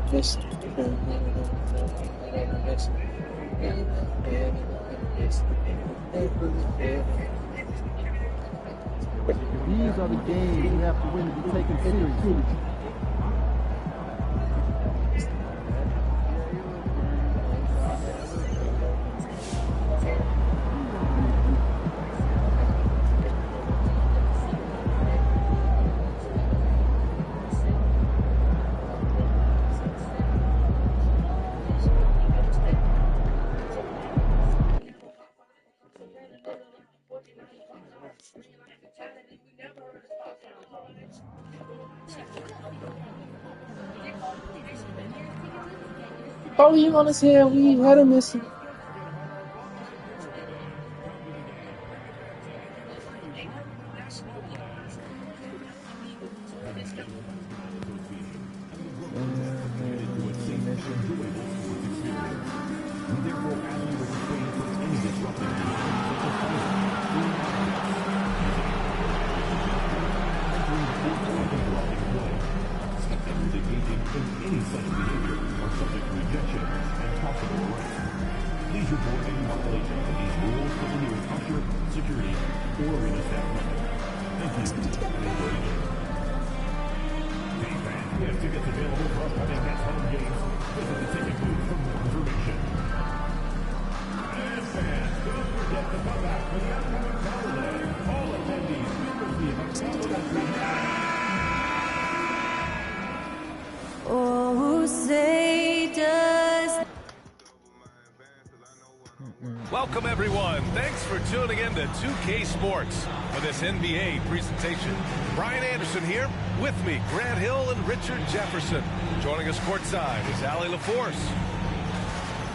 These are the games you have to win to be taken seriously. Oh, you want to say we had a missing? Any such behavior are subject to rejection and possible arrest. Please report any violation of these rules to the nearest usher, security, or arena staff member. Thank you. Hey fans, we have tickets available for upcoming Nets home games. Visit the ticket booth for more information. And fans, don't forget to come back for the upcoming holiday. All attendees will receive a complimentary say does. Welcome everyone. Thanks for tuning in to 2K Sports for this NBA presentation. Brian Anderson here. With me, Grant Hill and Richard Jefferson. Joining us courtside is Allie LaForce.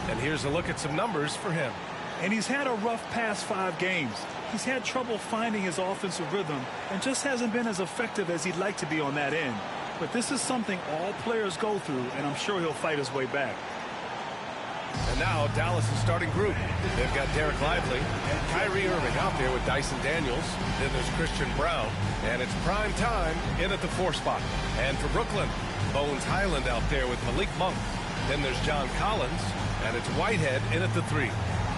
And here's a look at some numbers for him. And he's had a rough past 5 games. He's had trouble finding his offensive rhythm and just hasn't been as effective as he'd like to be on that end. But this is something all players go through, and I'm sure he'll fight his way back. And now Dallas' starting group. They've got Derek Lively, Kyrie Irving out there with Dyson Daniels. Then there's Christian Brown. And it's prime time in at the 4 spot. And for Brooklyn, Bones Highland out there with Malik Monk. Then there's John Collins. And it's Whitehead in at the 3.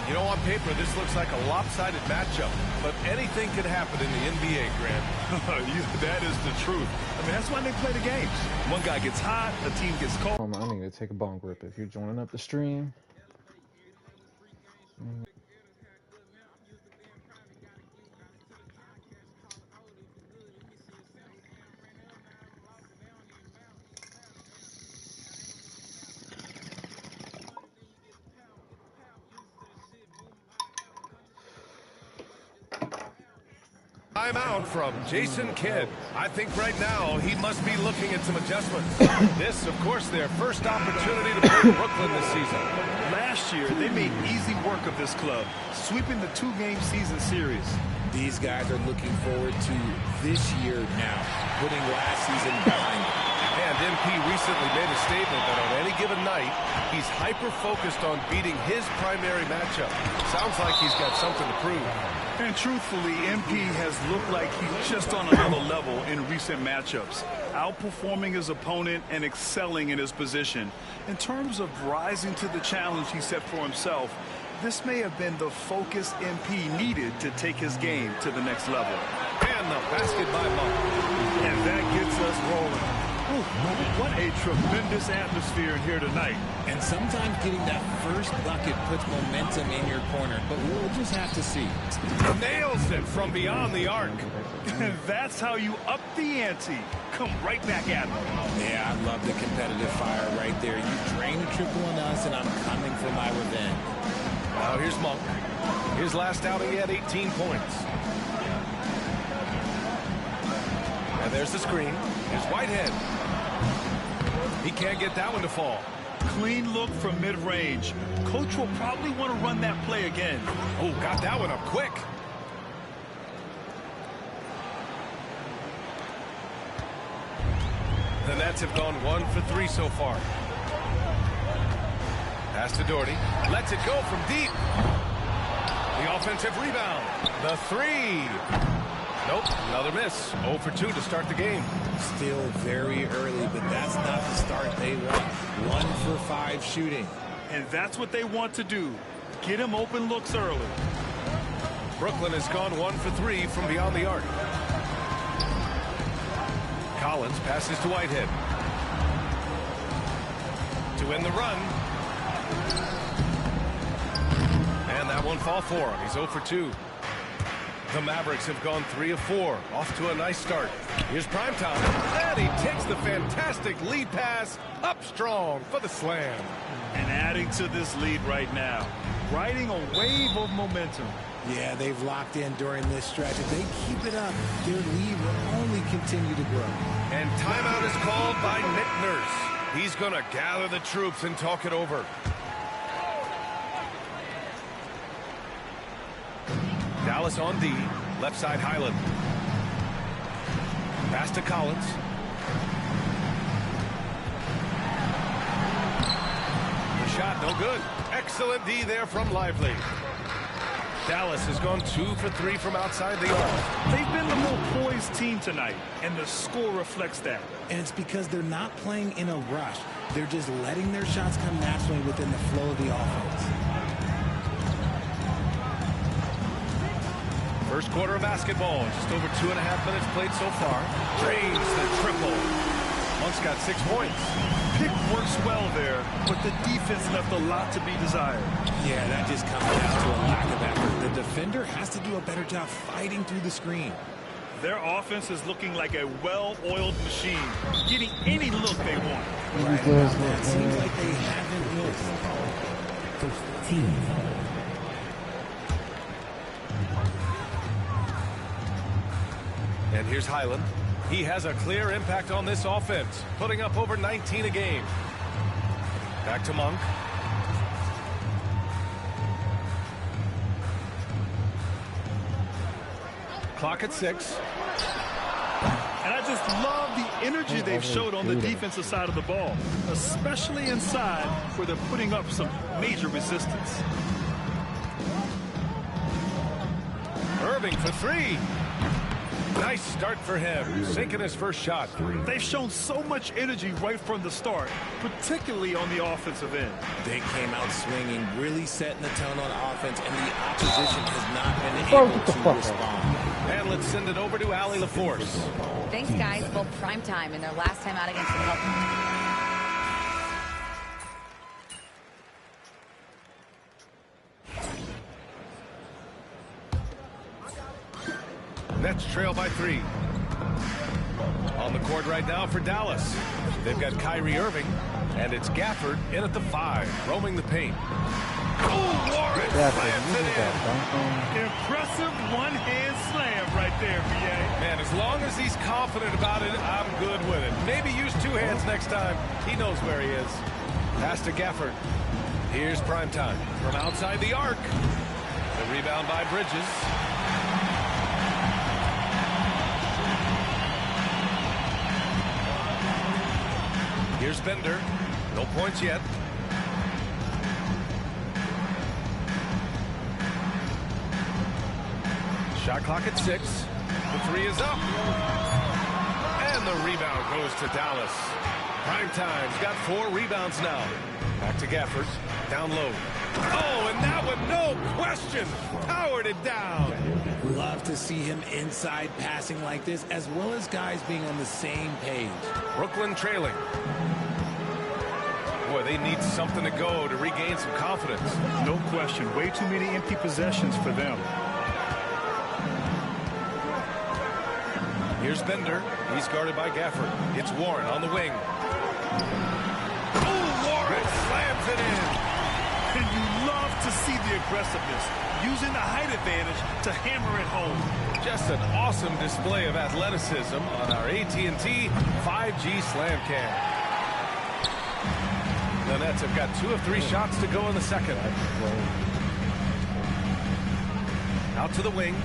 You know, on paper, this looks like a lopsided matchup, but anything can happen in the NBA, Grant. That is the truth. I mean, that's why they play the games. One guy gets hot, a team gets cold. I need to take a bong rip if you're joining up the stream. Timeout from Jason Kidd. I think right now he must be looking at some adjustments. This, of course, their first opportunity to play Brooklyn this season. Last year, they made easy work of this club, sweeping the 2-game season series. These guys are looking forward to this year now, putting last season behind them. And MP recently made a statement that on any given night, he's hyper-focused on beating his primary matchup. Sounds like he's got something to prove. And truthfully, MP has looked like he's just on another level in recent matchups, outperforming his opponent and excelling in his position. In terms of rising to the challenge he set for himself, this may have been the focus MP needed to take his game to the next level. And the basket by Monk. And that gets us rolling. Ooh, what a tremendous atmosphere here tonight. And sometimes getting that first bucket puts momentum in your corner, but we'll just have to see. Nails it from beyond the arc. And that's how you up the ante. Come right back at him. Yeah, I love the competitive fire right there. You drain the triple on us, and I'm coming for my revenge. Now here's Monk. His last outing, he had 18 points. And there's the screen. Here's Whitehead. He can't get that one to fall. Clean look from mid-range. Coach will probably want to run that play again. Oh, got that one up quick. The Nets have gone 1 for 3 so far. Pass to Doodie. Lets it go from deep. The offensive rebound. The 3. Nope, another miss. 0 for 2 to start the game. Still very early, but that's not the start they want. 1 for 5 shooting. And that's what they want to do. Get him open looks early. Brooklyn has gone 1 for 3 from beyond the arc. Collins passes to Whitehead. To win the run. And that won't fall for him. He's 0 for 2. The Mavericks have gone 3 of 4. Off to a nice start. Here's Primetime. And he takes the fantastic lead pass up strong for the slam. And adding to this lead right now. Riding a wave of momentum. Yeah, they've locked in during this stretch. If they keep it up, their lead will only continue to grow. And timeout is called by Nick Nurse. He's going to gather the troops and talk it over. Dallas on D. Left side Highland. Pass to Collins. The shot no good. Excellent D there from Lively. Dallas has gone 2 for 3 from outside the arc. They've been the more poised team tonight, and the score reflects that. And it's because they're not playing in a rush. They're just letting their shots come naturally within the flow of the offense. First quarter of basketball, just over 2.5 minutes played so far. Drains the triple. Monk's got 6 points. Pick works well there, but the defense left a lot to be desired. Yeah, that just comes down to a lack of effort. The defender has to do a better job fighting through the screen. Their offense is looking like a well-oiled machine, getting any look they want. Right about that. Seems like they haven't missed. 15. And here's Highland. He has a clear impact on this offense, putting up over 19 a game. Back to Monk. Clock at 6. And I just love the energy they've showed on the defensive side of the ball, especially inside where they're putting up some major resistance. Irving for 3. Nice start for him, sinking his first shot. They've shown so much energy right from the start, particularly on the offensive end. They came out swinging, really setting the tone on offense, and the opposition has not been able to respond. And let's send it over to Allie LaForce. Thanks, guys. Both primetime in their last time out against the Cubs. Nets trail by 3. On the court right now for Dallas. They've got Kyrie Irving, and it's Gafford in at the 5, roaming the paint. Oh, Warren slams it in. Impressive one-hand slam right there, VA. Man, as long as he's confident about it, I'm good with it. Maybe use 2 hands next time. He knows where he is. Pass to Gafford. Here's Primetime from outside the arc. The rebound by Bridges. Here's Bender. No points yet. Shot clock at 6. The 3 is up. And the rebound goes to Dallas. Primetime's got 4 rebounds now. Back to Gafford. Down low. Oh, and that one, no question, powered it down. Love to see him inside passing like this, as well as guys being on the same page. Brooklyn trailing. Boy, they need something to go to regain some confidence. No question. Way too many empty possessions for them. Here's Bender. He's guarded by Gafford. It's Warren on the wing. Oh, Warren slams it in. And you love to see the aggressiveness, using the height advantage to hammer it home. Just an awesome display of athleticism on our AT&T 5G Slam Cam. The Nets have got 2 of 3 shots to go in the second. Out to the wing.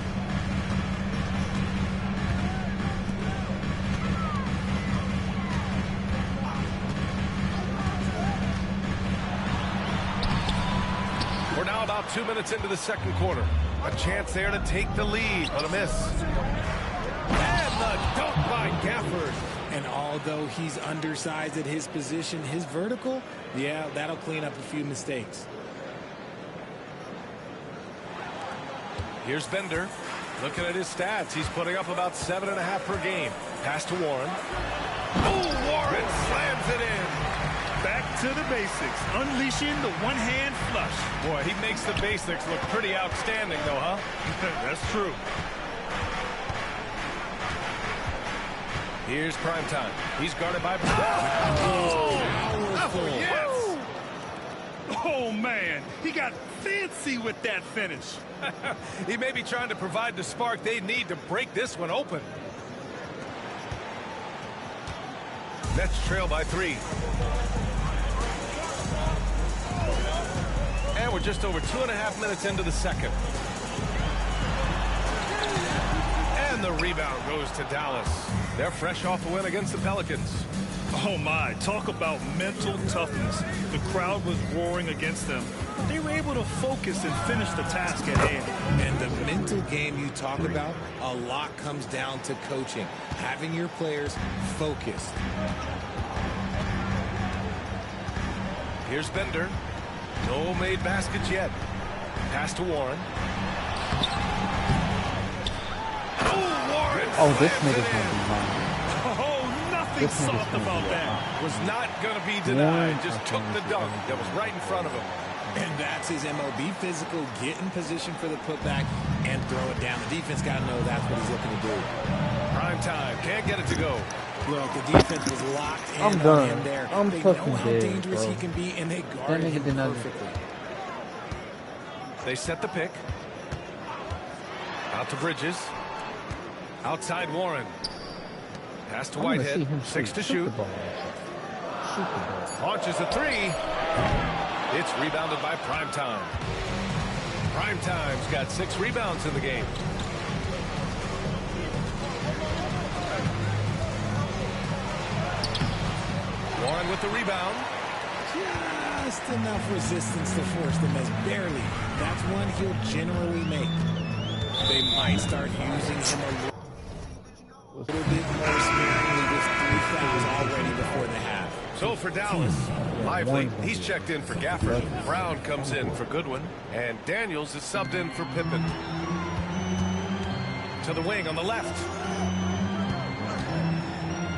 We're now about 2 minutes into the second quarter. A chance there to take the lead, but a miss. dunk by Gafford. And although he's undersized at his position, his vertical, yeah, that'll clean up a few mistakes. Here's Bender. Looking at his stats, he's putting up about 7.5 per game. Pass to Warren. Oh, Warren slams it in. Back to the basics, unleashing the one-hand flush. Boy, he makes the basics look pretty outstanding, though, huh? That's true. Here's Primetime. He's guarded by... Oh, yes! Oh, man, he got fancy with that finish. He may be trying to provide the spark they need to break this one open. Nets trail by 3. And we're just over 2.5 minutes into the second. And the rebound goes to Dallas. They're fresh off a win against the Pelicans. Oh, my. Talk about mental toughness. The crowd was roaring against them. But they were able to focus and finish the task at hand. And the mental game you talk about, a lot comes down to coaching. Having your players focused. Here's Bender. No made baskets yet. Pass to Warren. Oh, Warren! Oh, this nigga's gonna be mine. Oh, nothing soft about that. Was not going to be denied. Just took the dunk that was right in front of him. And that's his MLB physical, get in position for the putback and throw it down. The defense got to know that's what he's looking to do. Prime time. Can't get it to go. Look, the defense was locked in I'm on done. him there. I'm they fucking know how dead, dangerous bro. he can be, and they guarded him did nothing. perfectly. They set the pick. Out to Bridges. Outside Warren. Pass to I wanna see Whitehead. him 6 to shoot shoot. the ball. Shoot the ball. Launches a 3. It's rebounded by Primetime. Primetime's got 6 rebounds in the game. Warren with the rebound. Just enough resistance to force them as barely. That's one he'll generally make. They might start using him a little bit more sparingly with 3 fouls already before the half. So for Dallas, Lively, he's checked in for Gafford. Brown comes in for Goodwin. And Daniels is subbed in for Pippen. To the wing on the left.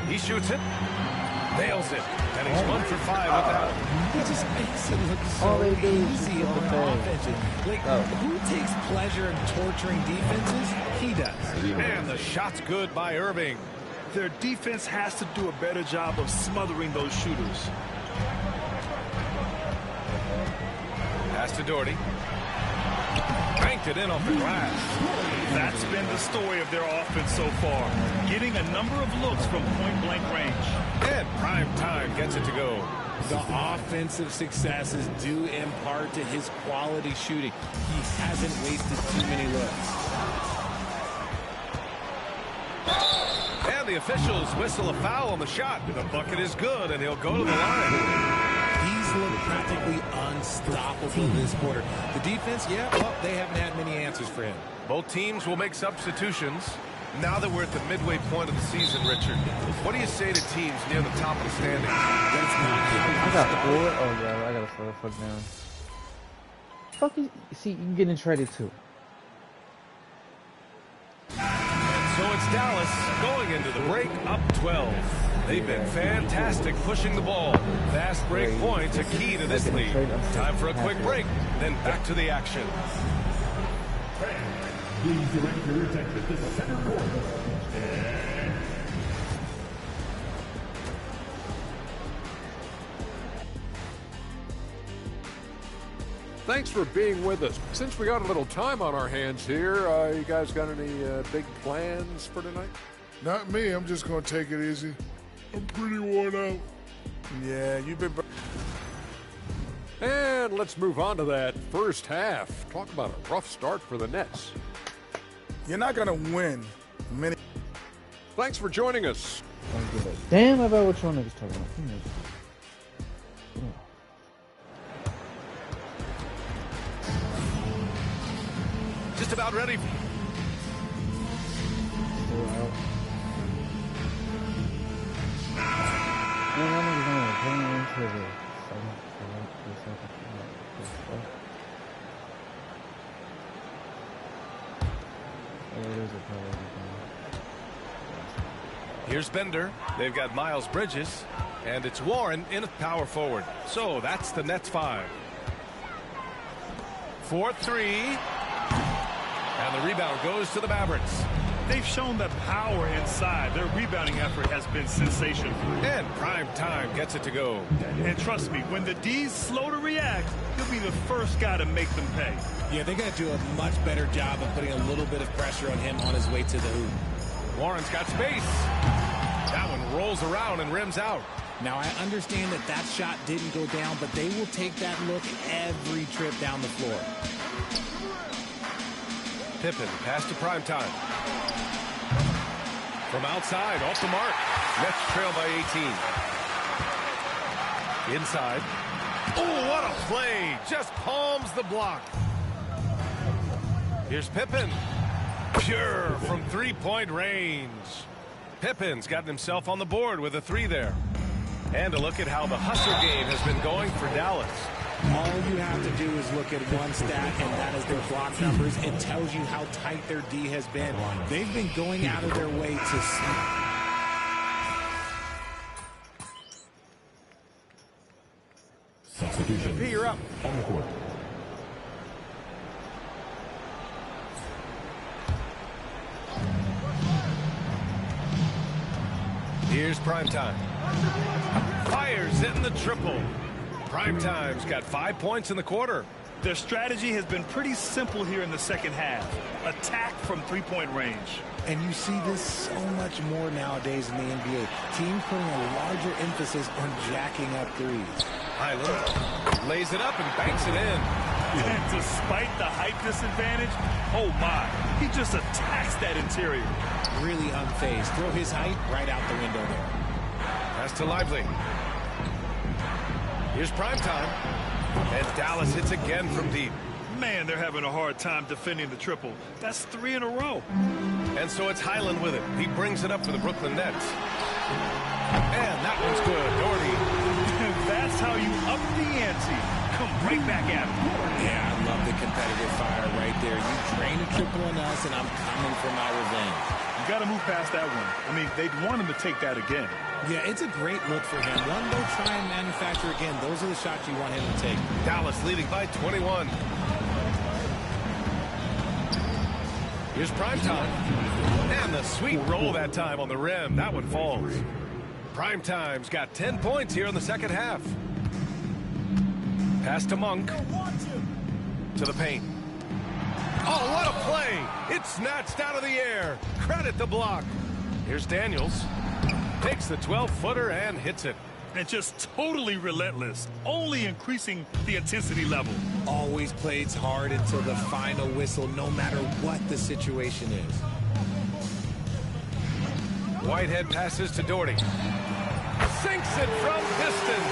He shoots it. Nails it. And he's 1 for 5 with that. He just makes it look All so they do is easy shoot on on the the offense. Like, who takes pleasure in torturing defenses? He does. And the shot's good by Irving. Their defense has to do a better job of smothering those shooters. Pass to Doherty. Banked it in off the glass. That's been the story of their offense so far. Getting a number of looks from point-blank range. And Primetime gets it to go. The offensive successes due in part to his quality shooting. He hasn't wasted too many looks. And the officials whistle a foul on the shot. The bucket is good, and he'll go to the line. He's looked practically unstoppable this quarter. The defense, yeah, well, they haven't had many answers for him. Both teams will make substitutions. Now that we're at the midway point of the season, Richard, what do you say to teams near the top of the standings? That's not I how got 4. Oh, God, I got to slow the fuck down. Fuck you. See, you getting traded too. So it's Dallas going into the break up 12. They've been fantastic pushing the ball. Fast break points a key to this lead. Time for a quick break, then back to the action. Please direct your attention to center court. Thanks for being with us. Since we got a little time on our hands here, you guys got any big plans for tonight? Not me. I'm just going to take it easy. I'm pretty worn out. Yeah, you've been... And let's move on to that first half. Talk about a rough start for the Nets. You're not going to win many. Thanks for joining us. Damn about what y'all niggas talking about. Just about ready. Here's Bender. They've got Miles Bridges. And it's Warren in at power forward. So that's the Nets 5. 4-3. And the rebound goes to the Mavericks. They've shown that power inside. Their rebounding effort has been sensational. And Prime Time gets it to go. And trust me, when the D's slow to react, he'll be the first guy to make them pay. Yeah, they got to do a much better job of putting a little bit of pressure on him on his way to the hoop. Warren's got space. That one rolls around and rims out. Now, I understand that that shot didn't go down, but they will take that look every trip down the floor. Pippen, pass to Prime Time. From outside, off the mark. Nets trail by 18. Inside. Oh, what a play. Just palms the block. Here's Pippen. Pure from three-point range. Pippen's gotten himself on the board with a 3 there. And a look at how the hustle game has been going for Dallas. All you have to do is look at one stat, and that is their block numbers. It tells you how tight their D has been. They've been going out of their way to... Substitution. P, you're up. On the court. Here's Prime Time. Fires in the triple. Prime Time's got 5 points in the quarter. Their strategy has been pretty simple here in the second half. Attack from three-point range. And you see this so much more nowadays in the NBA. Teams putting a larger emphasis on jacking up threes. Highland lays it up and banks it in. And despite the height disadvantage, oh my, he just attacks that interior. Really unfazed. Throw his height right out the window there. Pass to Lively. Here's Prime Time. And Dallas hits again from deep. Man, they're having a hard time defending the triple. That's 3 in a row. And so it's Highland with it. He brings it up for the Brooklyn Nets. And that one's good. Doodie. That's how you up the ante. Come right back at him. Yeah, I love the competitive fire right there. You drain a triple on us, and I'm coming for my revenge. You got to move past that one. I mean, they'd want him to take that again. Yeah, it's a great look for him. One, they'll try and manufacture again. Those are the shots you want him to take. Dallas leading by 21. Here's Prime Time. And the sweet roll that time on the rim. That one falls. Prime Time's got 10 points here in the second half. Pass to Monk. To the paint. Oh, what a play! It's snatched out of the air. Credit the block. Here's Daniels. Takes the 12-footer and hits it. And just totally relentless, only increasing the intensity level. Always plays hard until the final whistle, no matter what the situation is. Whitehead passes to Doodie. Sinks it from distance.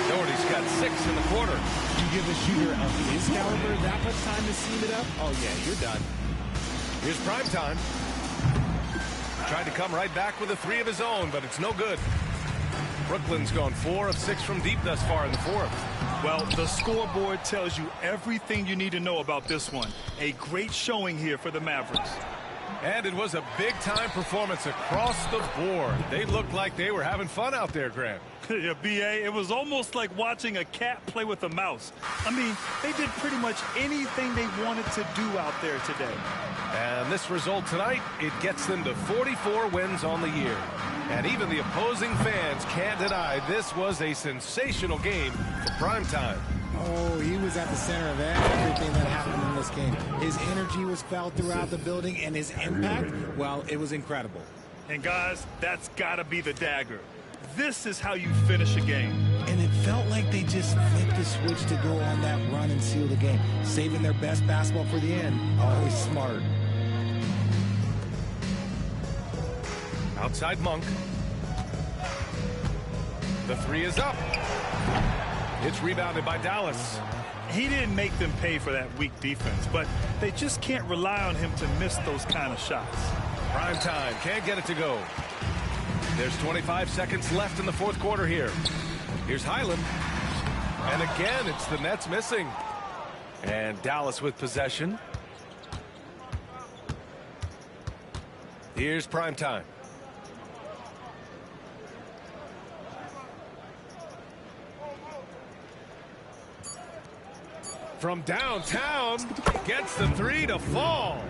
Doherty's got 6 in the quarter. You give a shooter of his caliber that much time to seam it up? Oh, yeah, you're done. Here's Prime Time. Tried to come right back with a 3 of his own, but it's no good. Brooklyn's gone 4 of 6 from deep thus far in the fourth. Well, the scoreboard tells you everything you need to know about this one. A great showing here for the Mavericks. And it was a big-time performance across the board. They looked like they were having fun out there, Grant. Yeah, B.A., it was almost like watching a cat play with a mouse. I mean, they did pretty much anything they wanted to do out there today. And this result tonight, it gets them to 44 wins on the year. And even the opposing fans can't deny this was a sensational game for Prime Time. Oh, he was at the center of everything that happened in this game. His energy was felt throughout the building, and his impact, well, it was incredible. And guys, that's got to be the dagger. This is how you finish a game. And it felt like they just flipped the switch to go on that run and seal the game, saving their best basketball for the end. Always smart. Outside Monk. The 3 is up. It's rebounded by Dallas. He didn't make them pay for that weak defense, but they just can't rely on him to miss those kind of shots. Prime Time can't get it to go. There's 25 seconds left in the fourth quarter here. Here's Highland. And again, it's the Nets missing. And Dallas with possession. Here's prime time. From downtown, gets the three to fall.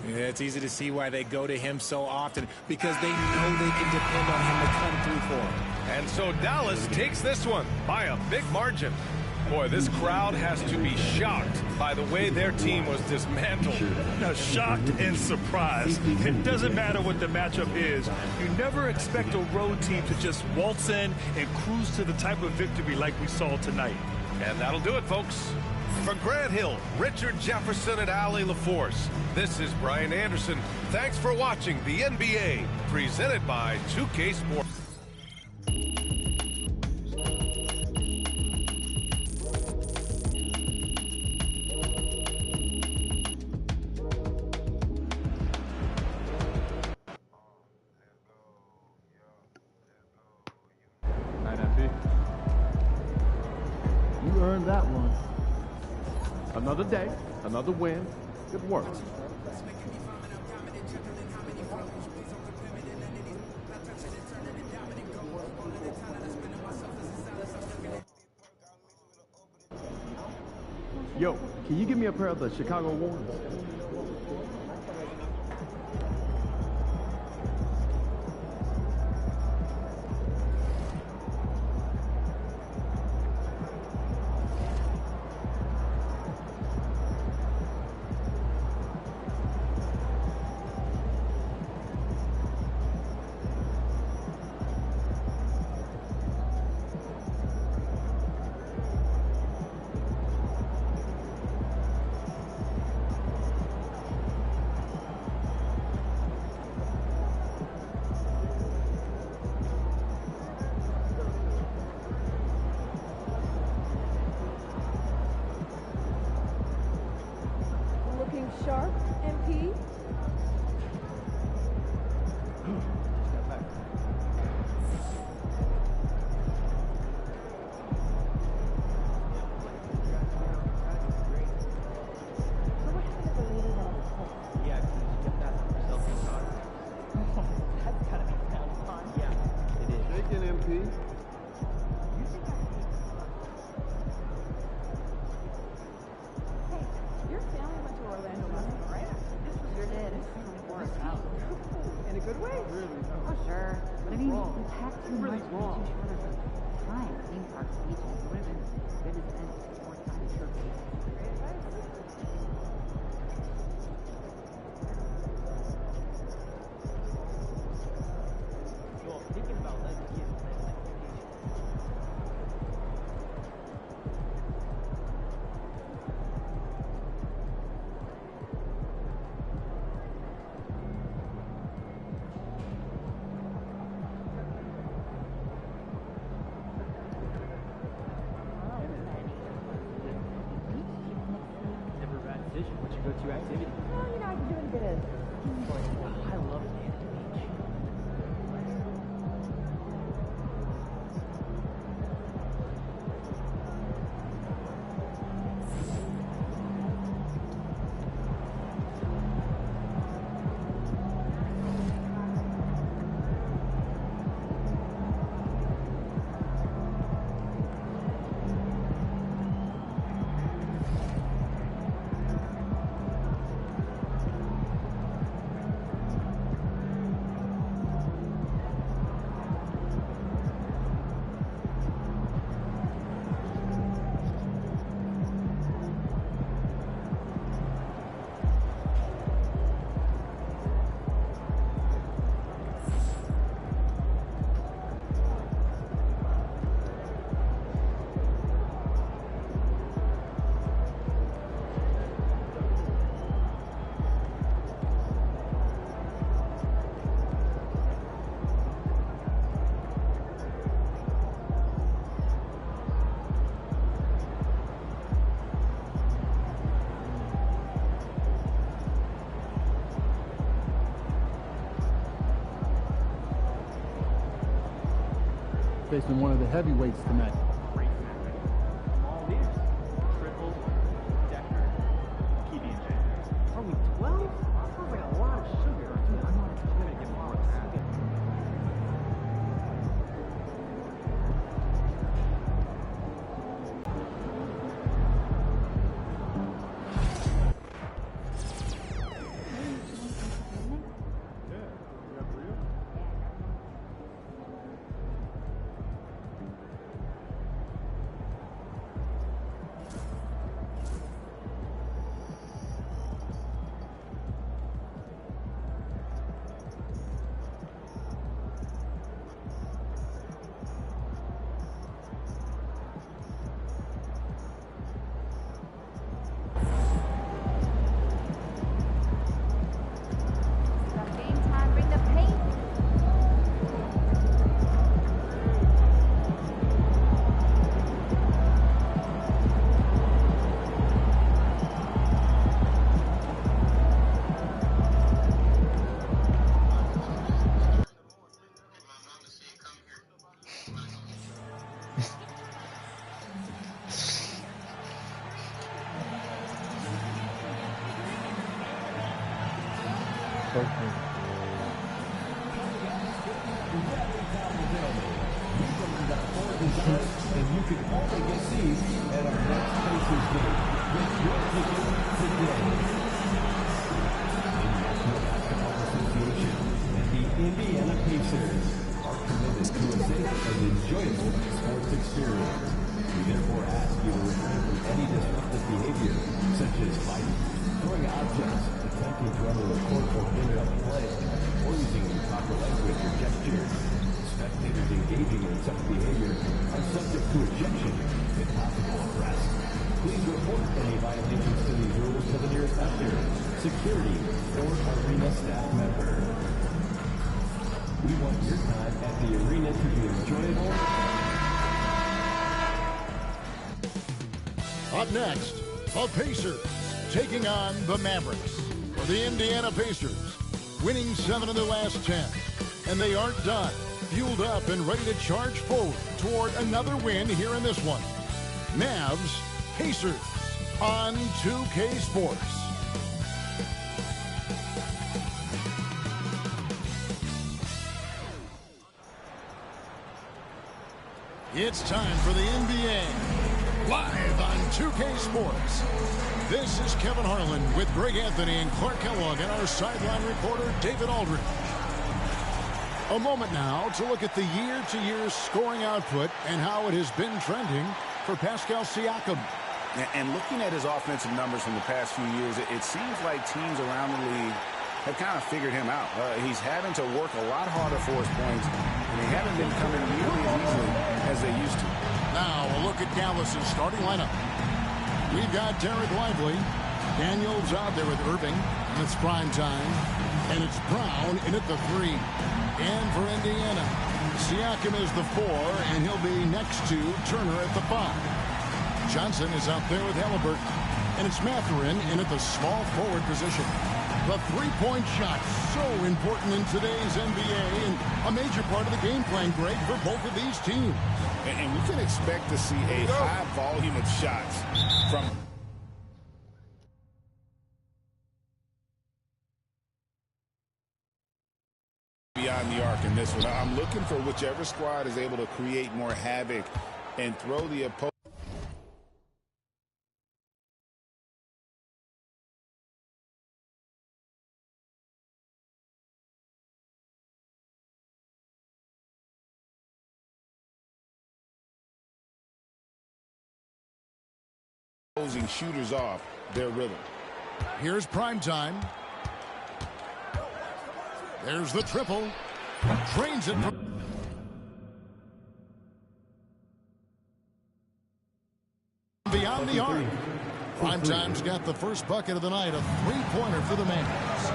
Yeah, it's easy to see why they go to him so often, because they know they can depend on him to come through for them. And so Dallas takes this one by a big margin. Boy, this crowd has to be shocked by the way their team was dismantled. Now, shocked and surprised. It doesn't matter what the matchup is. You never expect a road team to just waltz in and cruise to the type of victory like we saw tonight. And that'll do it, folks. For Grant Hill, Richard Jefferson, and Allie LaForce, this is Brian Anderson. Thanks for watching the NBA, presented by 2K Sports. You earned that one. Another day, another win. Good work. Yo, can you give me a pair of the Chicago ones? Sharp, MP. Never a bad decision. facing one of the heavyweights tonight. All these triple decker PB&J. Only 12? Sounds like a lot of sugar. Dude, I'm not gonna get more of that. And you can only get these at our next Pacers game. Get your ticket today. The National Basketball Association and the Indiana Pacers are committed to a safe and enjoyable sports experience. We therefore ask you to refrain from any disruptive behavior, such as fighting, throwing objects, attempting to enter the court for pickup play, or using improper language or gestures. Spectators engaging in such behavior are subject to ejection and possible arrest. Please report any violations to these rules to the nearest usher, security, or arena staff member. We want your time at the arena to be enjoyable. Up next, the Pacers taking on the Mavericks. For the Indiana Pacers, winning 7 of their last 10. And they aren't done. Fueled up and ready to charge forward toward another win here in this one. Mavs, Pacers on 2K Sports. It's time for the NBA, live on 2K Sports. This is Kevin Harlan with Greg Anthony and Clark Kellogg and our sideline reporter, David Aldridge. A moment now to look at the year-to-year scoring output and how it has been trending for Pascal Siakam. And looking at his offensive numbers from the past few years, it seems like teams around the league have kind of figured him out. He's having to work a lot harder for his points, and they haven't been coming nearly as easily as they used to. Now a look at Dallas' starting lineup. We've got Derek Lively. Daniels out there with Irving, and it's prime time. And it's Brown in at the 3. And for Indiana, Siakam is the 4, and he'll be next to Turner at the 5. Johnson is out there with Halliburton, and it's Mathurin in at the small forward position. The three-point shot, so important in today's NBA, and a major part of the game plan, Greg, for both of these teams. And we can expect to see a high volume of shots from... beyond the arc in this one. I'm looking for whichever squad is able to create more havoc and throw the opponent. Closing shooters off their rhythm. Here's prime time. There's the triple. Drains it. Beyond the arc. Primetime's got the first bucket of the night, a three-pointer for the Mavs.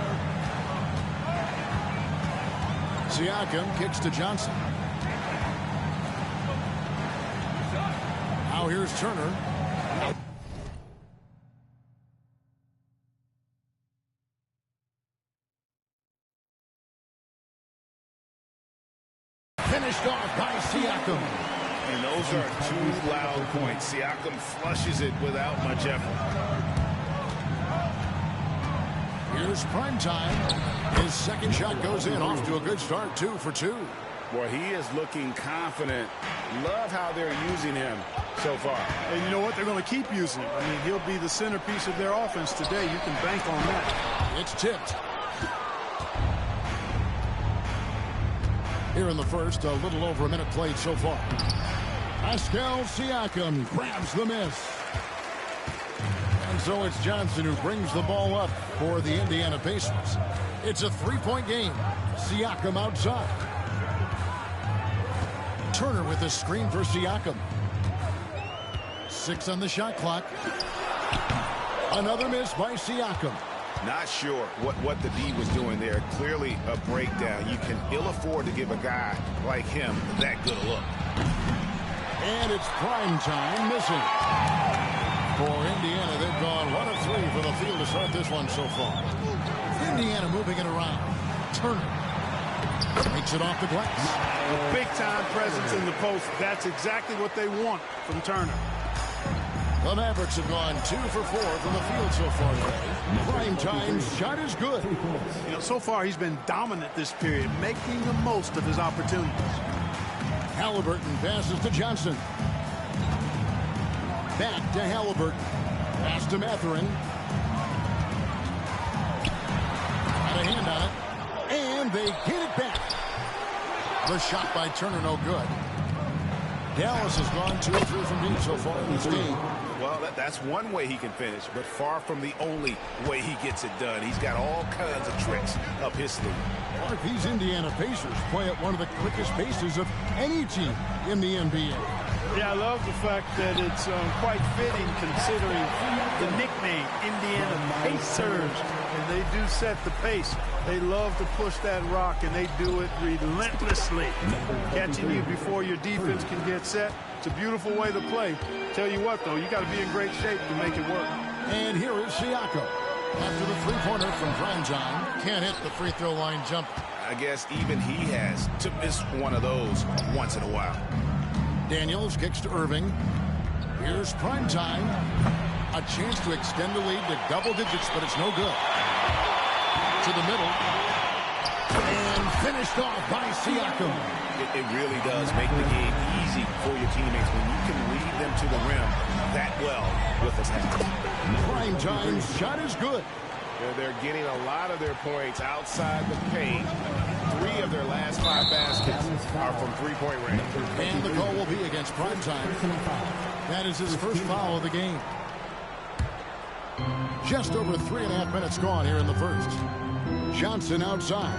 Siakam kicks to Johnson. Now here's Turner. finished off by Siakam. And those are two loud points. Siakam flushes it without much effort. Here's prime time. His second shot goes in, off to a good start, 2 for 2. Boy, he is looking confident. Love how they're using him so far. And you know what? They're going to keep using him. I mean, he'll be the centerpiece of their offense today. You can bank on that. It's tipped. Here in the first, a little over a minute played so far. Pascal Siakam grabs the miss. And so it's Johnson who brings the ball up for the Indiana Pacers. It's a 3-point game. Siakam outside. Turner with the screen for Siakam. 6 on the shot clock. Another miss by Siakam. Not sure what the D was doing there. Clearly a breakdown. You can ill afford to give a guy like him that good a look. And it's prime time missing. For Indiana, they've gone 1 of 3 from the field to start this one so far. Indiana moving it around. Turner makes it off the glass. Big-time presence in the post. That's exactly what they want from Turner. The Mavericks have gone 2 for 4 from the field so far today. Prime time's shot is good. You know, so far he's been dominant this period, making the most of his opportunities. Halliburton passes to Johnson. Back to Halliburton. Pass to Mathurin. Got a hand on it. And they get it back. The shot by Turner no good. Dallas has gone 2 or 3 from deep so far in this game. Well, that's one way he can finish, but far from the only way he gets it done. He's got all kinds of tricks up his sleeve. Mark, these Indiana Pacers play at one of the quickest paces of any team in the NBA. Yeah, I love the fact that it's quite fitting considering the nickname, Indiana Pacers. And they do set the pace. They love to push that rock, and they do it relentlessly. Catching you before your defense can get set. It's a beautiful way to play. Tell you what, though, you got to be in great shape to make it work. And here is Siakam. After the three-pointer from primetime, can't hit the free throw line jump. I guess even he has to miss one of those once in a while. Daniels kicks to Irving. Here's primetime. A chance to extend the lead to double digits, but it's no good. To the middle. And finished off by Siakam. It really does make the game easy for your teammates when you can lead them to the rim that well with a tap. Primetime's shot is good. They're getting a lot of their points outside the paint. 3 of their last 5 baskets are from three-point range. And the call will be against Primetime. That is his first foul of the game. Just over 3.5 minutes gone here in the first. Johnson outside.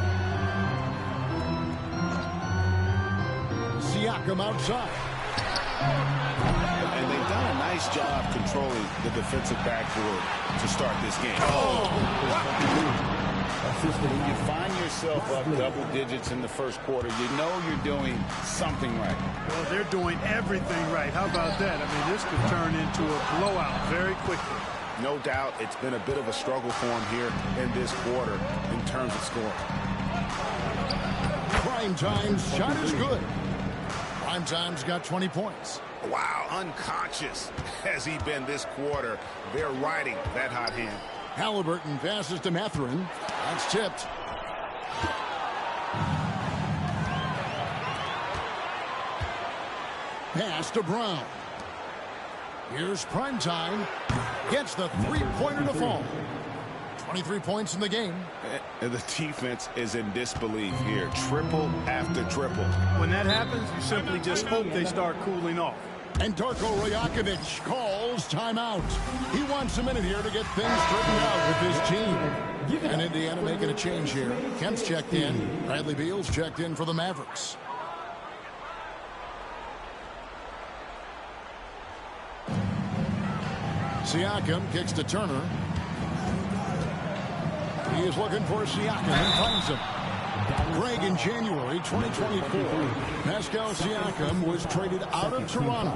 Siakam outside. And they've done a nice job controlling the defensive backboard to start this game. When you find yourself up double digits in the first quarter, you know you're doing something right. Well, they're doing everything right. How about that? I mean, this could turn into a blowout very quickly. No doubt it's been a bit of a struggle for him here in this quarter in terms of scoring. Primetime's shot is good. Primetime's got 20 points. Wow, unconscious has he been this quarter. They're riding that hot hand. Halliburton passes to Mathurin. That's tipped. Pass to Brown. Here's Primetime. Gets the three-pointer to fall. 23 points in the game. And the defense is in disbelief here. Triple after triple. When that happens, you simply just hope they start cooling off. And Darko Rajakovic calls timeout. He wants a minute here to get things straightened out with his team. And Indiana making a change here. Kemp's checked in. Bradley Beal's checked in for the Mavericks. Siakam kicks to Turner. He is looking for Siakam and finds him. Greg, in January 2024, Pascal Siakam was traded out of Toronto.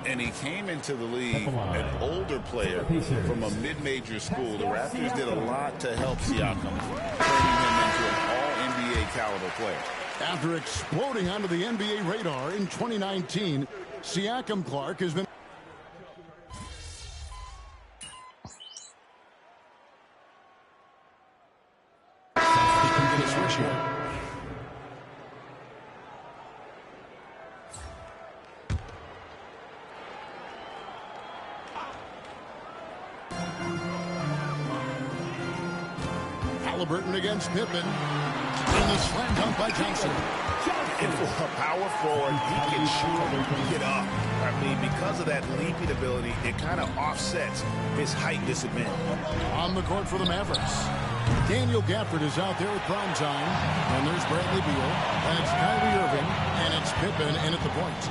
And he came into the league an older player from a mid-major school. The Raptors did a lot to help Siakam, turning him into an all-NBA caliber player. After exploding onto the NBA radar in 2019, Siakam Clark has been... Halliburton against Pippen. And the slam dunk by Johnson. And for a power forward, he can shoot and get up. I mean, because of that leaping ability, it kind of offsets his height disadvantage. On the court for the Mavericks, Daniel Gafford is out there at prime time. And there's Bradley Beal. That's Kyrie Irving. And it's Pippen in at the point.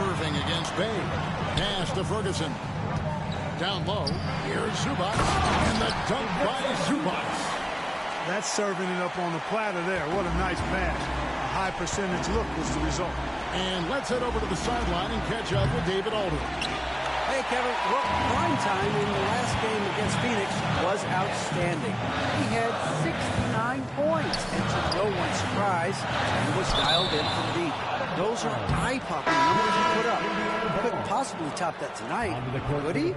Irving against Bay. Pass to Ferguson. Down low, here's Zubac, and the dunk by Zubac. That's serving it up on the platter there. What a nice pass. A high percentage look was the result. And let's head over to the sideline and catch up with David Aldridge. Hey, Kevin, well, prime time in the last game against Phoenix was outstanding. He had 69 points, and to no one's surprise, he was dialed in from deep. Those are eye-popping numbers he put up. He couldn't possibly top that tonight, could he?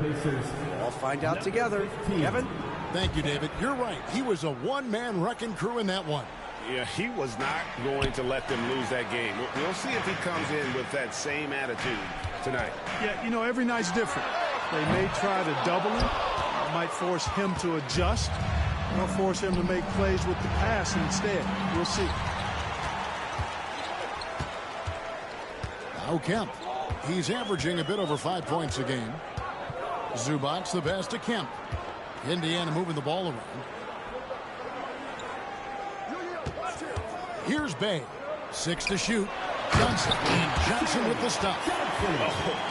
We'll find out together. Kevin? Thank you, David. You're right. He was a one-man wrecking crew in that one. Yeah, he was not going to let them lose that game. We'll see if he comes in with that same attitude tonight. Yeah, you know, every night's different. They may try to double him. It might force him to adjust. Or force him to make plays with the pass instead. We'll see. Now Kemp. He's averaging a bit over 5 points a game. Zubac the pass to Kemp. Indiana moving the ball around. Here's Bay. 6 to shoot. Johnson. And Johnson with the stop. Oh,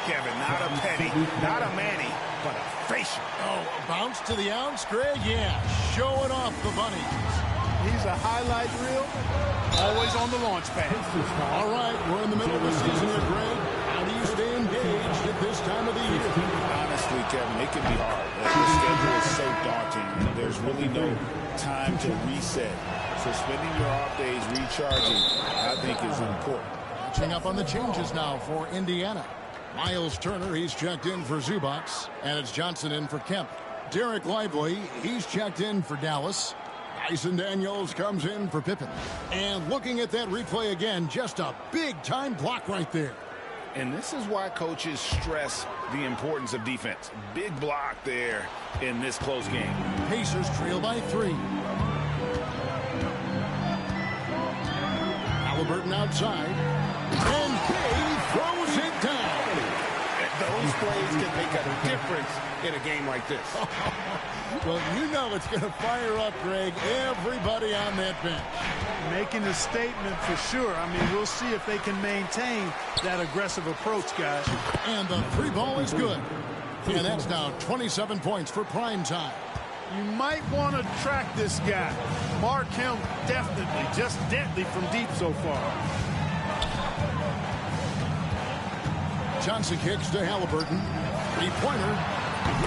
Kevin, not a penny, not a Manny, but a facial. Oh, a bounce to the ounce, Greg? Yeah, showing off the bunny. He's a highlight reel, always on the launch pad. All right, we're in the middle of the season here, Greg. How do you stay engaged at this time of the year? Honestly, Kevin, it can be hard. The schedule is so daunting. There's really no time to reset. So spending your off days recharging, I think, is important. Catching up on the changes now for Indiana. Miles Turner, he's checked in for Zubac, and it's Johnson in for Kemp. Derek Lively, he's checked in for Dallas. Dyson Daniels comes in for Pippen. And looking at that replay again, just a big-time block right there. And this is why coaches stress the importance of defense. Big block there in this close game. Pacers trail by 3. Halliburton outside. And Bay throws it down. Those plays can make a difference in a game like this. Well, you know it's going to fire up, Greg, everybody on that bench. Making a statement for sure. I mean, we'll see if they can maintain that aggressive approach, guys. And the 3 ball is good. And that's now 27 points for prime time. You might want to track this guy. Mark him definitely, just deadly from deep so far. Johnson kicks to Halliburton. 3-pointer.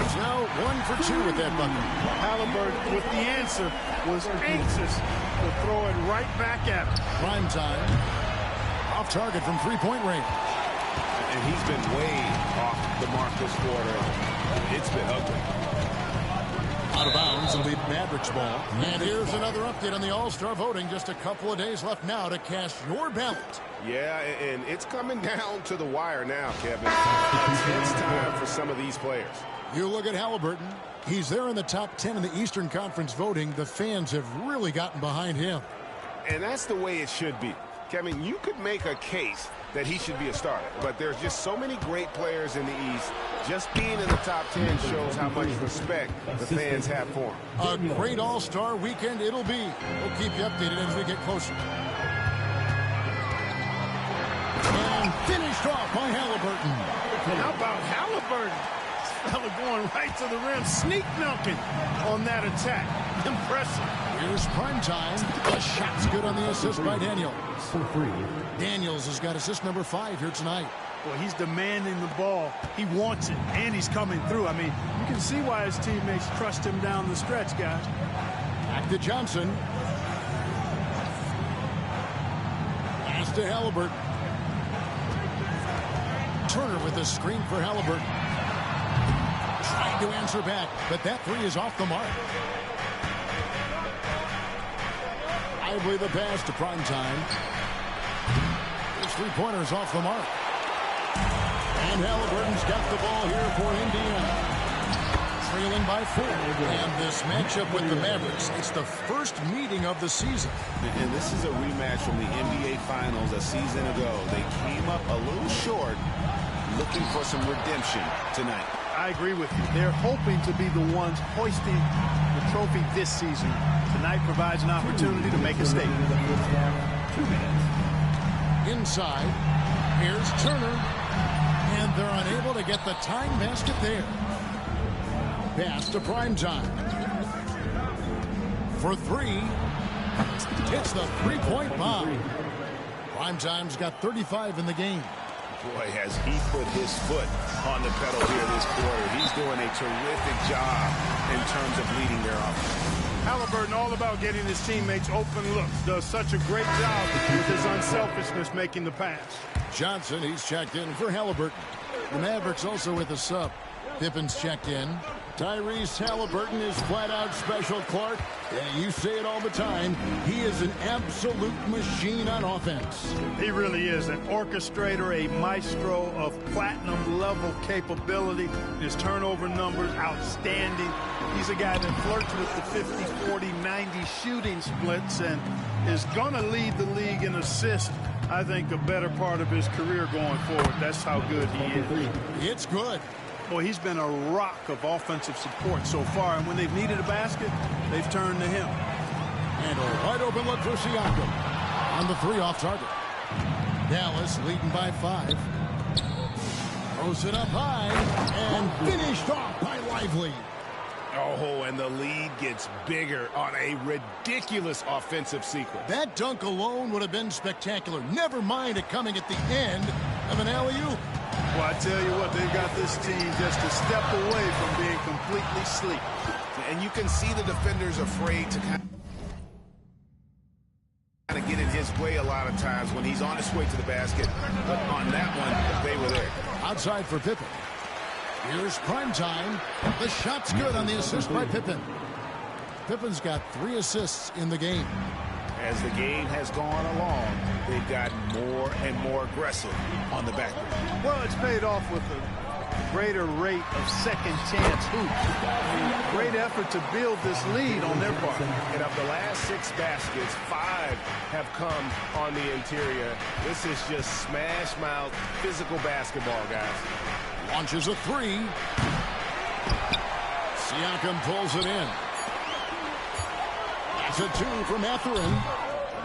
He's now 1 for 2 with that bucket. Halliburton, with the answer, was anxious to throw it right back at him. Prime time. Off target from 3-point range. And he's been way off the mark this quarter. It's been ugly. Out of bounds, it'll be Mavericks ball. And here's another update on the All-Star voting. Just a couple of days left now to cast your ballot. Yeah, and it's coming down to the wire now, Kevin. It's time for some of these players. You look at Halliburton. He's there in the top 10 in the Eastern Conference voting. The fans have really gotten behind him. And that's the way it should be. Kevin, you could make a case that he should be a starter, but there's just so many great players in the East. Just being in the top 10 shows how much respect the fans have for him. A great All-Star weekend it'll be. We'll keep you updated as we get closer. And finished off by Halliburton. How about Halliburton? This fella going right to the rim, sneak dunking on that attack. Impressive. Here's prime time. The shot's good on the assist by Daniels. Daniels has got assist number 5 here tonight. Well, he's demanding the ball. He wants it, and he's coming through. I mean, you can see why his teammates trust him down the stretch, guys. Back to Johnson. Pass to Halliburton. Turner with the screen for Halliburton. Trying to answer back, but that three is off the mark. Lively the pass to Primetime. His three-pointer's off the mark. And Halliburton's got the ball here for Indiana. Trailing by 4. And this matchup with the Mavericks, it's the first meeting of the season. And this is a rematch from the NBA Finals a season ago. They came up a little short, looking for some redemption tonight. I agree with you. They're hoping to be the ones hoisting the trophy this season. Tonight provides an opportunity to make a statement. 2 minutes. Inside, here's Turner. And they're unable to get the tying basket there. Pass to Primetime. For 3. It's the three-point bomb. Primetime's got 35 in the game. Boy, has he put his foot on the pedal here this quarter. He's doing a terrific job in terms of leading their offense. Halliburton all about getting his teammates open looks. Does such a great job with his unselfishness making the pass. Johnson, he's checked in for Halliburton. The Mavericks also with a sub. Pippen's checked in. Tyrese Halliburton is flat-out special, Clark. Yeah, you say it all the time. He is an absolute machine on offense. He really is an orchestrator, a maestro of platinum-level capability. His turnover numbers, outstanding. He's a guy that flirts with the 50, 40, 90 shooting splits and is going to lead the league in assists, I think, the better part of his career going forward. That's how good he is. It's good. Boy, he's been a rock of offensive support so far, and when they've needed a basket, they've turned to him. And a wide open look for Siakam on the 3 off target. Dallas leading by 5. Throws it up high and finished off by Lively. Oh, and the lead gets bigger on a ridiculous offensive sequence. That dunk alone would have been spectacular. Never mind it coming at the end of an alley-oop. Well, I tell you what, they've got this team just a step away from being completely asleep. And you can see the defenders afraid to kind of get in his way a lot of times when he's on his way to the basket. But on that one, they were there. Outside for Pippen. Here's Primetime. The shot's good on the assist by Pippen. Pippen's got 3 assists in the game. As the game has gone along, they've gotten more and more aggressive on the back. Well, it's paid off with a greater rate of second chance hoops. Great effort to build this lead on their part. And of the last 6 baskets, 5 have come on the interior. This is just smash mouth physical basketball, guys. Launches a 3. Siakam pulls it in. That's a 2 for Mathurin.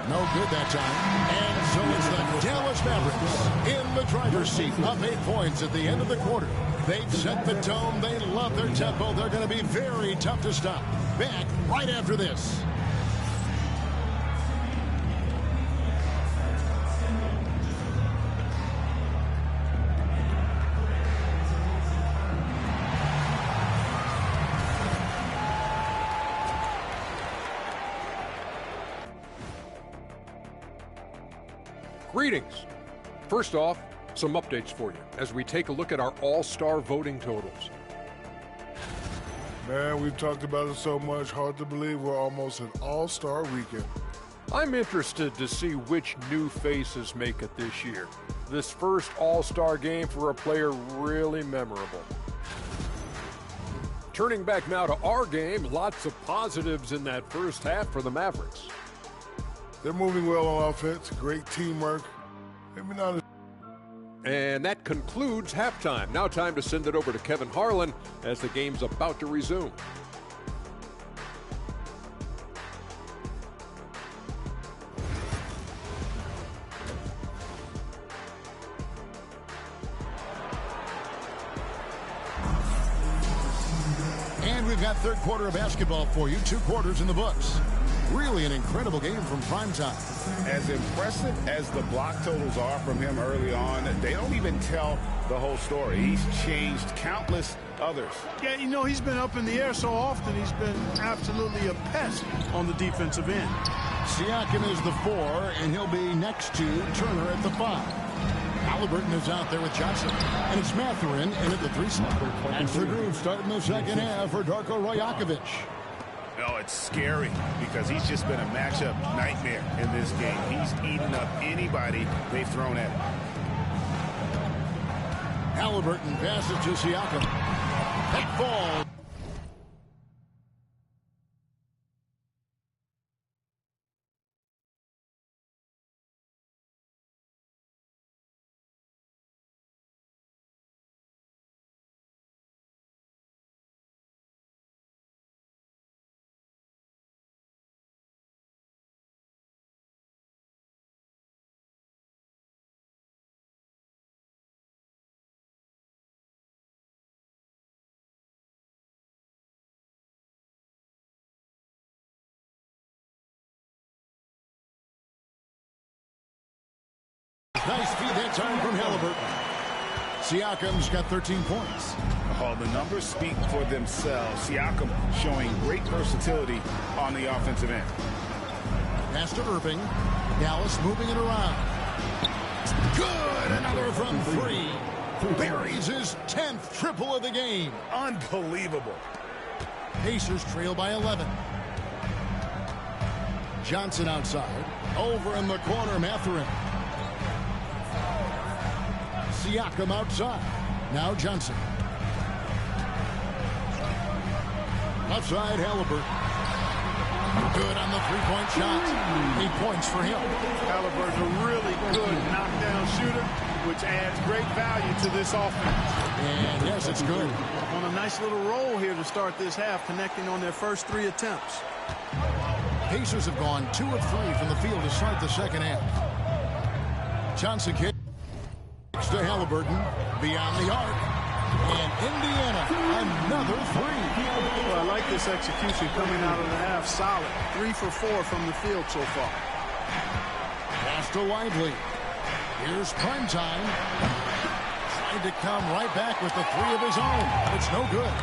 No good that time. And so it's the Dallas Mavericks in the driver's seat, up 8 points at the end of the quarter. They've set the tone. They love their tempo. They're going to be very tough to stop. Back right after this. Greetings. First off, some updates for you as we take a look at our all-star voting totals. Man, we've talked about it so much, hard to believe we're almost an all-star weekend. I'm interested to see which new faces make it this year. This first all-star game for a player really memorable. Turning back now to our game, lots of positives in that first half for the Mavericks. They're moving well on offense, great teamwork. Maybe not as and that concludes halftime. Now time to send it over to Kevin Harlan as the game's about to resume. And we've got third quarter of basketball for you. 2 quarters in the books. Really an incredible game from Primetime. As impressive as the block totals are from him early on, they don't even tell the whole story. He's changed countless others. Yeah, you know, he's been up in the air so often, he's been absolutely a pest on the defensive end. Siakam is the 4, and he'll be next to Turner at the 5. Halliburton is out there with Johnson, and it's Mathurin in at the 3 slot. That's the group starting the second half for Darko Rajakovic. Oh, it's scary because he's just been a matchup nightmare in this game. He's eaten up anybody they've thrown at him. Halliburton passes to Siakam. That ball. Nice feed that time from Halliburton. Siakam's got 13 points. Oh, the numbers speak for themselves. Siakam showing great versatility on the offensive end. Pass to Irving. Dallas moving it around. Good. Another from 3. Buries his 10th triple of the game. Unbelievable. Pacers trail by 11. Johnson outside. Over in the corner, Mathurin. Siakam outside. Now Johnson. Outside Halliburton. Good on the three-point shot. 8 points for him. Halliburton's a really good knockdown shooter, which adds great value to this offense. And yes, it's good. On a nice little roll here to start this half, connecting on their first 3 attempts. Pacers have gone 2 of 3 from the field to start the second half. Johnson kicks to Halliburton beyond the arc, and Indiana another 3. Well, I like this execution coming out of the half. Solid. 3 for 4 from the field so far. Pass to Lively. Here's Primetime. Trying to come right back with the 3 of his own. It's no good.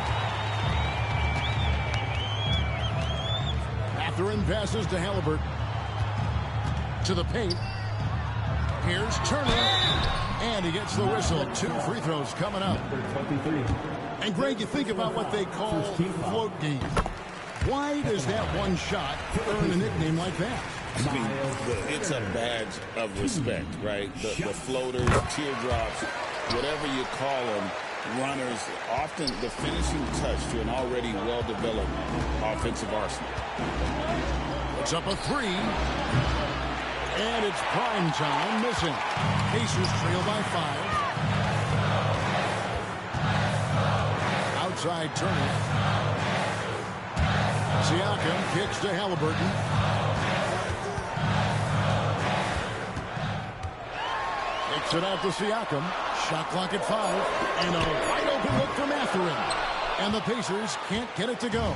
Mathurin passes to Halliburton. To the paint. Here's Turner. And he gets the whistle. 2 free throws coming up. And Greg, you think about what they call float game. Why does that one shot earn a nickname like that? I mean, it's a badge of respect, right? The floaters, teardrops, whatever you call them, runners, often the finishing touch to an already well-developed offensive arsenal. It's up a 3. And it's prime time missing. Pacers trail by 5. Outside Turner. Siakam kicks to Halliburton. Kicks it out to Siakam. Shot clock at 5. And a wide open look for Mathurin. And the Pacers can't get it to go.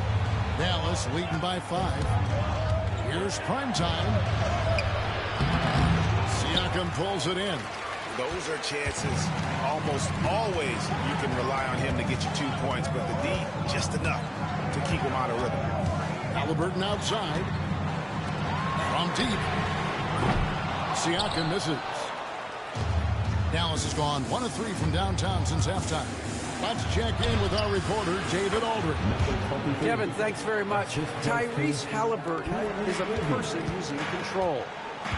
Dallas leading by 5. Here's prime time. Siakam pulls it in. Those are chances almost always you can rely on him to get you 2 points, but the D, just enough to keep him out of rhythm. Halliburton outside. From deep. Siakam misses. Dallas has gone 1 of 3 from downtown since halftime. Let's check in with our reporter, David Aldridge. Kevin, thanks very much. Tyrese Halliburton is a person who's in control.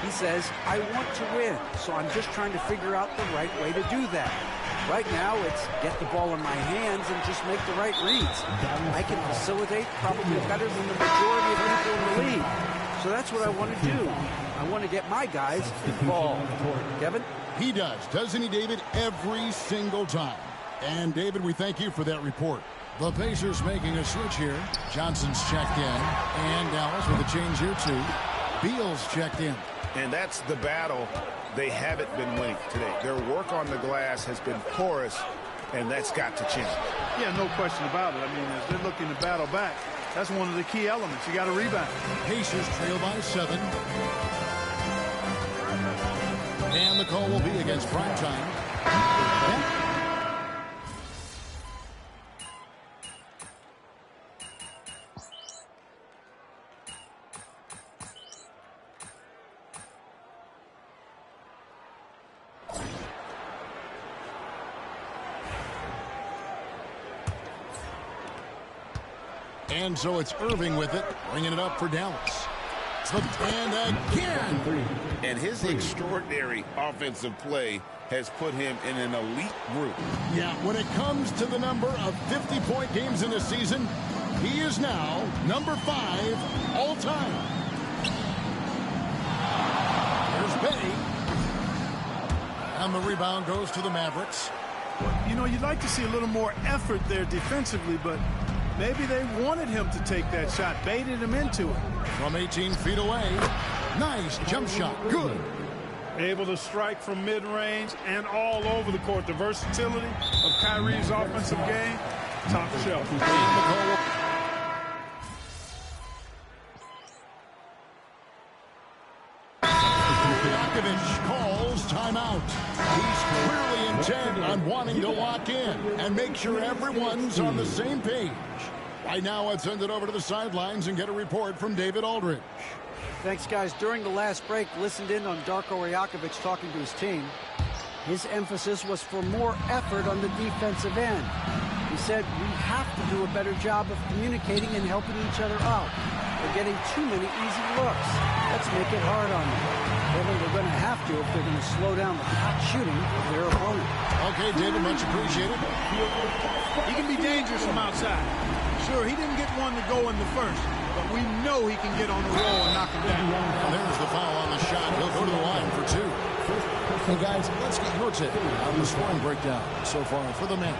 He says, I want to win, so I'm just trying to figure out the right way to do that. Right now, it's get the ball in my hands and just make the right reads. I can facilitate probably better than the majority of people in the league. So that's what I want to do. I want to get my guys involved. Kevin? He does, doesn't he, David? Every single time. And, David, we thank you for that report. The Pacers making a switch here. Johnson's checked in. And Dallas with a change here, too. Beal's checked in. And that's the battle they haven't been winning today. Their work on the glass has been porous, and that's got to change. Yeah, no question about it. I mean, as they're looking to battle back, that's one of the key elements. You got to rebound. Pacers trail by 7. And the call will be against Primetime. And so it's Irving with it, bringing it up for Dallas. And again. And his extraordinary offensive play has put him in an elite group. Yeah, when it comes to the number of 50-point games in a season, he is now number 5 all time. Here's Bay. And the rebound goes to the Mavericks. You know, you'd like to see a little more effort there defensively, but maybe they wanted him to take that shot, baited him into it. From 18 feet away, nice jump shot, good. Able to strike from mid-range and all over the court. The versatility of Kyrie's offensive game, top shelf. Calls timeout. He's clearly intent on wanting to lock in and make sure everyone's on the same page. Right now, let's send it over to the sidelines and get a report from David Aldridge. Thanks, guys. During the last break, listened in on Darko Rajakovic talking to his team. His emphasis was for more effort on the defensive end. He said, we have to do a better job of communicating and helping each other out. They're getting too many easy looks. Let's make it hard on them. They're going to have to if they're going to slow down the hot shooting of their opponent. Okay, David, much appreciated. He can be dangerous from outside. Sure, he didn't get one to go in the first, but we know he can get on the roll and knock him down. And there's the foul on the shot. He'll go to the line for 2. Hey, guys, let's get your take on the scoring breakdown so far for the men.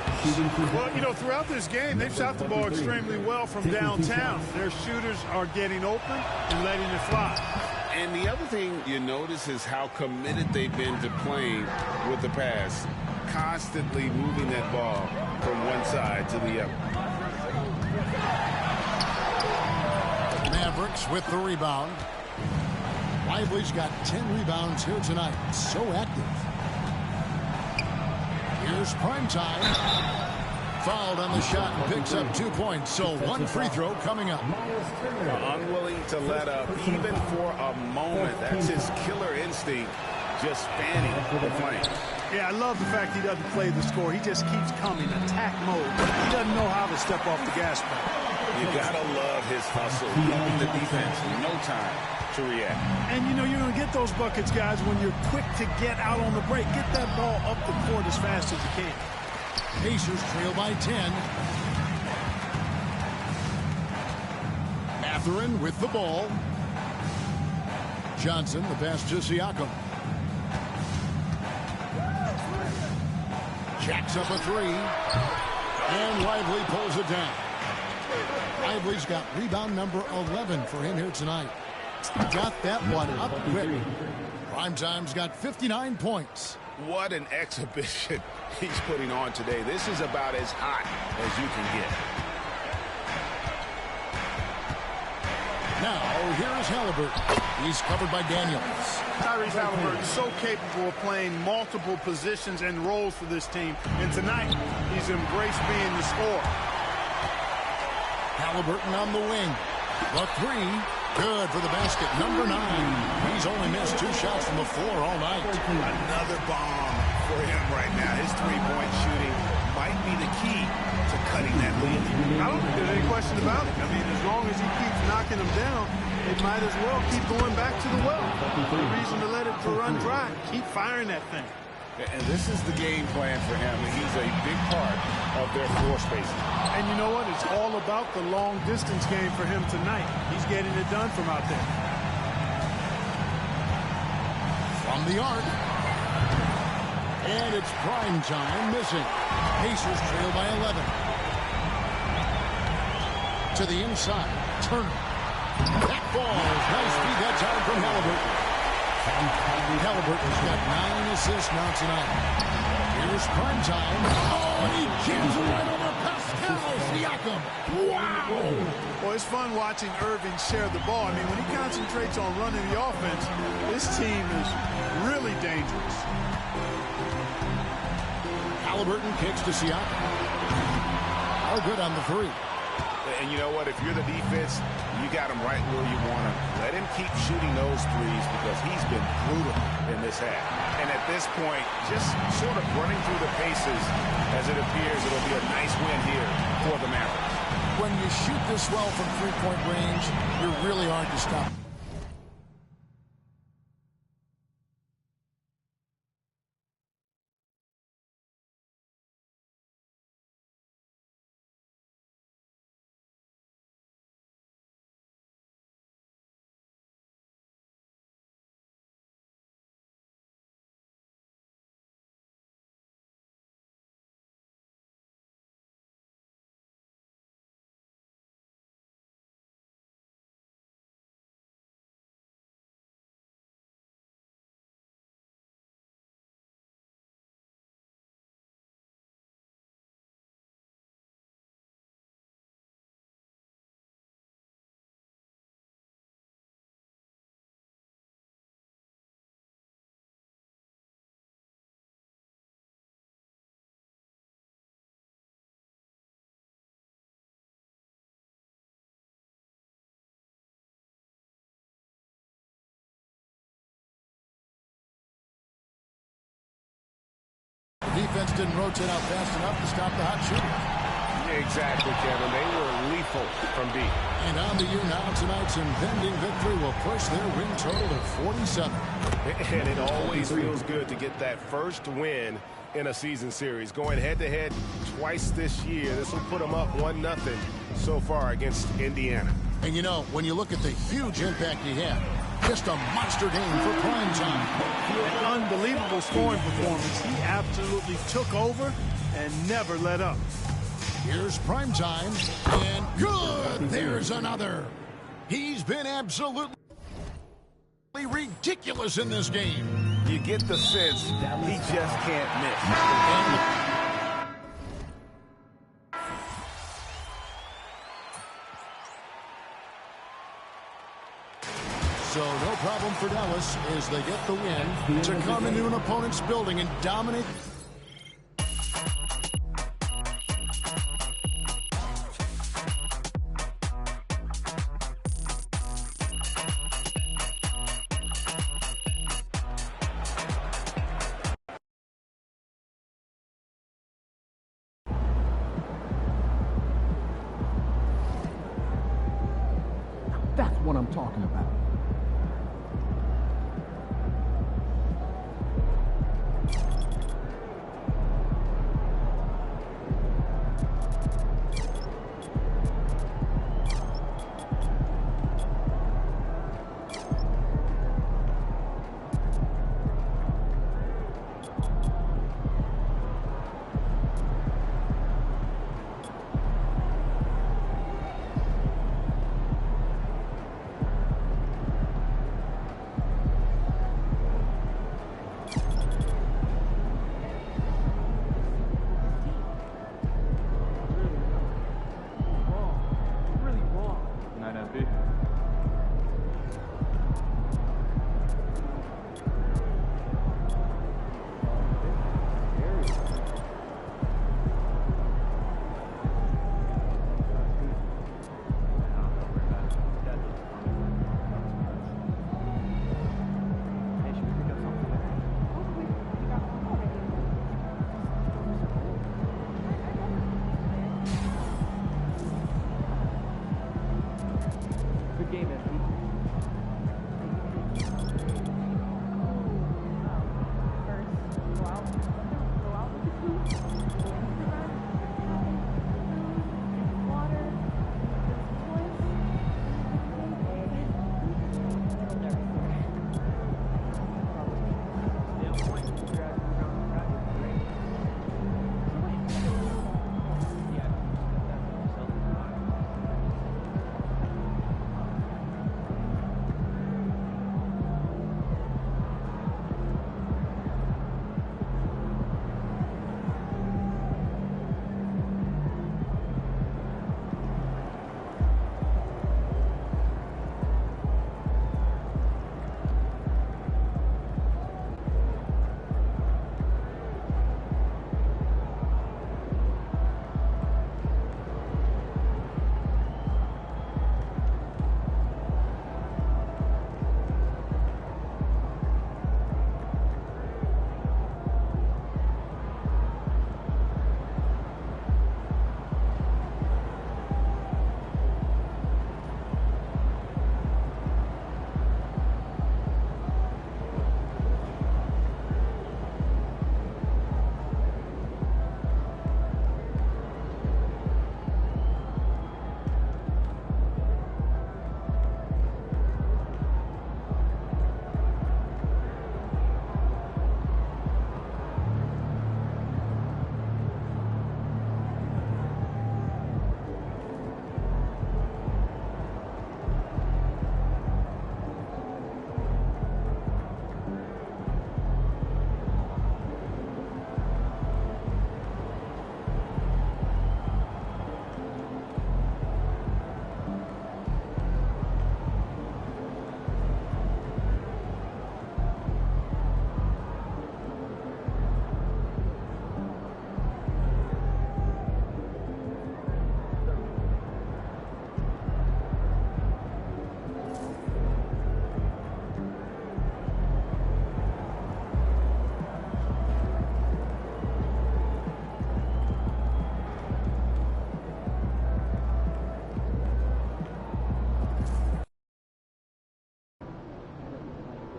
Well, you know, throughout this game, they've shot the ball extremely well from downtown. Their shooters are getting open and letting it fly. And the other thing you notice is how committed they've been to playing with the pass, constantly moving that ball from one side to the other. Mavericks with the rebound. Lively's got 10 rebounds here tonight. So active. Here's prime time. Fouled on the shot and picks up 2 points. So 1 free throw coming up. Unwilling to let up even for a moment. That's his killer instinct, just fanning the flames. Yeah, I love the fact he doesn't play the score. He just keeps coming, attack mode. He doesn't know how to step off the gas pedal. You gotta love his hustle, giving the defense no time to react. And you know you're going to get those buckets, guys, when you're quick to get out on the break. Get that ball up the court as fast as you can. Pacers trail by 10. Mathurin with the ball. Johnson, the pass to Siakam. Jacks up a 3. And Lively pulls it down. Lively's got rebound number 11 for him here tonight. Got that one up quick. Primetime's got 59 points. What an exhibition he's putting on today. This is about as hot as you can get. Now, here's Halliburton. He's covered by Daniels. Tyrese Halliburton is so capable of playing multiple positions and roles for this team. And tonight, he's embraced being the scorer. Halliburton on the wing. The 3. Good for the basket. Number 9. He's only missed 2 shots from the floor all night. Another bomb for him right now. His three-point shooting might be the key to cutting that lead. I don't think there's any question about it. I mean, as long as he keeps knocking them down, it might as well keep going back to the well. No reason to let it run dry. Keep firing that thing. And this is the game plan for him. He's a big part of their floor spacing. And you know what? It's all about the long-distance game for him tonight. He's getting it done from out there. From the arc. And it's prime time missing. Pacers trail by 11. To the inside. Turner. That falls. Nice feed that time from Halliburton. Halliburton's got 9 assists now tonight. Here's prime time. Oh, and he jams it right over Pascal Siakam. Wow! Well, it's fun watching Irving share the ball. I mean, when he concentrates on running the offense, this team is really dangerous. Halliburton kicks to Siakam. All good on the 3. And you know what? If you're the defense, you got him right where you want him. Let him keep shooting those threes because he's been brutal in this half. And at this point, just sort of running through the paces as it appears it'll be a nice win here for the Mavericks. when you shoot this well from three-point range, you're really hard to stop. The defense didn't rotate out fast enough to stop the hot shooters. Exactly, Kevin. They were lethal from deep. And on the year now, tonight's impending victory will push their win total to 47. And it always feels good to get that first win in a season series. Going head-to-head twice this year, this will put them up 1-0 so far against Indiana. And you know, when you look at the huge impact he had, just a monster game for prime time. An unbelievable scoring performance. He absolutely took over and never let up. Here's prime time, and good! There's another. He's been absolutely ridiculous in this game. You get the sense he just can't miss. So no problem for Dallas as they get the win to come into an opponent's building and dominate. That's what I'm talking about.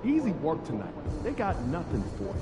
Easy work tonight. They got nothing for you.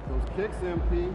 Those kicks, MP.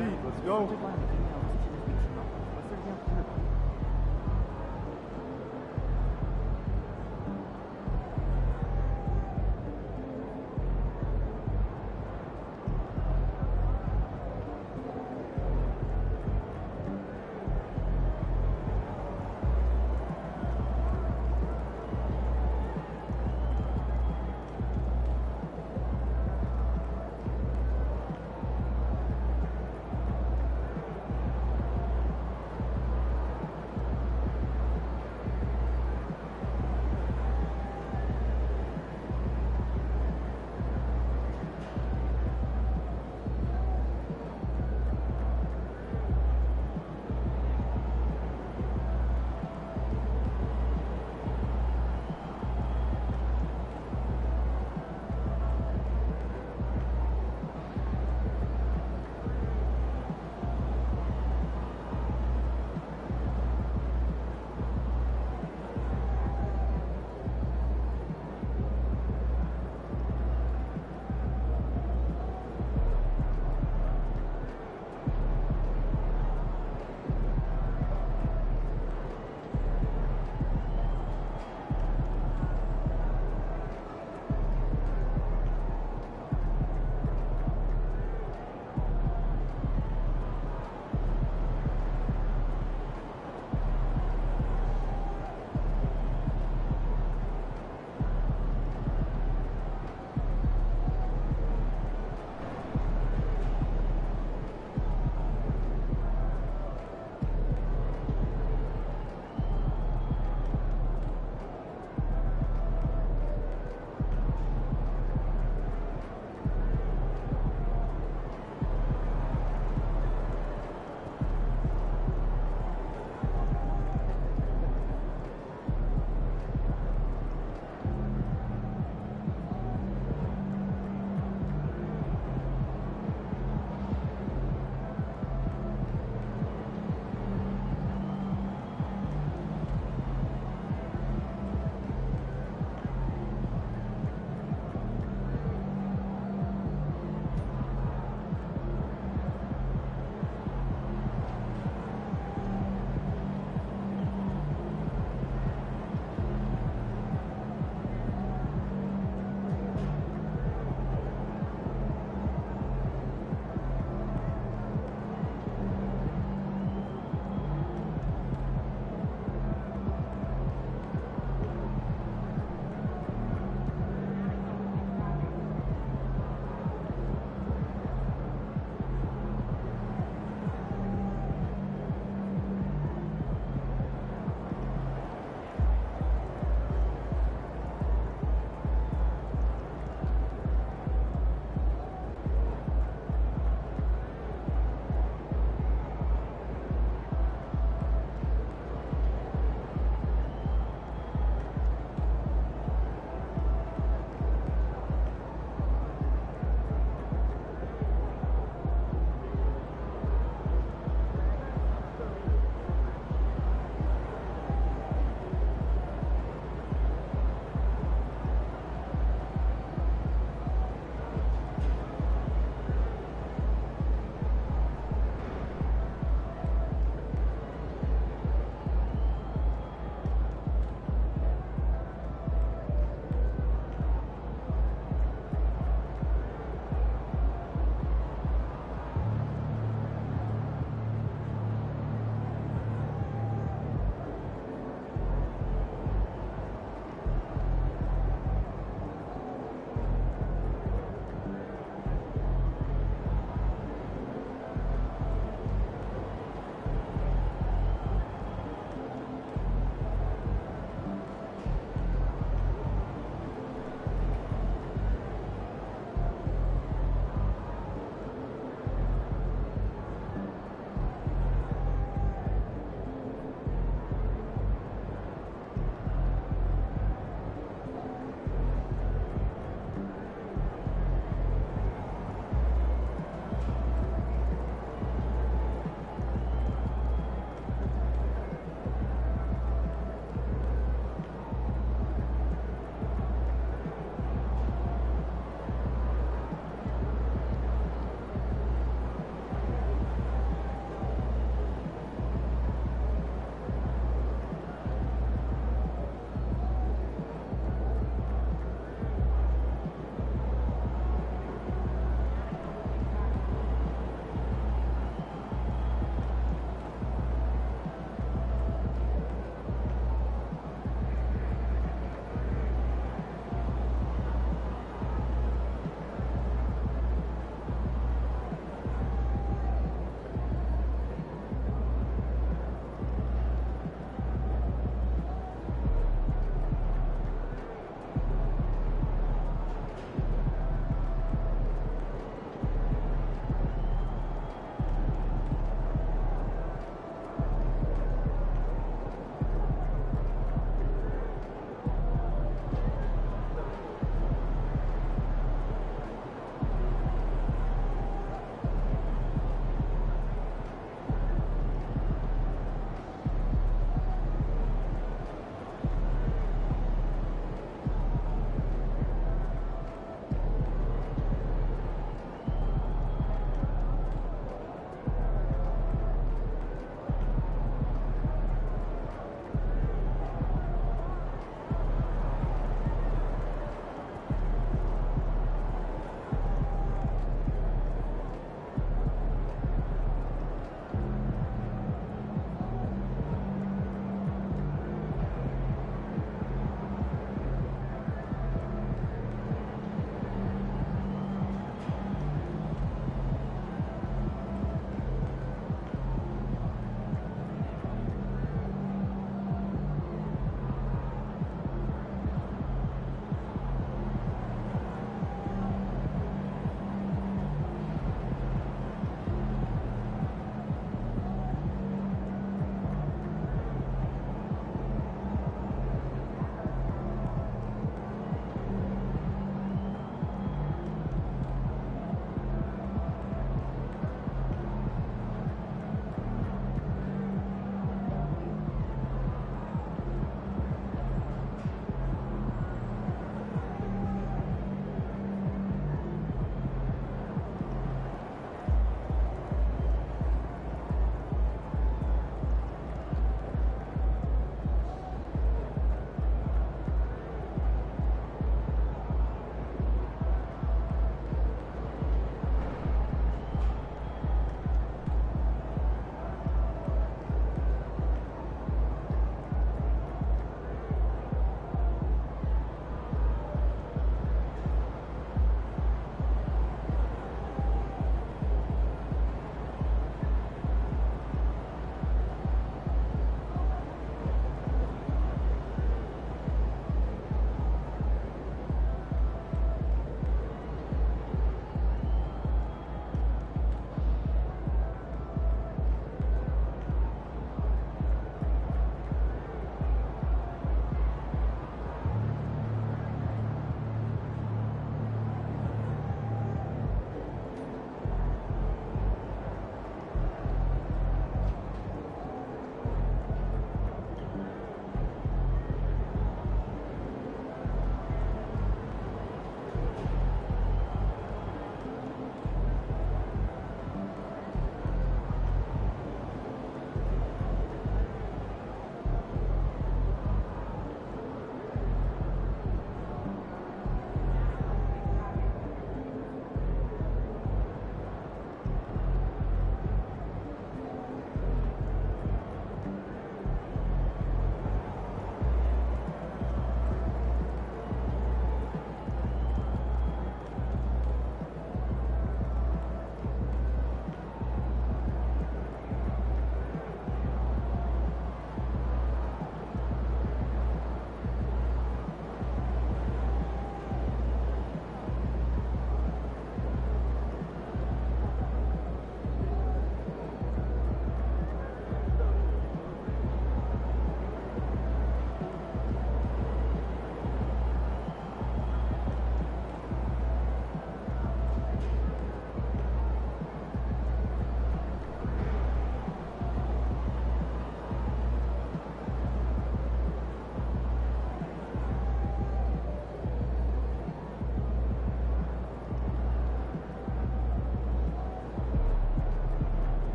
beat. Let's go.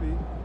MP.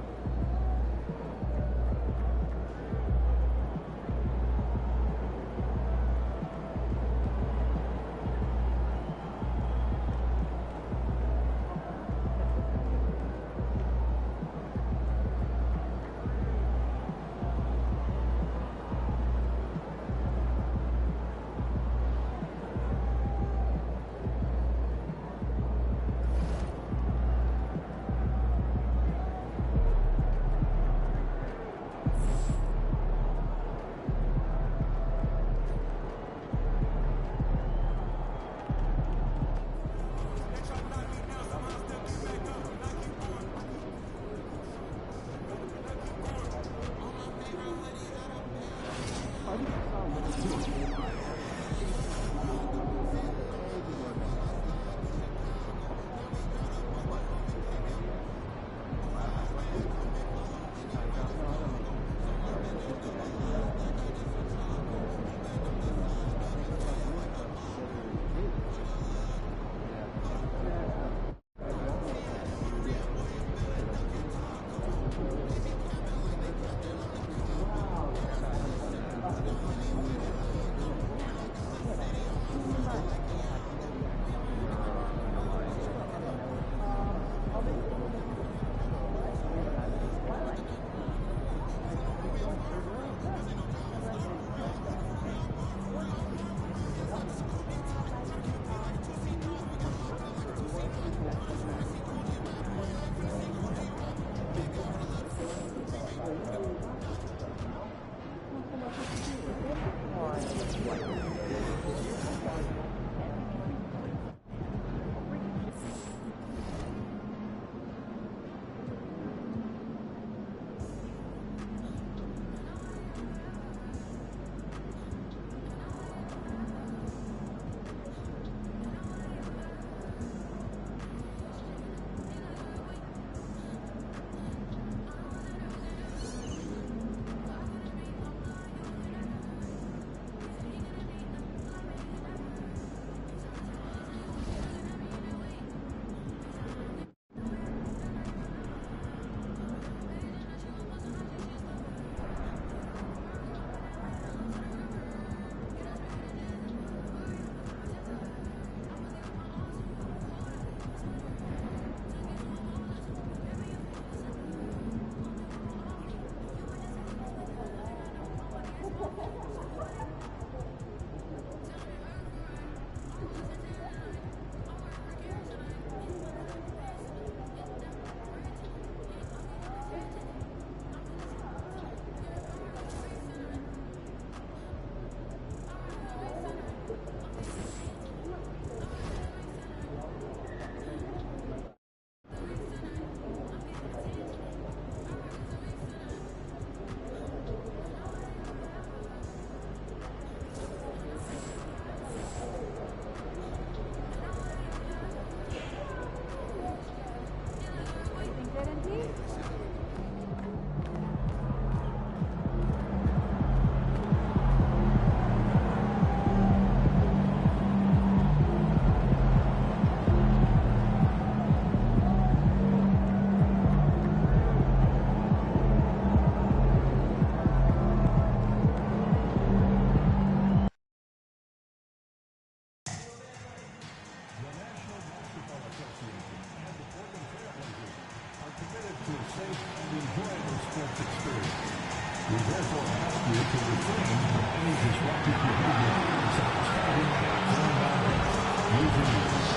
We therefore ask you to refrain from any disruptive behavior, such as fighting, throwing objects, using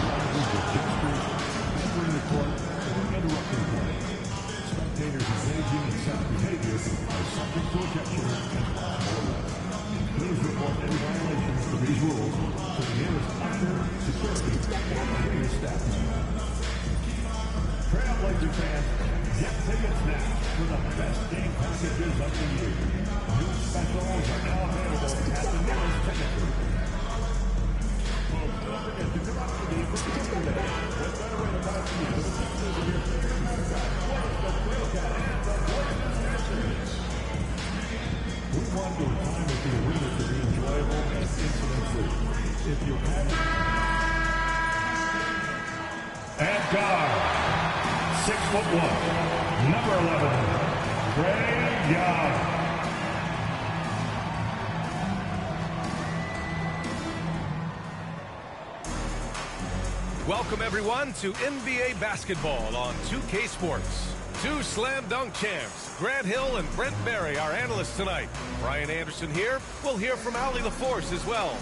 language or gestures, entering the court, or interrupting play. Spectators engaging in such behavior are subject to objection and possible arrest. Please report any violations of these rules to the nearest usher, security, or arena staff member. Trailblazer fans, get tickets now for the best game packages of the year. New specials are now available at the nearest ticket booth. Folks, don't forget to come out to the game for Saturday. What better way to buy for you than to see your favorite mascot, the Wildcat, and the Blazers dancers. We want your time at the arena to be enjoyable and incident-free. If you haven't... And guard, 6'1", number 11, Trae Young. Welcome, everyone, to NBA basketball on 2K Sports. Two slam dunk champs, Grant Hill and Brent Barry, our analysts tonight. Brian Anderson here. We'll hear from Allie LaForce as well.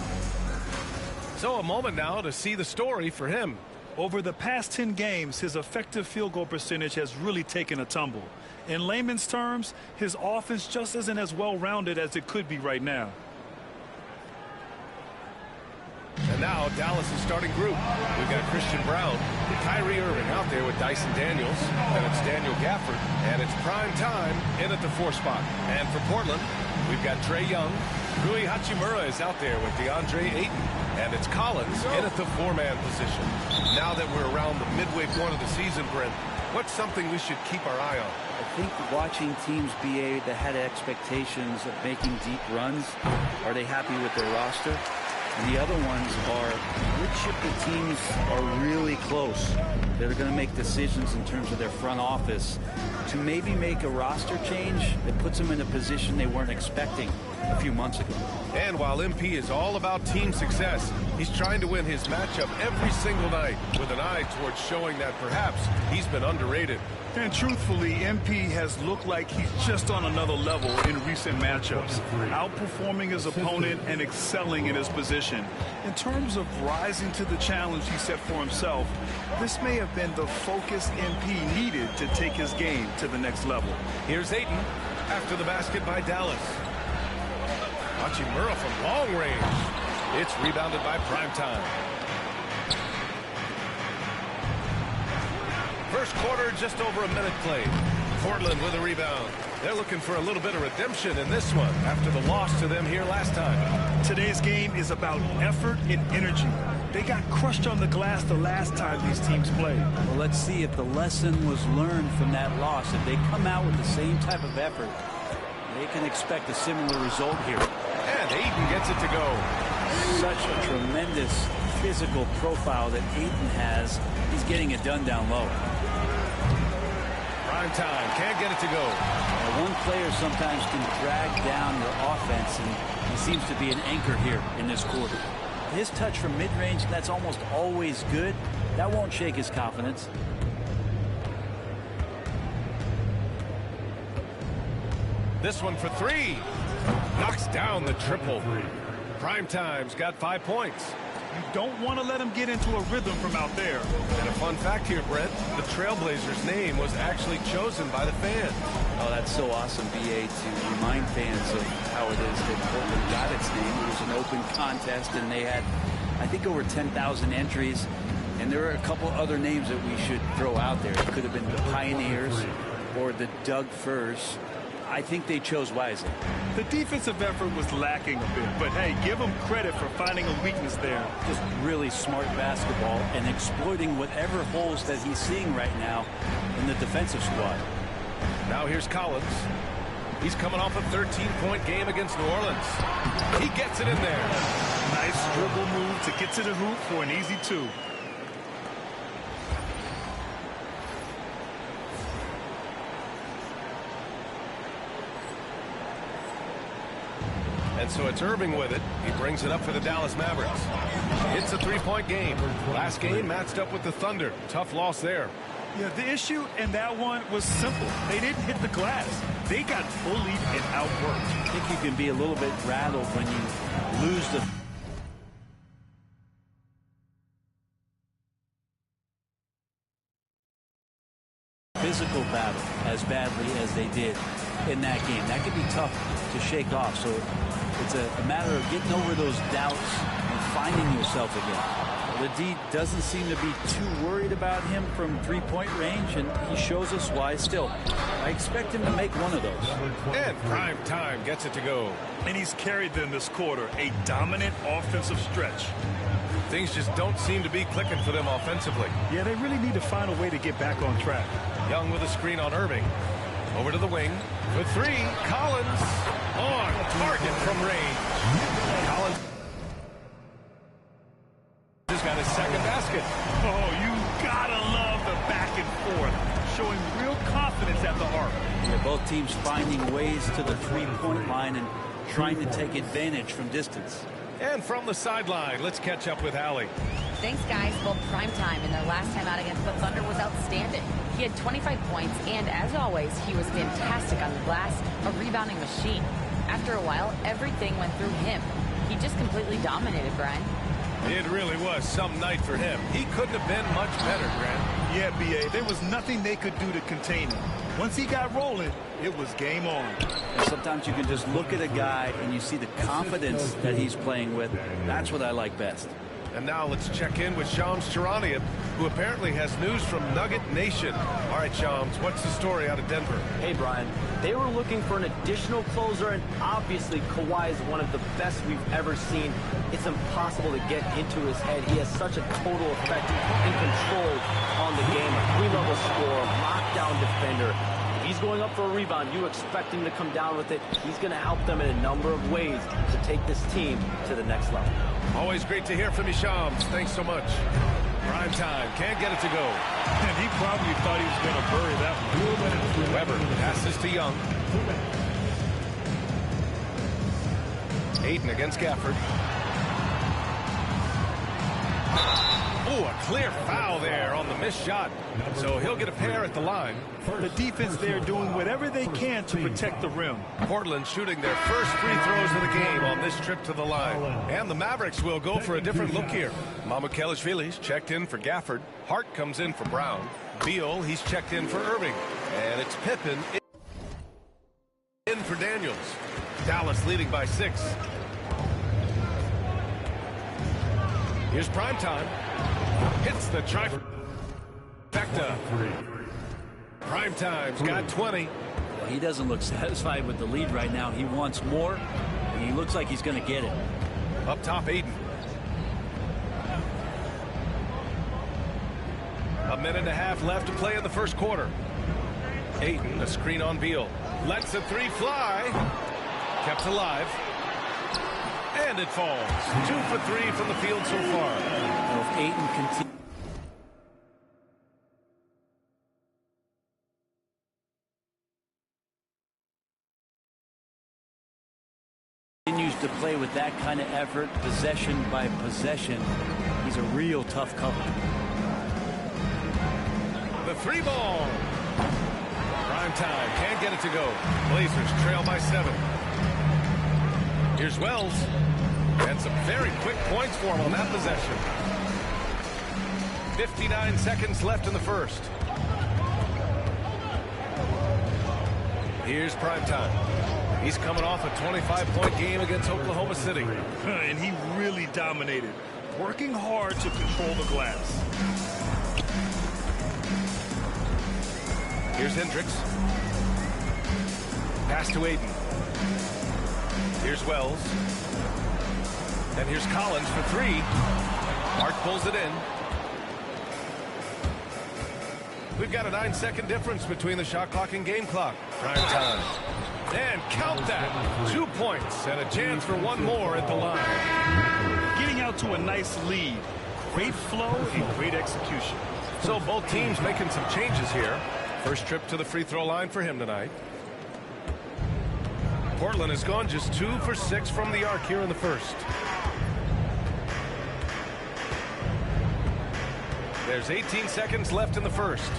So a moment now to see the story for him. Over the past 10 games, his effective field goal percentage has really taken a tumble. In layman's terms, his offense just isn't as well-rounded as it could be right now. And now Dallas' starting group. We've got Christian Brown, Kyrie Irving out there with Dyson Daniels, and it's Daniel Gafford, and it's prime time in at the 4 spot. And for Portland, we've got Trae Young. Rui Hachimura is out there with DeAndre Ayton, and it's Collins in at the 4-man position. Now that we're around the midway point of the season, Brent, what's something we should keep our eye on? I think watching teams BA that had expectations of making deep runs, are they happy with their roster? And the other ones are which of the teams are really close that are going to make decisions in terms of their front office to maybe make a roster change that puts them in a position they weren't expecting a few months ago. And while MP is all about team success, he's trying to win his matchup every single night with an eye towards showing that perhaps he's been underrated. And truthfully, MP has looked like he's just on another level in recent matchups, outperforming his opponent and excelling in his position. In terms of rising to the challenge he set for himself, this may have been the focus MP needed to take his game to the next level. Here's Ayton after the basket by Dallas. Hachimura from long range. It's rebounded by Primetime. First quarter, just over a minute played. Portland with a rebound. They're looking for a little bit of redemption in this one after the loss to them here last time. Today's game is about effort and energy. They got crushed on the glass the last time these teams played. Well, let's see if the lesson was learned from that loss. If they come out with the same type of effort, they can expect a similar result here. And Ayton gets it to go. Such a tremendous physical profile that Ayton has. He's getting it done down low. Time can't get it to go. Now, one player sometimes can drag down your offense, and he seems to be an anchor here in this quarter. His touch from mid-range, that's almost always good. That won't shake his confidence. This one for 3. Knocks down the triple. Primetime's got 5 points. You don't want to let him get into a rhythm from out there. And a fun fact here, Brent, the Trailblazers' name was actually chosen by the fans. Oh, that's so awesome, BA, to remind fans of how it is that Portland got its name. It was an open contest, and they had, I think, over 10,000 entries. And there are a couple other names that we should throw out there. It could have been the Pioneers or the Doug Furs. I think they chose wisely. The defensive effort was lacking a bit, but hey, give them credit for finding a weakness there. Just really smart basketball and exploiting whatever holes that he's seeing right now in the defensive squad. Now here's Collins. He's coming off a 13-point game against New Orleans. He gets it in there. Nice dribble move to get to the hoop for an easy 2. And so it's Irving with it. He brings it up for the Dallas Mavericks. It's a 3-point game. Last game matched up with the Thunder. Tough loss there. Yeah, the issue in that one was simple. They didn't hit the glass. They got bullied and outworked. I think you can be a little bit rattled when you lose the physical battle as badly as they did in that game. That could be tough to shake off. So it's a matter of getting over those doubts and finding yourself again. The D doesn't seem to be too worried about him from three-point range, and he shows us why still. I expect him to make one of those. And prime time gets it to go. And he's carried them this quarter, a dominant offensive stretch. Things just don't seem to be clicking for them offensively. Yeah, they really need to find a way to get back on track. Young with a screen on Irving. Over to the wing. For 3, Collins on target from range. Collins has got his second basket. Oh, you gotta love the back and forth. Showing real confidence at Both teams finding ways to the three-point line and trying to take advantage from distance. And from the sideline, let's catch up with Allie. Thanks, guys. Well, primetime in their last time out against the Thunder was outstanding. He had 25 points, and as always, he was fantastic on the glass, a rebounding machine. After a while, everything went through him. He just completely dominated, Brian. It really was some night for him. He couldn't have been much better, Grant. Yeah, B.A. There was nothing they could do to contain him. Once he got rolling, it was game on. And sometimes you can just look at a guy and you see the confidence that he's playing with. That's what I like best. And now let's check in with Shams Charania, who apparently has news from Nugget Nation. All right, Shams, what's the story out of Denver? Hey, Brian. They were looking for an additional closer, and obviously Kawhi is one of the best we've ever seen. It's impossible to get into his head. He has such a total effect and control on the game. A three-level scorer, lockdown defender. If he's going up for a rebound, you expect him to come down with it. He's going to help them in a number of ways to take this team to the next level. Always great to hear from you, Shams. Thanks so much. Prime time. Can't get it to go. And he probably thought he was going to bury that one. Weber passes to Young. Ayton against Gafford. Oh, a clear foul there on the missed shot. So he'll get a pair at the line. The defense there doing whatever they can to protect the rim. Portland shooting their first free throws of the game on this trip to the line. And the Mavericks will go for a different look here. Mamukelashvili's checked in for Gafford. Hart comes in for Brown. Beal, he's checked in for Irving. And it's Pippen in for Daniels. Dallas leading by 6. Here's primetime. Hits the trifecta. Primetime's got 20. Well, he doesn't look satisfied with the lead right now. He wants more, and he looks like he's going to get it. Up top, Ayton. A minute and a half left to play in the first quarter. Ayton, a screen on Beal. Lets a three fly. Kept alive. And it falls. 2 for 3 from the field so far. Well, if Ayton continues to play with that kind of effort, possession by possession, he's a real tough cover. The 3 ball. Prime time. Can't get it to go. Blazers trail by 7. Here's Wells. And some very quick points for him on that possession. 59 seconds left in the first. Here's primetime. He's coming off a 25-point game against Oklahoma City. And he really dominated, working hard to control the glass. Here's Hendricks. Pass to Ayton. Here's Wells. And here's Collins for 3. Hart pulls it in. We've got a 9-second difference between the shot clock and game clock. Prime time. And count that. 2 points and a chance for one more at the line. Getting out to a nice lead. Great flow and great execution. So both teams making some changes here. First trip to the free throw line for him tonight. Portland has gone just 2 for 6 from the arc here in the first. There's 18 seconds left in the first.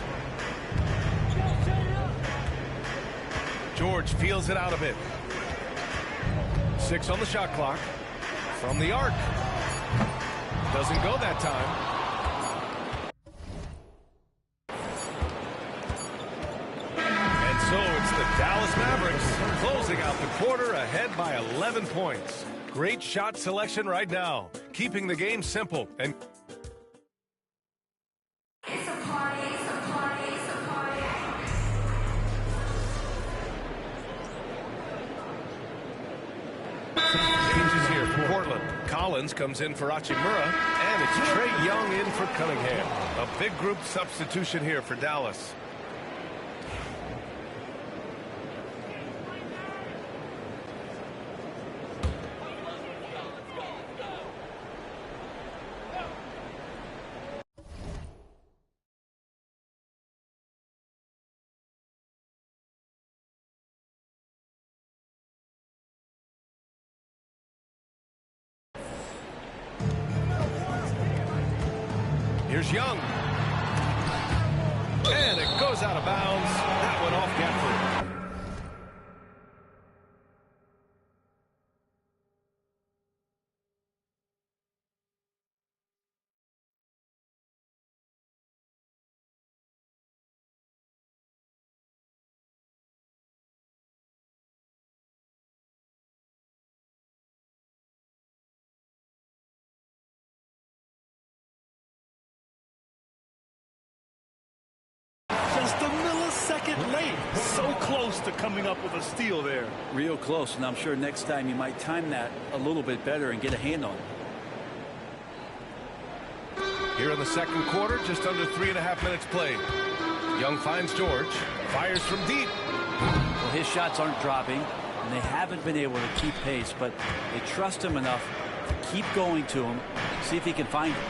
George feels it out a bit. 6 on the shot clock. From the arc. Doesn't go that time. And so it's the Dallas Mavericks closing out the quarter ahead by 11 points. Great shot selection right now, keeping the game simple and changes here for Portland. Collins comes in for Hachimura, and it's Trae Young in for Cunningham. A big group substitution here for Dallas. Here's Young. And it goes out of bounds. That went off Gafford. Just a millisecond late. So close to coming up with a steal there. Real close, and I'm sure next time you might time that a little bit better and get a hand on it. Here in the second quarter, just under 3.5 minutes played. Young finds George, fires from deep. Well, his shots aren't dropping, and they haven't been able to keep pace, but they trust him enough to keep going to him, see if he can find it.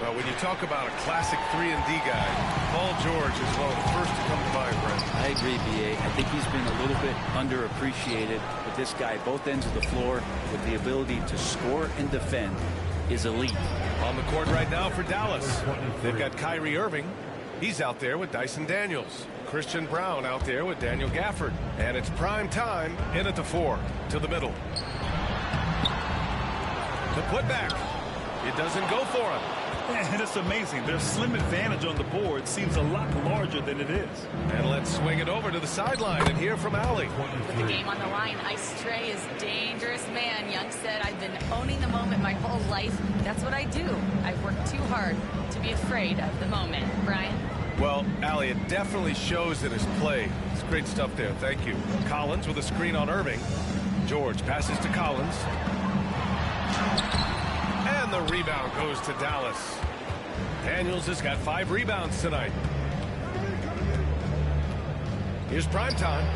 Well, when you talk about a classic 3-and-D guy, Paul George is one of the first to come to mind, Brent. I agree, B.A. I think he's been a little bit underappreciated, but this guy, both ends of the floor, with the ability to score and defend, is elite. On the court right now for Dallas. They've got Kyrie Irving. He's out there with Dyson Daniels. Christian Brown out there with Daniel Gafford. And it's prime time in at the 4 to the middle. The putback. It doesn't go for him. And it's amazing. Their slim advantage on the board seems a lot larger than it is. And let's swing it over to the sideline and hear from Allie. With the game on the line, Ice Trey is dangerous man. Young said, I've been owning the moment my whole life. That's what I do. I've worked too hard to be afraid of the moment. Brian? Well, Allie, it definitely shows in his play. It's great stuff there. Thank you. Collins with a screen on Irving. George passes to Collins. And the rebound goes to Dallas. Daniels has got 5 rebounds tonight. Here's primetime.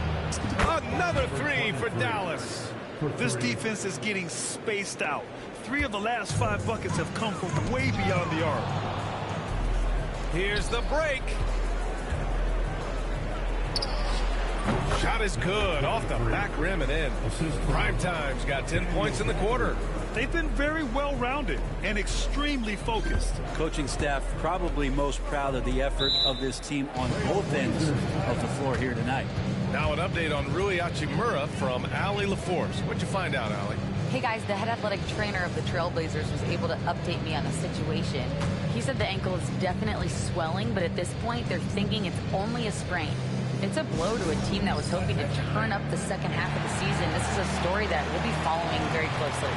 Another 3 for Dallas. This defense is getting spaced out. 3 of the last 5 buckets have come from way beyond the arc. Here's the break. Shot is good off the back rim and in. Primetime's got 10 points in the quarter. They've been very well-rounded and extremely focused. Coaching staff probably most proud of the effort of this team on both ends of the floor here tonight. Now an update on Rui Hachimura from Allie LaForce. What'd you find out, Allie? Hey guys, the head athletic trainer of the Trailblazers was able to update me on the situation. He said the ankle is definitely swelling, but at this point they're thinking it's only a sprain. It's a blow to a team that was hoping to turn up the second half of the season. This is a story that we'll be following very closely.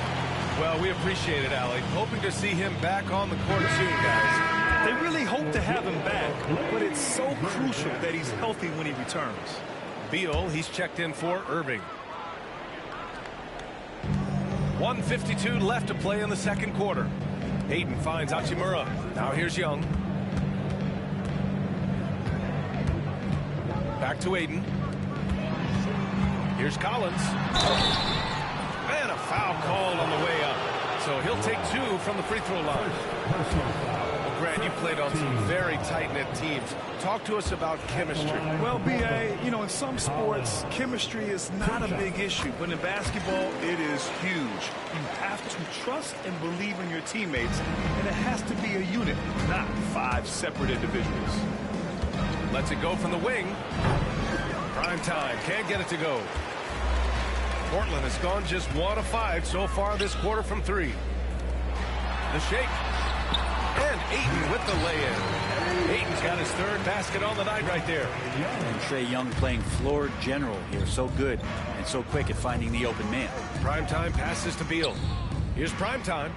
Well, we appreciate it, Allie. Hoping to see him back on the court soon, guys. They really hope to have him back, but it's so crucial that he's healthy when he returns. Beal, he's checked in for Irving. 1:52 left to play in the second quarter. Hayden finds Hachimura. Now here's Young. Back to Aiden. Here's Collins. And a foul called on the way up. So he'll take 2 from the free throw line. Well, Grant, you played on some very tight-knit teams. Talk to us about chemistry. Well, B.A., you know, in some sports, chemistry is not a big issue. But in basketball, it is huge. You have to trust and believe in your teammates, and it has to be a unit, not 5 separate individuals. Lets it go from the wing. Prime time. Can't get it to go. Portland has gone just 1 of 5 so far this quarter from 3. The shake. And Ayton with the lay-in. Ayton's got his 3rd basket on the night right there. And Trae Young playing floor general here. So good and so quick at finding the open man. Primetime passes to Beal. Here's Primetime.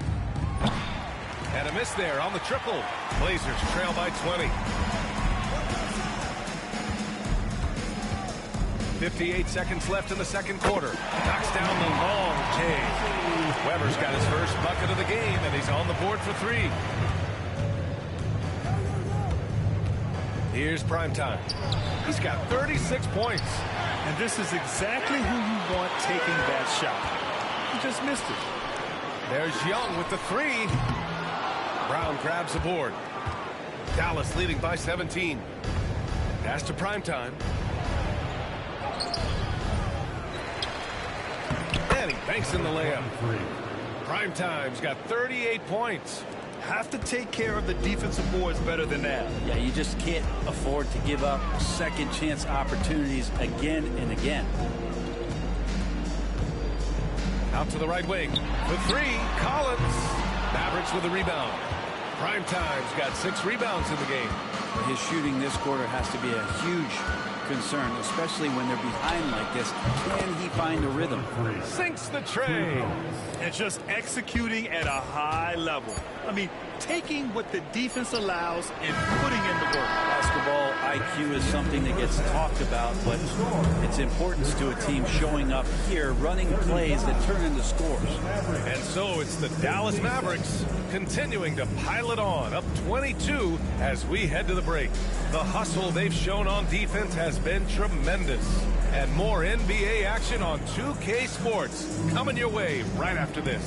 And a miss there on the triple. Blazers trail by 20. 58 seconds left in the second quarter. Knocks down the long J. Weber's got his first bucket of the game, and he's on the board for 3. Here's Primetime. He's got 36 points. And this is exactly who you want taking that shot. He just missed it. There's Young with the 3. Brown grabs the board. Dallas leading by 17. Pass to Primetime. And he banks in the layup. Primetime's got 38 points. have to take care of the defensive boards better than that. Yeah, you just can't afford to give up second chance opportunities again and again. Out to the right wing. The three, Collins. Mavericks with the rebound. Primetime's got 6 rebounds in the game. His shooting this quarter has to be a huge concern, especially when they're behind like this. Can he find a rhythm? Sinks the tray. And just executing at a high level. I mean, taking what the defense allows and putting in the work. Basketball IQ is something that gets talked about, but its importance to a team showing up here, running plays that turn into scores. And so it's the Dallas Mavericks continuing to pile it on, up 22 as we head to the break. The hustle they've shown on defense has been tremendous. And more NBA action on 2K Sports coming your way right after this.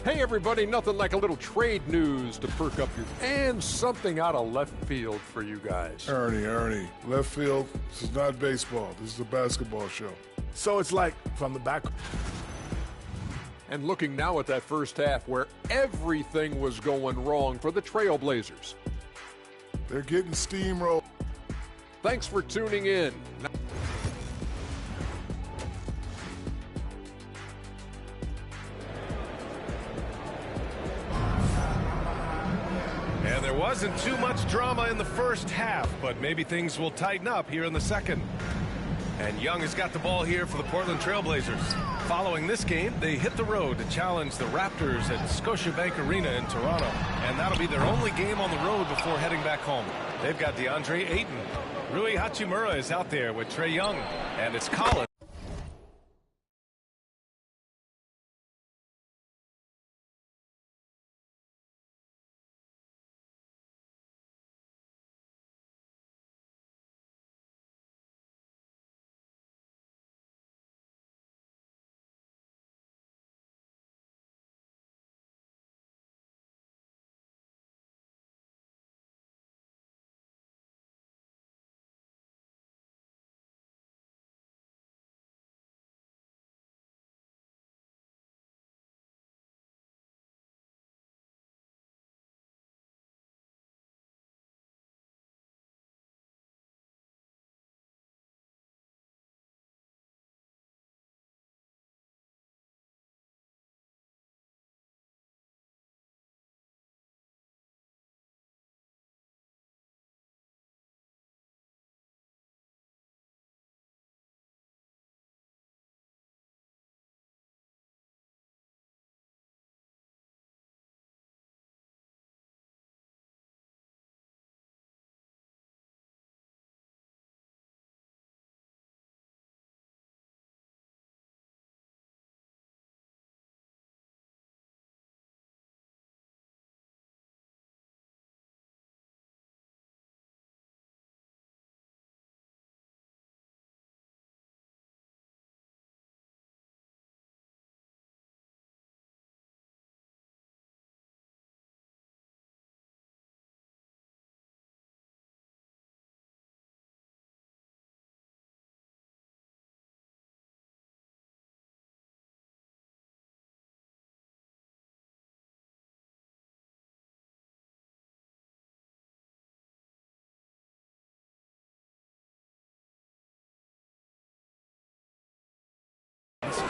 Hey everybody, nothing like a little trade news to perk up your, and something out of left field for you guys. Ernie, left field, this is not baseball, this is a basketball show. So it's like from the back. And looking now at that first half where everything was going wrong for the Trailblazers. They're getting steamrolled. Thanks for tuning in. And there wasn't too much drama in the first half, but maybe things will tighten up here in the second. And Young has got the ball here for the Portland Trailblazers. Following this game, they hit the road to challenge the Raptors at Scotiabank Arena in Toronto. And that'll be their only game on the road before heading back home. They've got DeAndre Ayton. Rui Hachimura is out there with Trae Young. And it's Collins.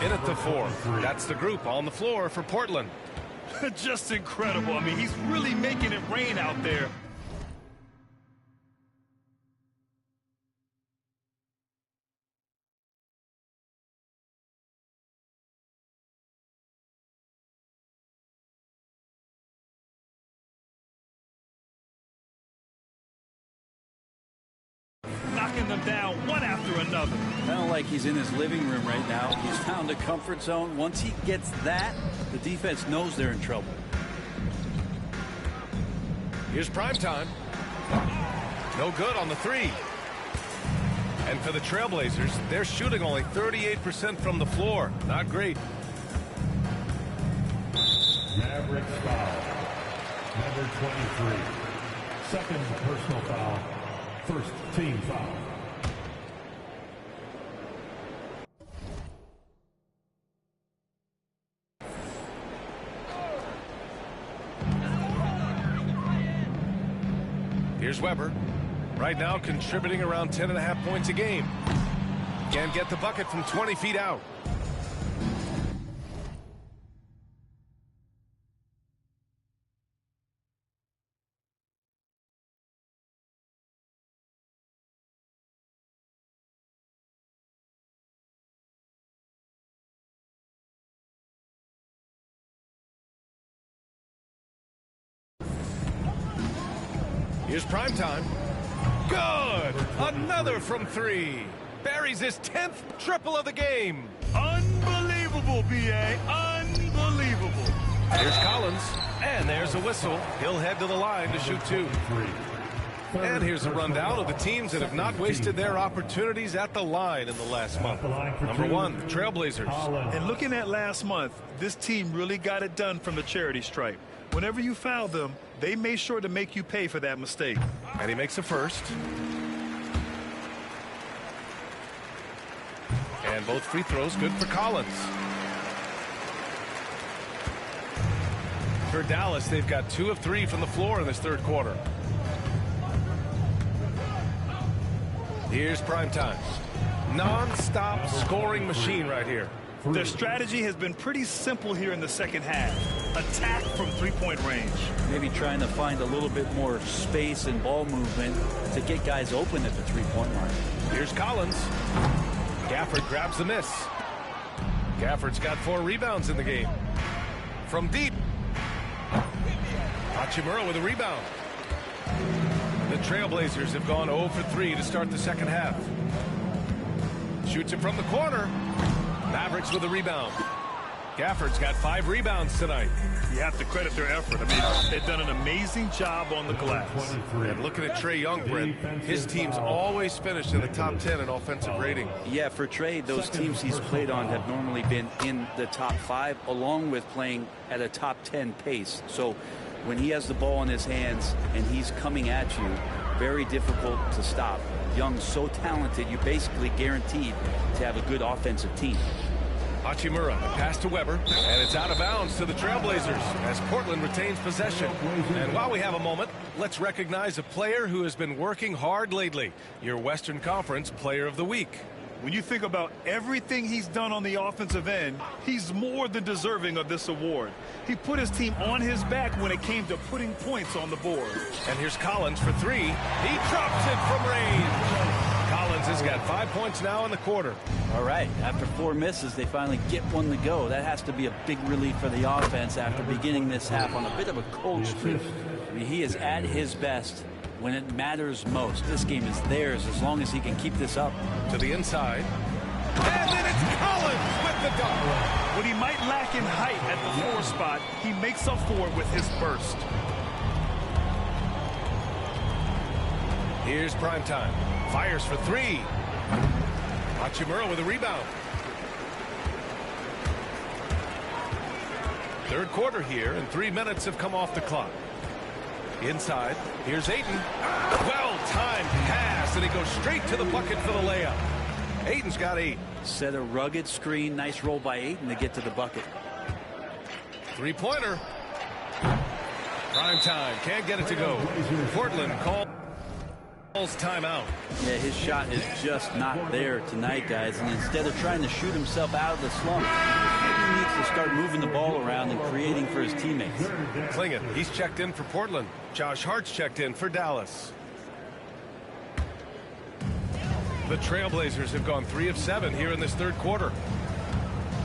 In at the 4. That's the group on the floor for Portland. Just incredible. I mean, he's really making it rain out there. Knocking them down one after another. Kind of like he's in his living room right now. He's found a comfort zone. Once he gets that, the defense knows they're in trouble. Here's Primetime. No good on the 3. And for the Trailblazers, they're shooting only 38% from the floor. Not great. Mavericks foul. Number 23. Second personal foul. First team foul. Here's Weber. Right now contributing around 10.5 points a game. Can get the bucket from 20 feet out. Here's prime time. Good! Another from three. Buries his 10th triple of the game. Unbelievable, B.A. Unbelievable. Here's Collins. And there's a whistle. He'll head to the line to shoot two. And here's a rundown of the teams that have not wasted their opportunities at the line in the last month. Number one, the Trailblazers. And looking at last month, this team really got it done from the charity stripe. Whenever you foul them, they made sure to make you pay for that mistake. And he makes a first. And both free throws good for Collins. For Dallas, they've got 2 of 3 from the floor in this third quarter. Here's prime time. Non-stop scoring machine right here. Their strategy has been pretty simple here in the second half. Attack from three-point range. Maybe trying to find a little bit more space and ball movement to get guys open at the three-point line. Here's Collins. Gafford grabs the miss. Gafford's got 4 rebounds in the game. From deep. Hachimura with a rebound. The Trailblazers have gone 0 for 3 to start the second half. Shoots it from the corner. Mavericks with a rebound. Gafford's got 5 rebounds tonight. You have to credit their effort. I mean, they've done an amazing job on the glass. And looking at Trae Young, Brent, his team's always finished in the top 10 in offensive rating. Yeah, for Trae, those teams he's played on have normally been in the top 5, along with playing at a top 10 pace. So when he has the ball in his hands and he's coming at you, very difficult to stop. Young's so talented, you're basically guaranteed to have a good offensive team. Hachimura, a pass to Weber, and it's out of bounds to the Trailblazers as Portland retains possession. And while we have a moment, let's recognize a player who has been working hard lately, your Western Conference Player of the Week. When you think about everything he's done on the offensive end, he's more than deserving of this award. He put his team on his back when it came to putting points on the board. And here's Collins for 3. He drops it from range. Collins has got 5 points now in the quarter. All right, after 4 misses, they finally get one to go. That has to be a big relief for the offense after beginning this half on a bit of a cold streak. I mean, he is at his best when it matters most. This game is theirs as long as he can keep this up. To the inside. And then it's Collins with the dunk. What he might lack in height at the 4 spot, he makes up for it with his burst. Here's prime time. Fires for 3. Hachimura with a rebound. Third quarter here, and 3 minutes have come off the clock. Inside, here's Ayton. Well-timed pass, and he goes straight to the bucket for the layup. Ayton's got 8. Set a rugged screen. Nice roll by Ayton to get to the bucket. Three-pointer. Prime time. Can't get it to go. Portland calls timeout. Yeah, his shot is just not there tonight, guys. And instead of trying to shoot himself out of the slump, he needs to start moving the ball around and creating for his teammates. Klingin, he's checked in for Portland. Josh Hart's checked in for Dallas. The Trailblazers have gone 3 of 7 here in this third quarter.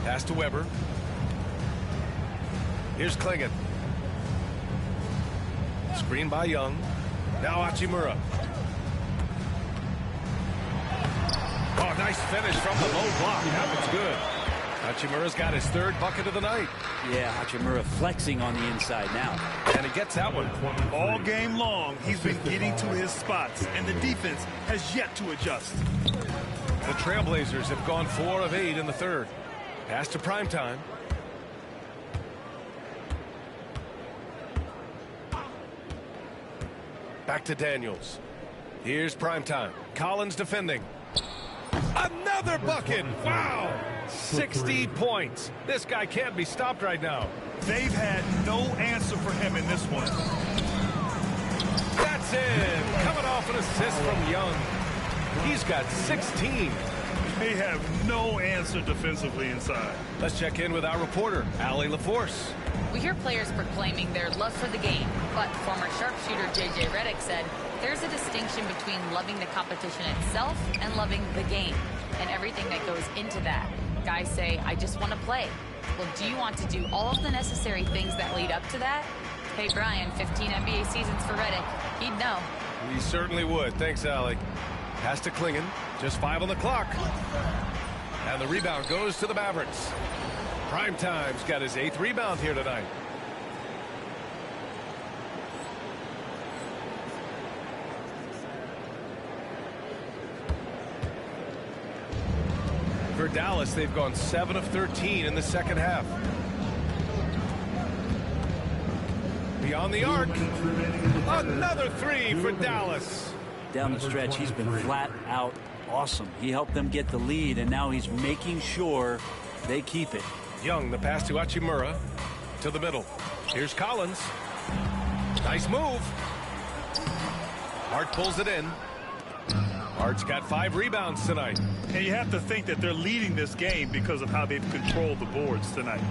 Pass to Weber. Here's Klingin. Screen by Young. Now Hachimura. Oh, nice finish from the low block. That was good. Hachimura's got his 3rd bucket of the night. Yeah, Hachimura flexing on the inside now. And he gets that one. All game long, he's been getting to his spots, and the defense has yet to adjust. The Trailblazers have gone 4 of 8 in the third. Pass to primetime. Back to Daniels. Here's primetime. Collins defending. Another bucket. Wow. 60 points. This guy can't be stopped right now. They've had no answer for him in this one. That's in. Coming off an assist from Young. He's got 16. They have no answer defensively inside. Let's check in with our reporter, Allie LaForce. We hear players proclaiming their love for the game, but former sharpshooter J.J. Redick said there's a distinction between loving the competition itself and loving the game and everything that goes into that. Guys say, I just want to play. Well, do you want to do all of the necessary things that lead up to that? Hey, Brian, 15 NBA seasons for Redick. He'd know. We certainly would. Thanks, Allie. Pass to Klingon. Just 5 on the clock. And the rebound goes to the Mavericks. Primetime's got his 8th rebound here tonight. For Dallas, they've gone 7 of 13 in the second half. Beyond the arc. Another 3 for Dallas. Down the stretch, he's been flat out awesome. He helped them get the lead, and now he's making sure they keep it. Young, the pass to Hachimura. To the middle. Here's Collins. Nice move. Hart pulls it in. Hart's got 5 rebounds tonight. And you have to think that they're leading this game because of how they've controlled the boards tonight.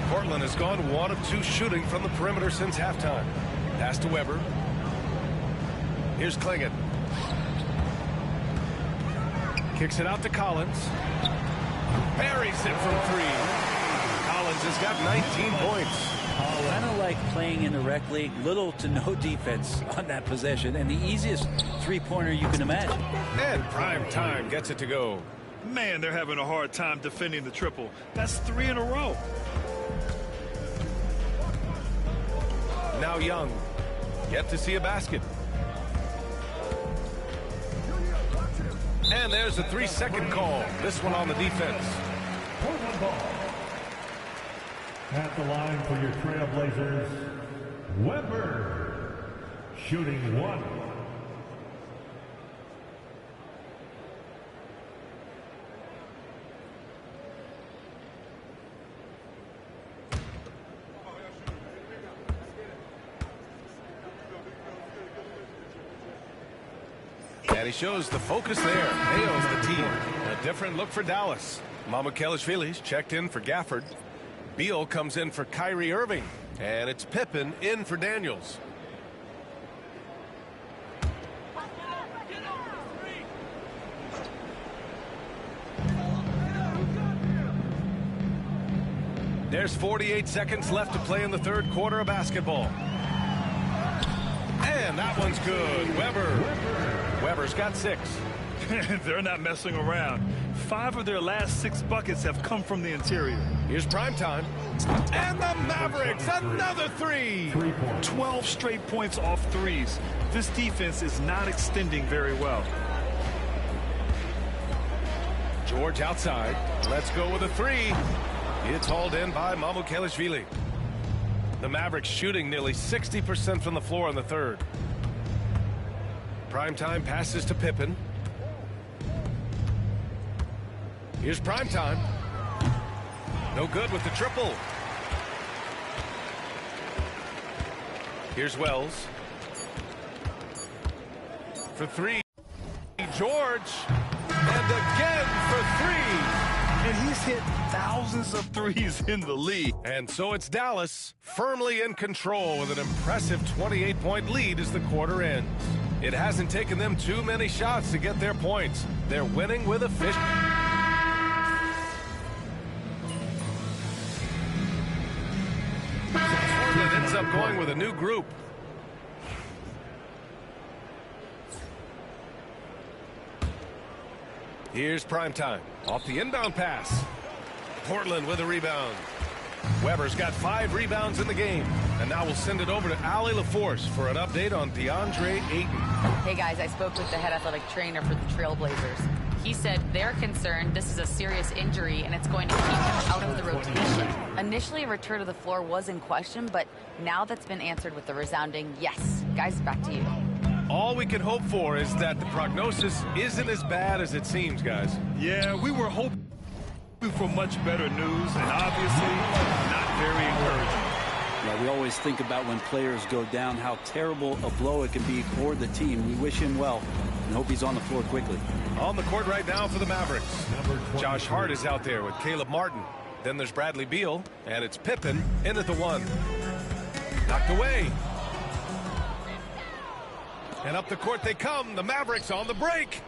Portland has gone 1 of 2 shooting from the perimeter since halftime. Pass to Weber. Here's Klingon. Kicks it out to Collins. Buries it from 3. Collins has got 19 points. Kind of like playing in the rec league, little to no defense on that possession, and the easiest three-pointer you can imagine. And prime time gets it to go. Man, they're having a hard time defending the triple. That's 3 in a row. Now Young. Yet to see a basket. And there's a 3-second call. This one on the defense. Portland ball. At the line for your Trailblazers, Weber, shooting 1. And he shows the focus there. Nails the team. A different look for Dallas. Mamukelashvili's checked in for Gafford. Beal comes in for Kyrie Irving. And it's Pippen in for Daniels. There's 48 seconds left to play in the third quarter of basketball. And that one's good. Weber's got 6. They're not messing around. 5 of their last 6 buckets have come from the interior. Here's primetime. And the Mavericks, another 3. 12 straight points off threes. This defense is not extending very well. George outside. Let's go with a 3. It's hauled in by Mamukelashvili. The Mavericks shooting nearly 60% from the floor in the third. Primetime passes to Pippen. Here's Primetime. No good with the triple. Here's Wells. For 3. George. And again for 3. And he's hit thousands of threes in the league. And so it's Dallas firmly in control with an impressive 28-point lead as the quarter ends. It hasn't taken them too many shots to get their points. They're winning with efficiency. Portland ends up going with a new group. Here's Primetime. Off the inbound pass. Portland with a rebound. Weber's got 5 rebounds in the game. And now we'll send it over to Allie LaForce for an update on DeAndre Ayton. Hey guys, I spoke with the head athletic trainer for the Trailblazers. He said they're concerned this is a serious injury and it's going to keep him out of the rotation. Initially, a return to the floor was in question, but now that's been answered with the resounding yes. Guys, back to you. All we can hope for is that the prognosis isn't as bad as it seems, guys. Yeah, we were hoping for much better news, and obviously not very encouraging. Yeah, we always think about when players go down how terrible a blow it can be for the team. We wish him well and hope he's on the floor quickly. On the court right now for the Mavericks. Josh Hart is out there with Caleb Martin. Then there's Bradley Beal, and it's Pippen in at the one. Knocked away. And up the court they come. The Mavericks on the break.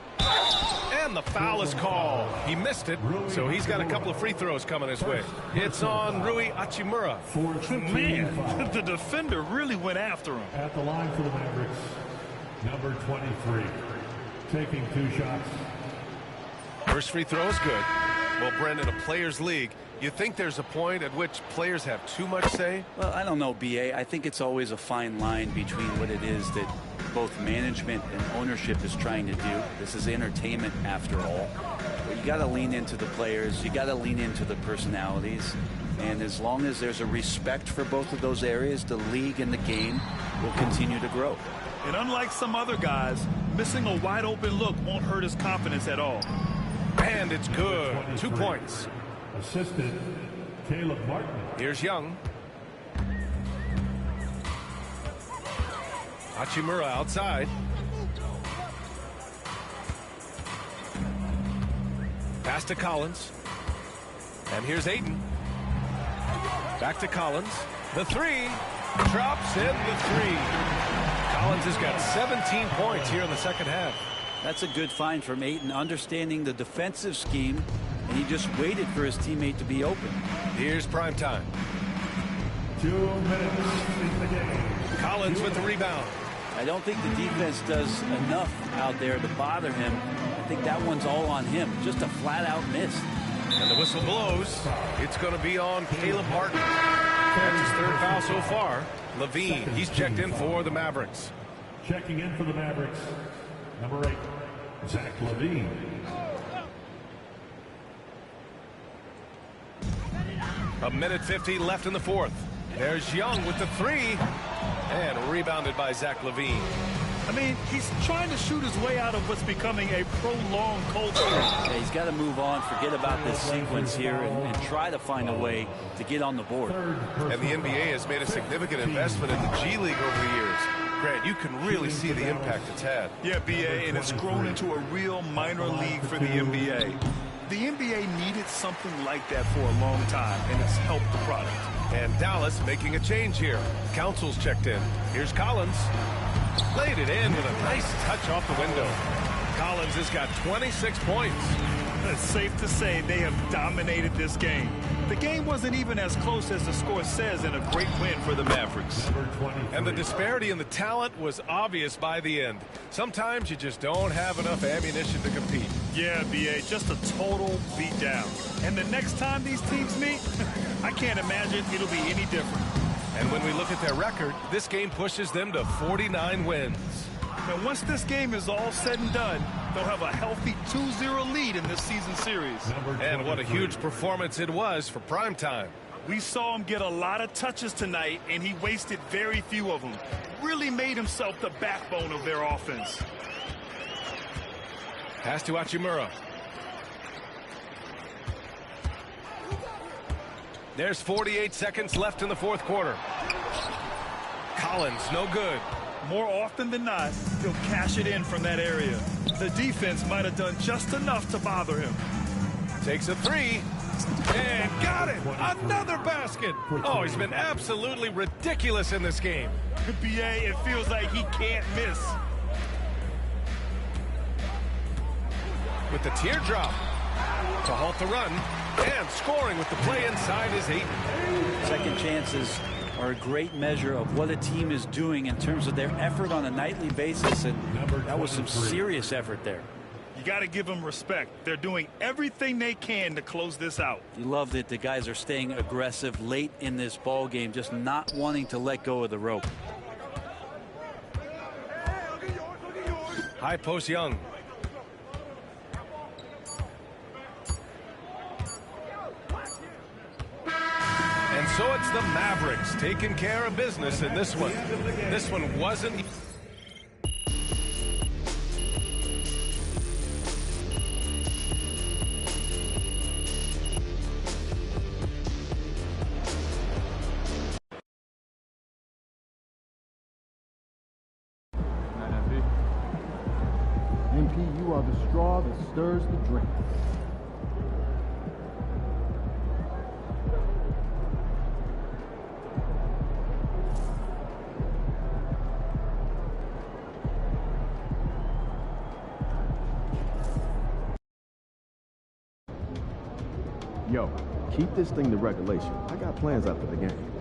And the foul is called. He missed it, so he's got a couple of free throws coming his way. It's on Rui Hachimura. Man, the defender really went after him. At the line for the Mavericks, number 23, taking 2 shots. First free throw is good. Well, Brendan, a players' league, you think there's a point at which players have too much say? Well, I don't know, B.A. I think it's always a fine line between what it is that both management and ownership is trying to do. This is entertainment after all. But you got to lean into the players. You got to lean into the personalities. And as long as there's a respect for both of those areas, the league and the game will continue to grow. And unlike some other guys, missing a wide open look won't hurt his confidence at all. And it's good. 2 points. Assisted Caleb Martin. Here's Young. Hachimura outside. Pass to Collins. And here's Ayton. Back to Collins. The three. Drops in the three. Collins has got 17 points here in the second half. That's a good find from Ayton, understanding the defensive scheme, and he just waited for his teammate to be open. Here's prime time. 2 minutes in the game. Collins with the rebound. I don't think the defense does enough out there to bother him. I think that one's all on him. Just a flat-out miss. And the whistle blows. It's going to be on Caleb Martin. That's his third foul so far. Levine, he's checked in for the Mavericks. Checking in for the Mavericks, number 8, Zach Levine. A minute 50 left in the fourth. There's Young with the three. And rebounded by Zach Levine. I mean, he's trying to shoot his way out of what's becoming a prolonged culture. Yeah, he's got to move on, forget about this sequence here, and try to find a way to get on the board. And the NBA has made a significant investment in the G League over the years. Grant, you can really see the impact it's had. Yeah, BA, and it's grown into a real minor league for the NBA. The NBA needed something like that for a long time, and it's helped the product. And Dallas making a change here. Council's checked in. Here's Collins. Laid it in with a nice touch off the window. Collins has got 26 points. It's safe to say they have dominated this game. The game wasn't even as close as the score says in a great win for the Mavericks. And the disparity in the talent was obvious by the end. Sometimes you just don't have enough ammunition to compete. Yeah, BA, just a total beatdown. And the next time these teams meet, I can't imagine it'll be any different. And when we look at their record, this game pushes them to 49 wins. Now, once this game is all said and done, they'll have a healthy 2-0 lead in this season series. And what a huge performance it was for primetime. We saw him get a lot of touches tonight, and he wasted very few of them. Really made himself the backbone of their offense. Pass to Hachimura. There's 48 seconds left in the fourth quarter. Collins, no good. More often than not, he'll cash it in from that area. The defense might have done just enough to bother him. Takes a three. And got it! Another basket! Oh, he's been absolutely ridiculous in this game. BA, it feels like he can't miss. With the teardrop to halt the run. And scoring with the play inside is Ayton. Second chances are a great measure of what a team is doing in terms of their effort on a nightly basis, and that was some serious effort there. You got to give them respect. They're doing everything they can to close this out. You love that the guys are staying aggressive late in this ball game, just not wanting to let go of the rope. High post Young. So it's the Mavericks taking care of business in this one. This one wasn't... MP, you are the straw that stirs the drink. Yo, keep this thing to regulation. I got plans after the game.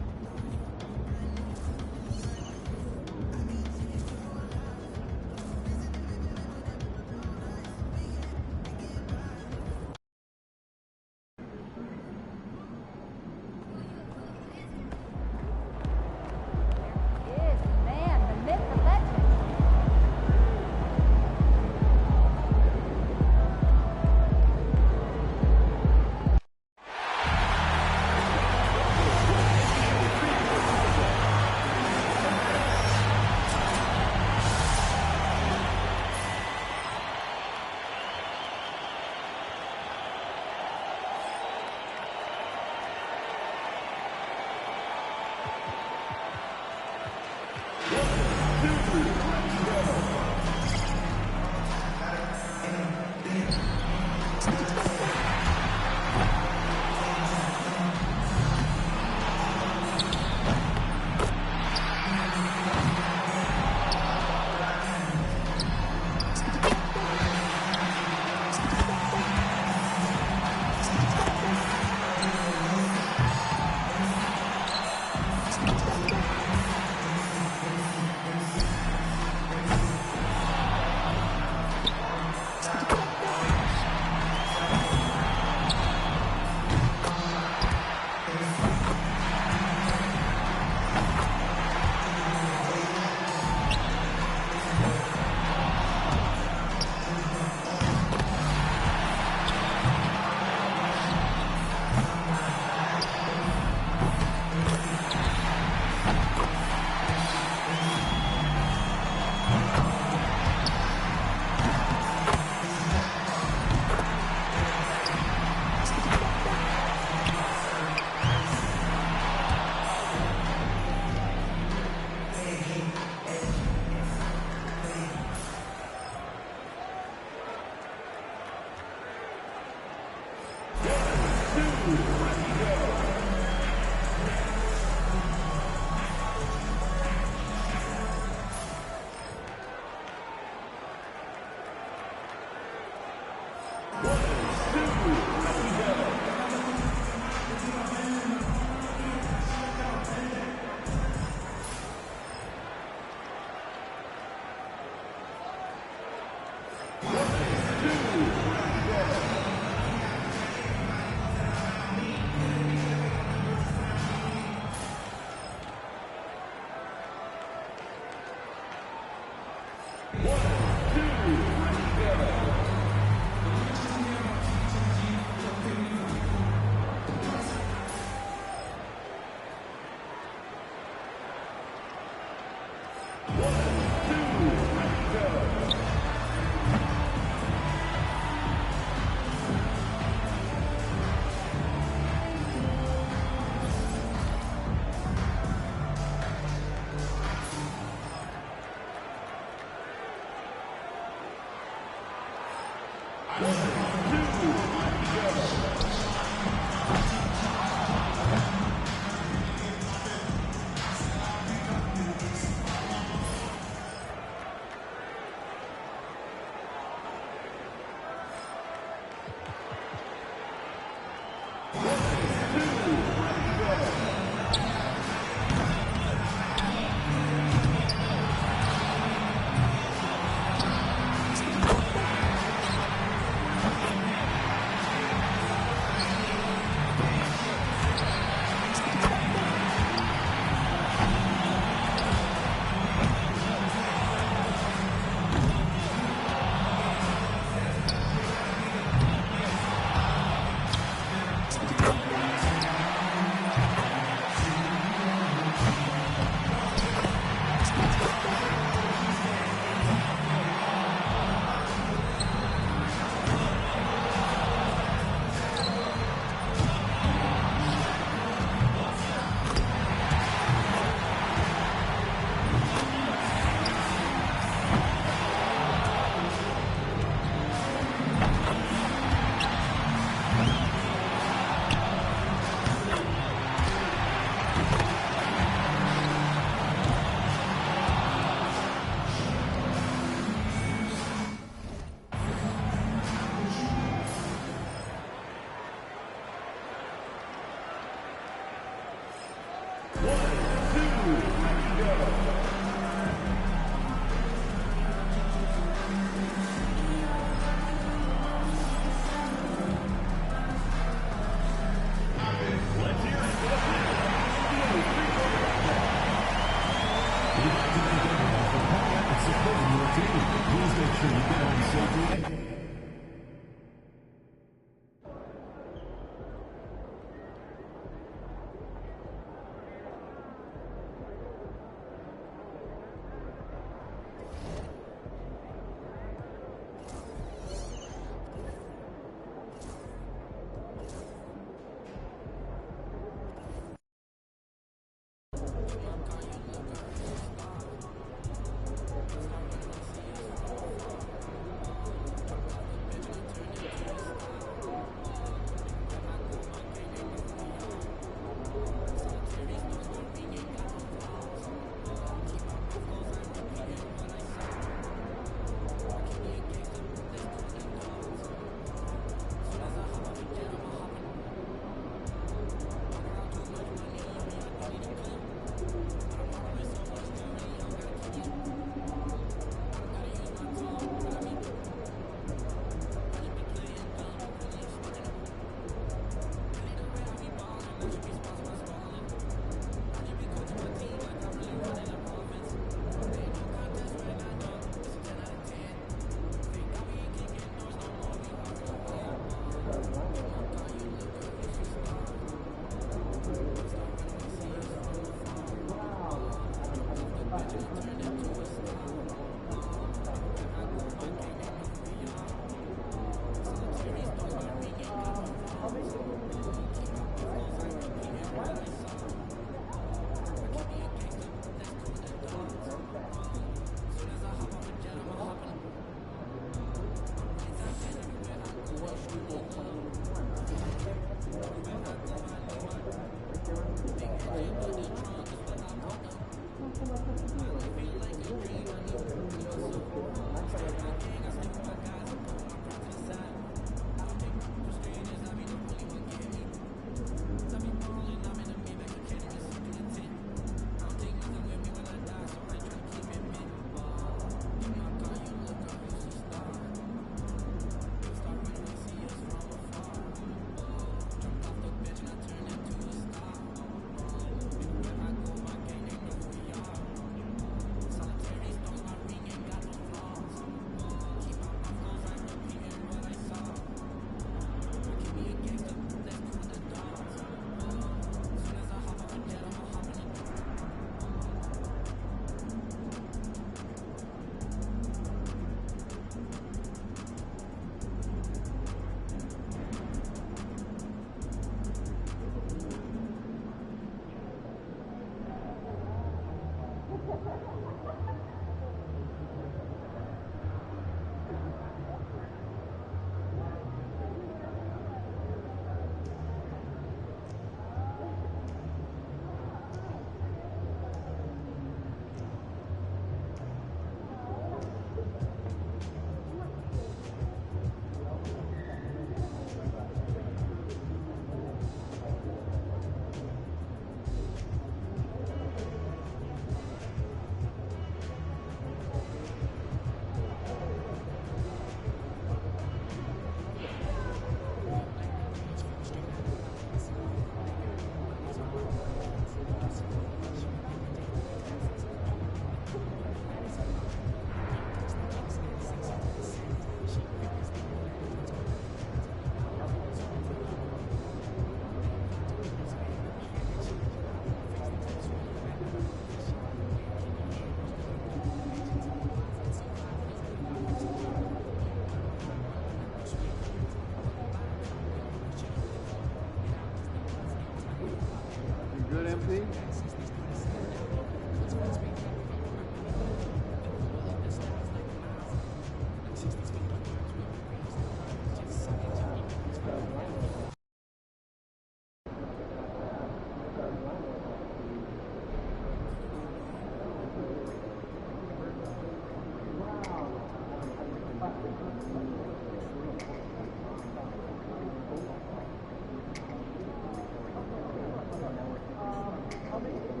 I'll make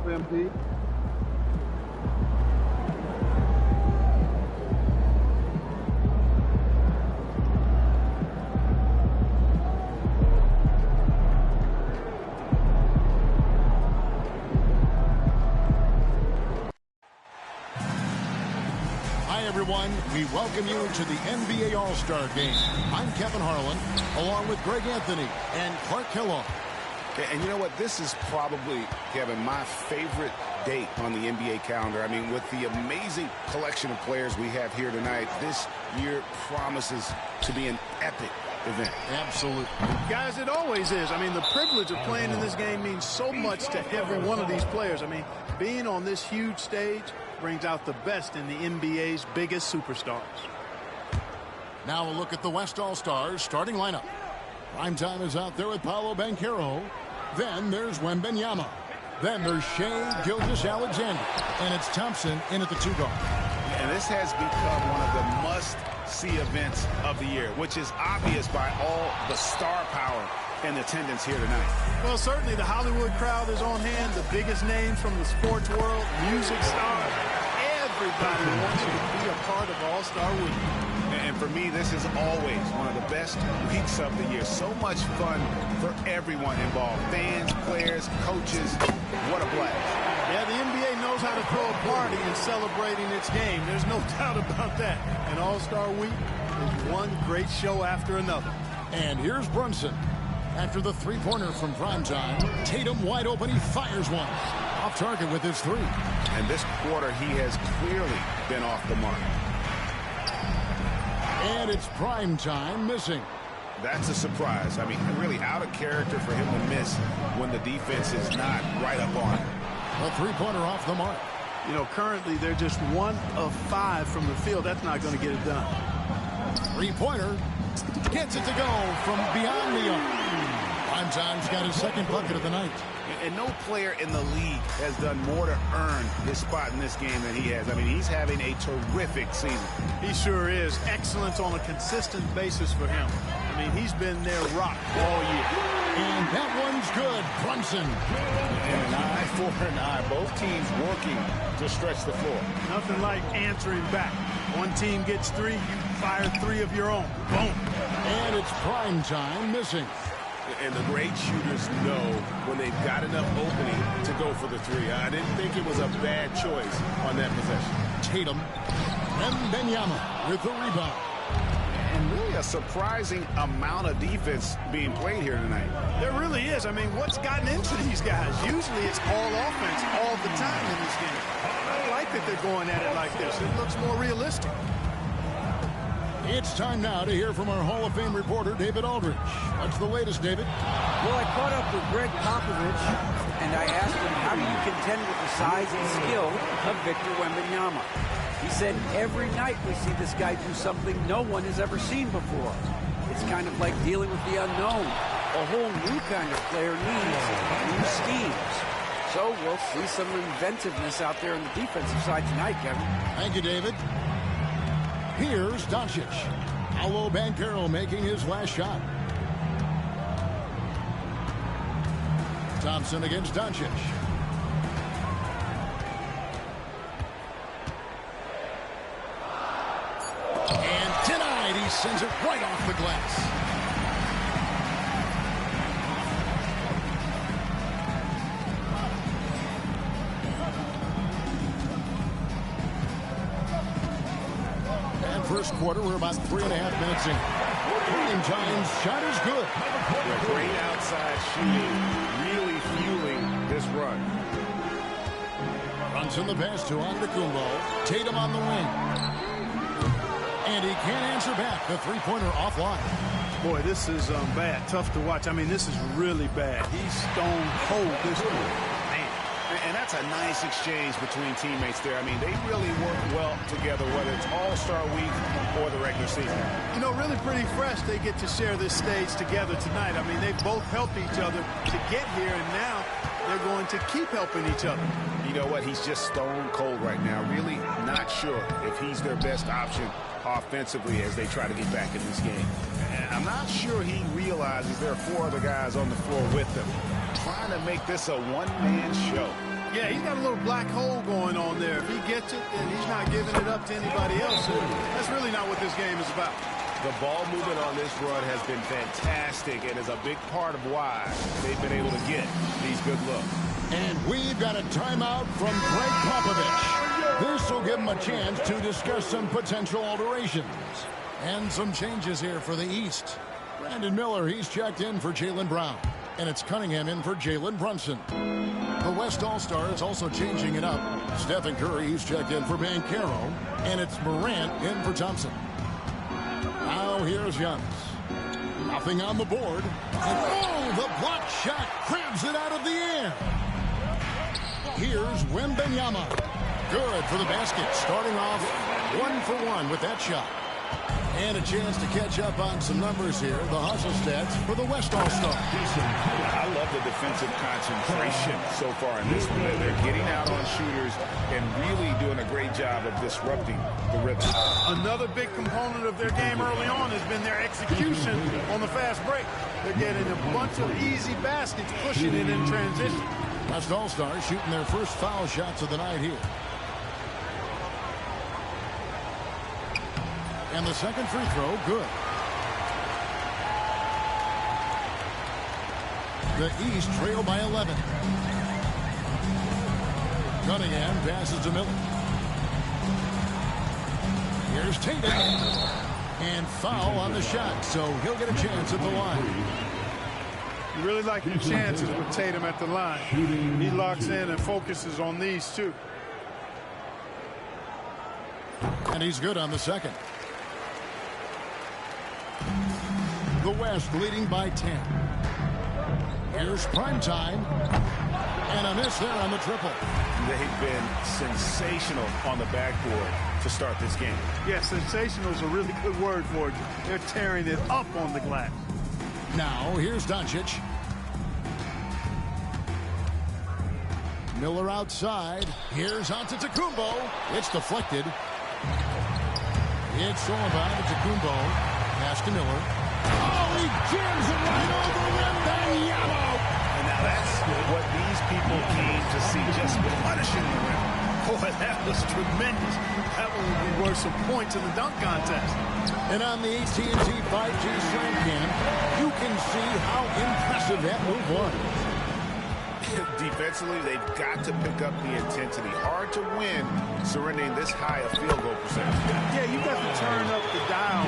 MP. Everyone, we welcome you to the NBA All-Star Game. I'm Kevin Harlan, along with Greg Anthony and Clark Kellogg. And you know what? This is probably, Kevin, my favorite date on the NBA calendar. I mean, with the amazing collection of players we have here tonight, this year promises to be an epic event. Absolutely. Guys, it always is. I mean, the privilege of playing in this game means so much to every one of these players. I mean, being on this huge stage brings out the best in the NBA's biggest superstars. Now a look at the West All-Stars starting lineup. Primetime is out there with Paolo Banchero. Then there's Wembanyama. Then there's Shai Gilgeous-Alexander. And it's Thompson in at the 2 guard. And this has become one of the must-see events of the year, which is obvious by all the star power and attendance here tonight. Well, certainly the Hollywood crowd is on hand. The biggest names from the sports world, music stars. Everybody wants you to be a part of All-Star Week. And for me, this is always one of the best weeks of the year. So much fun for everyone involved. Fans, players, coaches. What a blast. Yeah, the NBA knows how to throw a party in celebrating its game. There's no doubt about that. And All-Star Week is one great show after another. And here's Brunson. After the three-pointer from primetime, Tatum wide open, he fires one. Off target with his 3. And this quarter, he has clearly been off the mark. And it's primetime missing. That's a surprise. I mean, really out of character for him to miss when the defense is not right up on him. A three-pointer off the mark. You know, currently they're just 1 of 5 from the field. That's not going to get it done. Three-pointer. Gets it to go from beyond the arc. Primetime's got his second bucket of the night. And no player in the league has done more to earn his spot in this game than he has. I mean, he's having a terrific season. He sure is. Excellence on a consistent basis for him. I mean, he's been their rock all year. And that one's good. Brunson. And an eye for an eye. Both teams working to stretch the floor. Nothing like answering back. One team gets 3, you fire 3 of your own. Boom. And it's primetime missing. And the great shooters know when they've got enough opening to go for the 3. I didn't think it was a bad choice on that possession. Tatum. Wembanyama with the rebound. And really a surprising amount of defense being played here tonight. There really is. I mean, what's gotten into these guys? Usually it's all offense all the time in this game. I like that they're going at it like this. It looks more realistic. It's time now to hear from our Hall of Fame reporter, David Aldridge. What's the latest, David? Well, I caught up with Greg Popovich, and I asked him, how do you contend with the size and skill of Victor Wembanyama? He said, every night we see this guy do something no one has ever seen before. It's kind of like dealing with the unknown. A whole new kind of player needs new schemes. So we'll see some inventiveness out there on the defensive side tonight, Kevin. Thank you, David. Here's Doncic. Paolo Banchero making his last shot. Thompson against Doncic. And denied. He sends it right off the glass. First quarter, we're about 3.5 minutes in. Time's shot is good. Yeah, great outside shooting, really fueling this run. Runs in the pass to Antetokounmpo. Tatum on the wing. And he can't answer back. The three-pointer offline. Boy, this is bad. Tough to watch. I mean, this is really bad. He's stone cold this one. And that's a nice exchange between teammates there. I mean, they really work well together, whether it's All-Star Week or the regular season. You know, really pretty fresh they get to share this stage together tonight. I mean, they both helped each other to get here, and now they're going to keep helping each other. You know what? He's just stone cold right now. Really not sure if he's their best option offensively as they try to get back in this game. And I'm not sure he realizes there are 4 other guys on the floor with him, trying to make this a one-man show. Yeah, he's got a little black hole going on there. If he gets it, then he's not giving it up to anybody else. And that's really not what this game is about. The ball movement on this run has been fantastic and is a big part of why they've been able to get these good looks. And we've got a timeout from Greg Popovich. This will give him a chance to discuss some potential alterations. And some changes here for the East. Brandon Miller, he's checked in for Jaylen Brown. And it's Cunningham in for Jalen Brunson. The West All-Stars also changing it up. Stephen Curry, he's checked in for Banchero. And it's Morant in for Thompson. Now here's Giannis. Nothing on the board. And oh, the block shot grabs it out of the air. Here's Wembanyama. Good for the basket. Starting off 1 for 1 with that shot. And a chance to catch up on some numbers here. The hustle stats for the West All-Star. I love the defensive concentration so far in this one. They're getting out on shooters and really doing a great job of disrupting the rhythm. Another big component of their game early on has been their execution on the fast break. They're getting a bunch of easy baskets, pushing it in transition. West All-Stars shooting their first foul shots of the night here. And the second free throw, good. The East trail by 11. Cunningham passes to Miller. Here's Tatum. And foul on the shot, so he'll get a chance at the line. You really like your chances with Tatum at the line. He locks in and focuses on these two. And he's good on the second. The West leading by 10. Here's prime time. And a miss there on the triple. They've been sensational on the backboard to start this game. Yeah, sensational is a really good word for it. They're tearing it up on the glass. Now, here's Doncic. Miller outside. Here's Antetokounmpo. It's deflected. It's all about Antetokounmpo. Pass to Miller. Oh, he jams it right over Wembanyama. And now that's what these people came to see, just punishing the rim. Boy, that was tremendous. That one would be worth some points in the dunk contest. And on the AT&T 5G Slam Cam, you can see how impressive that move was. Defensively, they've got to pick up the intensity. Hard to win surrendering this high a field goal percentage. Yeah, you've got to turn up the dial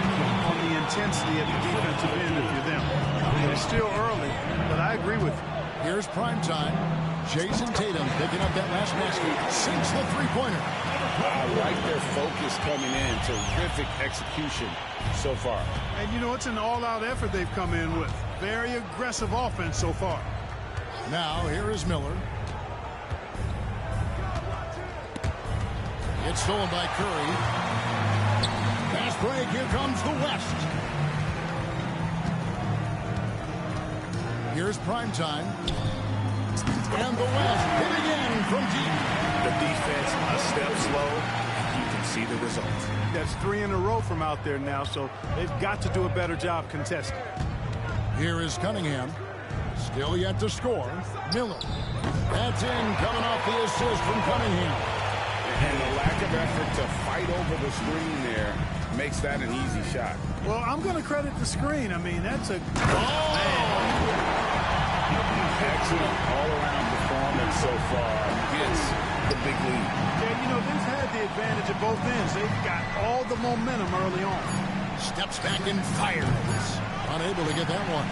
on the intensity at the defensive end if you're them. I mean, it's still early, but I agree with you. Here's prime time. Jason Tatum picking up that last basket. Sinks the three-pointer. I like their focus coming in. Terrific execution so far. And, you know, it's an all-out effort they've come in with. Very aggressive offense so far. Now, here is Miller. It's stolen by Curry. Fast break. Here comes the West. Here's prime time. And the West hit again from deep. The defense a step slow. You can see the results. That's 3 in a row from out there now, so they've got to do a better job contesting. Here is Cunningham. Still yet to score. Miller. That's in, coming off the assist from Cunningham. And the lack of effort to fight over the screen there makes that an easy shot. Well, I'm going to credit the screen. I mean, that's a... Excellent all-around performance so far. Gets the big lead. Yeah, you know, they've had the advantage at both ends. They've got all the momentum early on. Steps back and fires. Unable to get that one.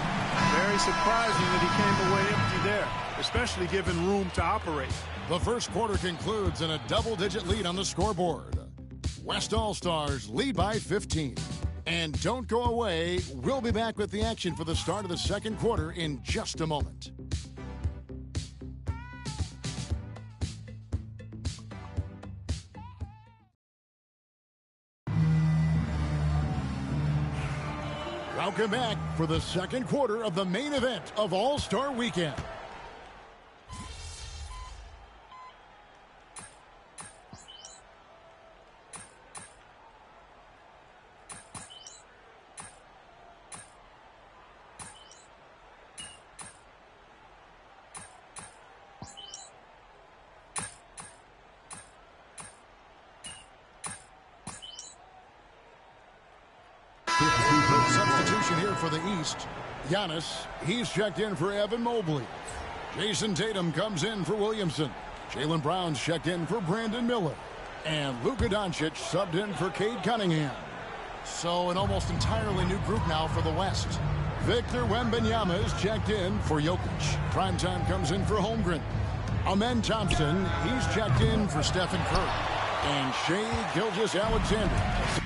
Very surprising that he came away empty there, especially given room to operate. The first quarter concludes in a double-digit lead on the scoreboard. West All-Stars lead by 15. And don't go away. We'll be back with the action for the start of the second quarter in just a moment. Welcome back for the second quarter of the main event of All-Star Weekend. for the East. Giannis, he's checked in for Evan Mobley. Jason Tatum comes in for Williamson. Jaylen Brown's checked in for Brandon Miller. And Luka Doncic subbed in for Cade Cunningham. So an almost entirely new group now for the West. Victor Wembanyama is checked in for Jokic. Primetime comes in for Holmgren. Amen Thompson, he's checked in for Stephen Curry. And Shai Gilgeous-Alexander.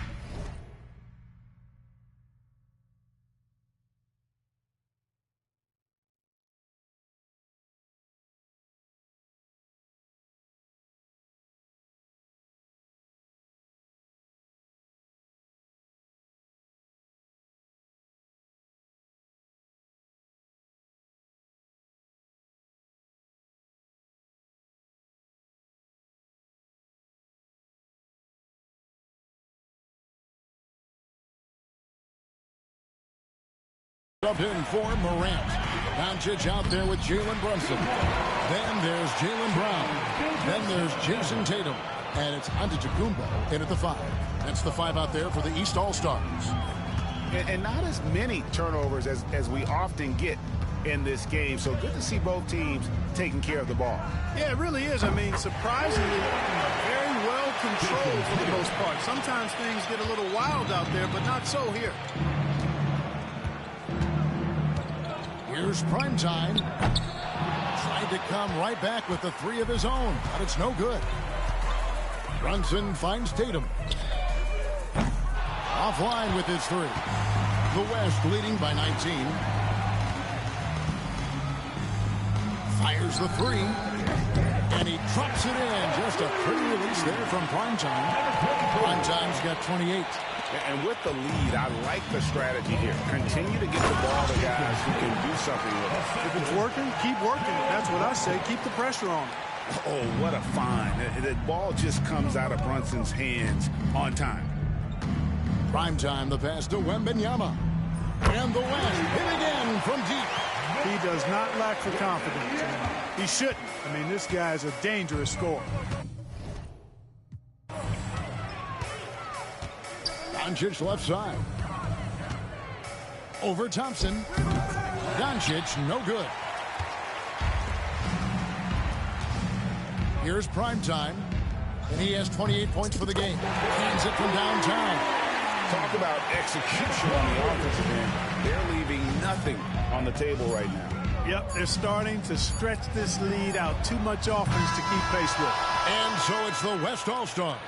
Up in for Morant. Doncic out there with Jalen Brunson. Then there's Jaylen Brown. Then there's Jason Tatum. And it's Antetokounmpo in at the 5. That's the 5 out there for the East All-Stars. And not as many turnovers as we often get in this game. So good to see both teams taking care of the ball. Yeah, it really is. I mean, surprisingly, very well controlled for the most part. Sometimes things get a little wild out there, but not so here. Here's Primetime. Tried to come right back with the 3 of his own, but it's no good. Brunson finds Tatum. Offline with his 3. The West leading by 19. Fires the 3. And he drops it in. Just a pretty release there from Primetime. Primetime's got 28. And with the lead, I like the strategy here. Continue to get the ball to guys who can do something with it. If it's working, keep working it. That's what I say. Keep the pressure on. Oh, what a find. The ball just comes out of Brunson's hands on time. Primetime, the pass to Wembanyama. And the West hit again from deep. He does not lack for confidence. He shouldn't. I mean, this guy's a dangerous scorer. Doncic left side. Over Thompson. Doncic, no good. Here's Primetime. And he has 28 points for the game. Hands it from downtown. Talk about execution on the offensive end. They're leaving nothing on the table right now. Yep, they're starting to stretch this lead out. Too much offense to keep pace with. And so it's the West All-Stars.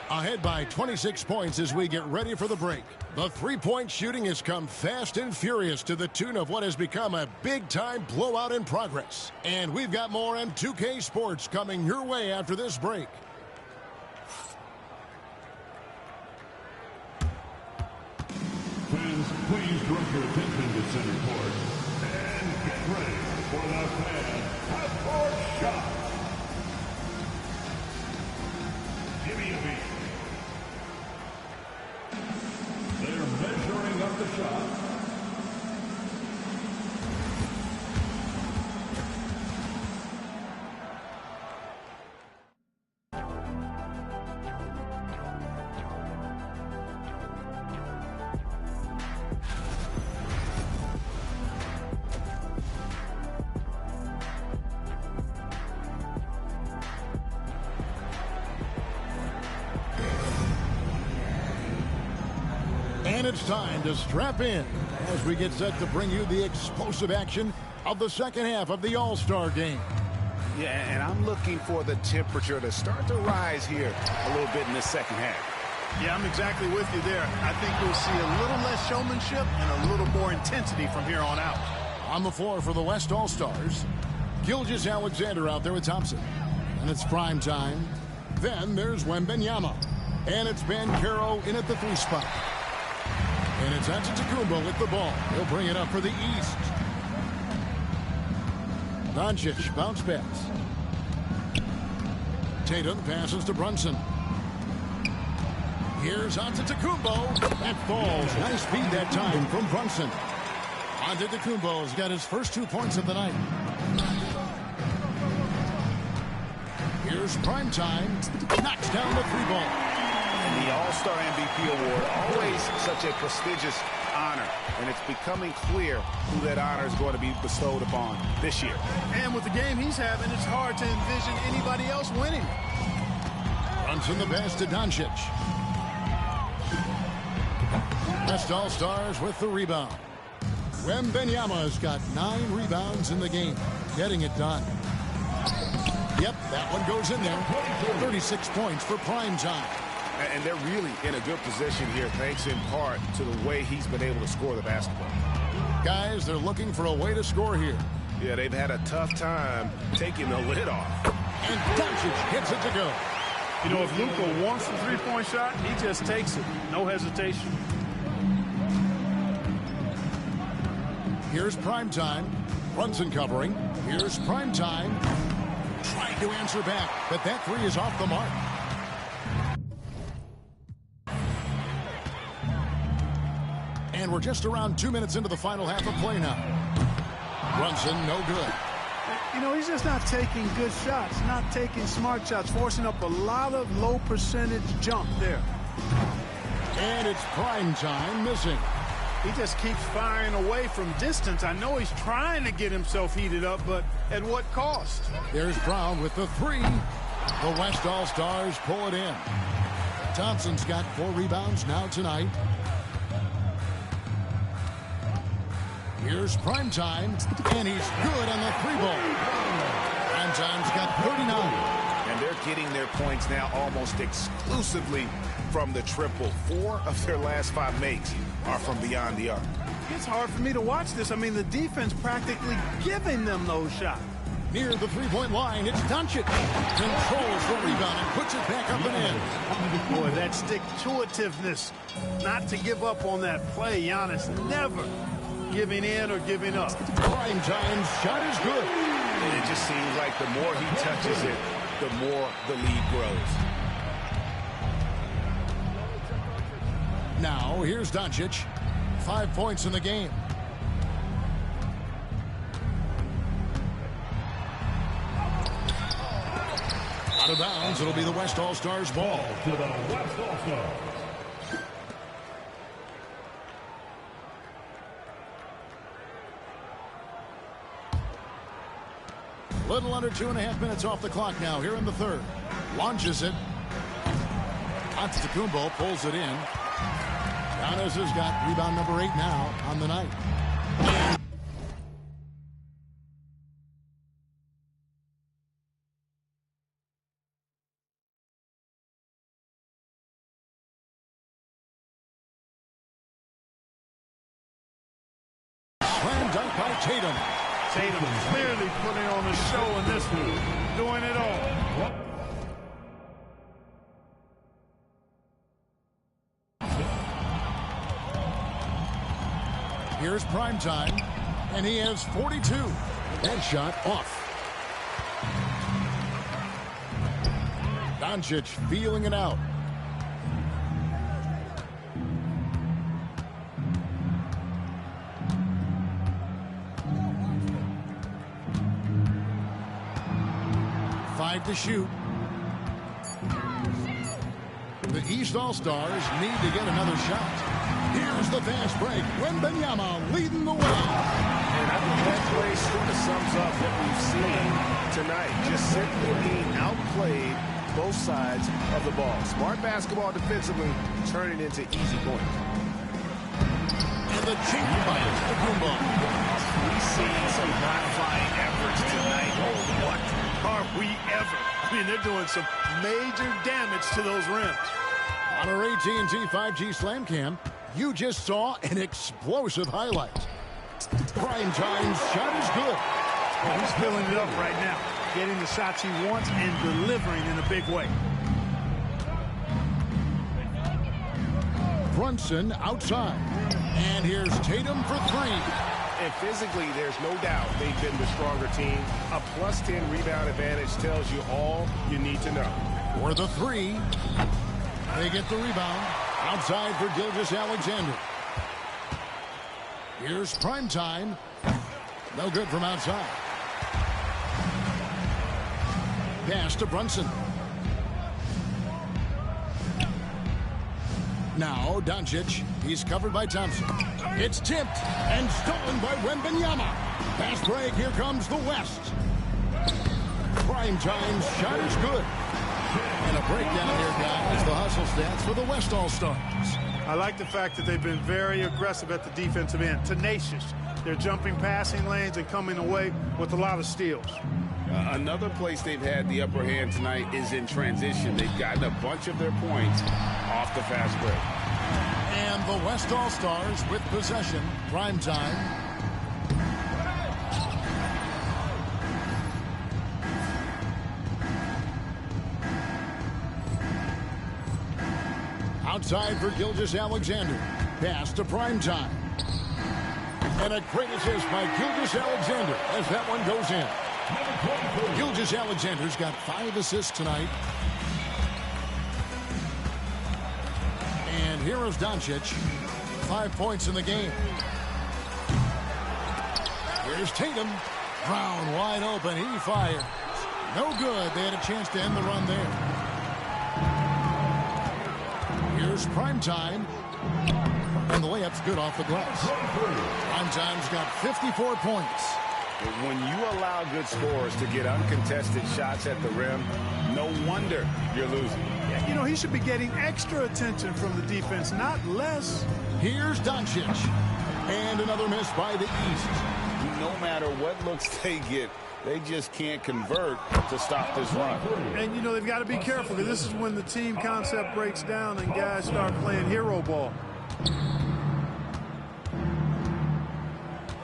Ahead by 26 points as we get ready for the break. The three-point shooting has come fast and furious to the tune of what has become a big-time blowout in progress. And we've got more M2K Sports coming your way after this break. Fans, please direct your attention to center court and get ready for the fan half-court shot. Give me a beat. They're measuring up the shot. And it's time to strap in as we get set to bring you the explosive action of the second half of the All-Star game. Yeah, and I'm looking for the temperature to start to rise here a little bit in the second half. Yeah, I'm exactly with you there. I think we'll see a little less showmanship and a little more intensity from here on out. On the floor for the West All-Stars, Gilgeous-Alexander out there with Thompson. And it's Primetime. Then there's Wembanyama. And it's Banchero in at the 3 spot. And it's Antetokounmpo with the ball. He'll bring it up for the East. Doncic, bounce pass. Tatum passes to Brunson. Here's Antetokounmpo. That falls. Nice feed that time from Brunson. Antetokounmpo's got his first 2 points of the night. Here's Primetime. Knocks down the 3 ball. And the The All-Star MVP award, always such a prestigious honor, and it's becoming clear who that honor is going to be bestowed upon this year. And with the game he's having, it's hard to envision anybody else winning. Runs in the pass to Doncic. West All-Stars with the rebound. Wembanyama's got 9 rebounds in the game, getting it done. Yep, that one goes in there. 36 points for prime time. And they're really in a good position here, thanks in part to the way he's been able to score the basketball. Guys, they're looking for a way to score here. Yeah, they've had a tough time taking the lid off. And Doncic gets it to go. You know, if Luka wants the three-point shot, he just takes it. No hesitation. Here's prime time. Brunson covering. Here's prime time. Trying to answer back, but that three is off the mark. And we're just around 2 minutes into the final half of play now. Brunson, no good. You know, he's just not taking good shots, not taking smart shots, forcing up a lot of low percentage jump there. And it's prime time missing. He just keeps firing away from distance. I know he's trying to get himself heated up, but at what cost? There's Brown with the three. The West All-Stars pull it in. Thompson's got 4 rebounds now tonight. Here's prime time, and he's good on the 3-ball. Prime time's got 39. And they're getting their points now almost exclusively from the triple. 4 of their last 5 makes are from beyond the arc. It's hard for me to watch this. I mean, the defense practically giving them those shots. Near the 3-point line, it's Doncic. Controls the rebound and puts it back up and in. Boy, that stick-to-itiveness, not to give up on that play. Giannis never giving in or giving up. Prime time's shot is good. And it just seems like the more he touches it, the more the lead grows. Now, here's Doncic. 5 points in the game. Out of bounds, it'll be the West All-Stars ball. To the West All-Stars. Little under 2.5 minutes off the clock now here in the third. Launches it. Antetokounmpo pulls it in. Giannis has got rebound number 8 now on the night. Slam dunk by Tatum. Tatum clearly putting on a show in this one, doing it all. Here's prime time, and he has 42. That shot off. Doncic feeling it out. To shoot. The East All-Stars need to get another shot. Here's the fast break. Wembanyama leading the way. And I think that play sort of sums up what we've seen tonight. Just simply being outplayed both sides of the ball. Smart basketball defensively, turning into easy points. And the cheap by Antetokounmpo. We see some gratifying efforts tonight. Oh, what are we ever? I mean, they're doing some major damage to those rims. On our AT&T 5G Slam Cam, you just saw an explosive highlight. Prime time's shot is good. Well, he's filling it up right now, getting the shots he wants and delivering in a big way. Brunson outside. And here's Tatum for 3. And physically, there's no doubt they've been the stronger team. A plus 10 rebound advantage tells you all you need to know. For the 3, they get the rebound. Outside for Gilgeous-Alexander. Here's prime time. No good from outside. Pass to Brunson. Now, Doncic. He's covered by Thompson. It's tipped and stolen by Wembanyama. Pass break. Here comes the West. Prime time shot is good. And a breakdown here, guys. The hustle stats for the West All-Stars. I like the fact that they've been very aggressive at the defensive end. Tenacious. They're jumping passing lanes and coming away with a lot of steals. Another place they've had the upper hand tonight is in transition. They've gotten a bunch of their points off the fast break. And the West All-Stars with possession. Prime time. Outside for Gilgeous-Alexander. Pass to Prime time. And a great assist by Gilgeous-Alexander as that one goes in. Gilgeous-Alexander's got 5 assists tonight. And here is Doncic. 5 points in the game. Here's Tatum. Brown wide open. He fires. No good. They had a chance to end the run there. Here's Prime time. And the layup's good off the glass. Prime time's got 54 points. When you allow good scorers to get uncontested shots at the rim, no wonder you're losing. You know, he should be getting extra attention from the defense, not less. Here's Doncic. And another miss by the East. No matter what looks they get, they just can't convert to stop this run. And, you know, they've got to be careful, because this is when the team concept breaks down and guys start playing hero ball.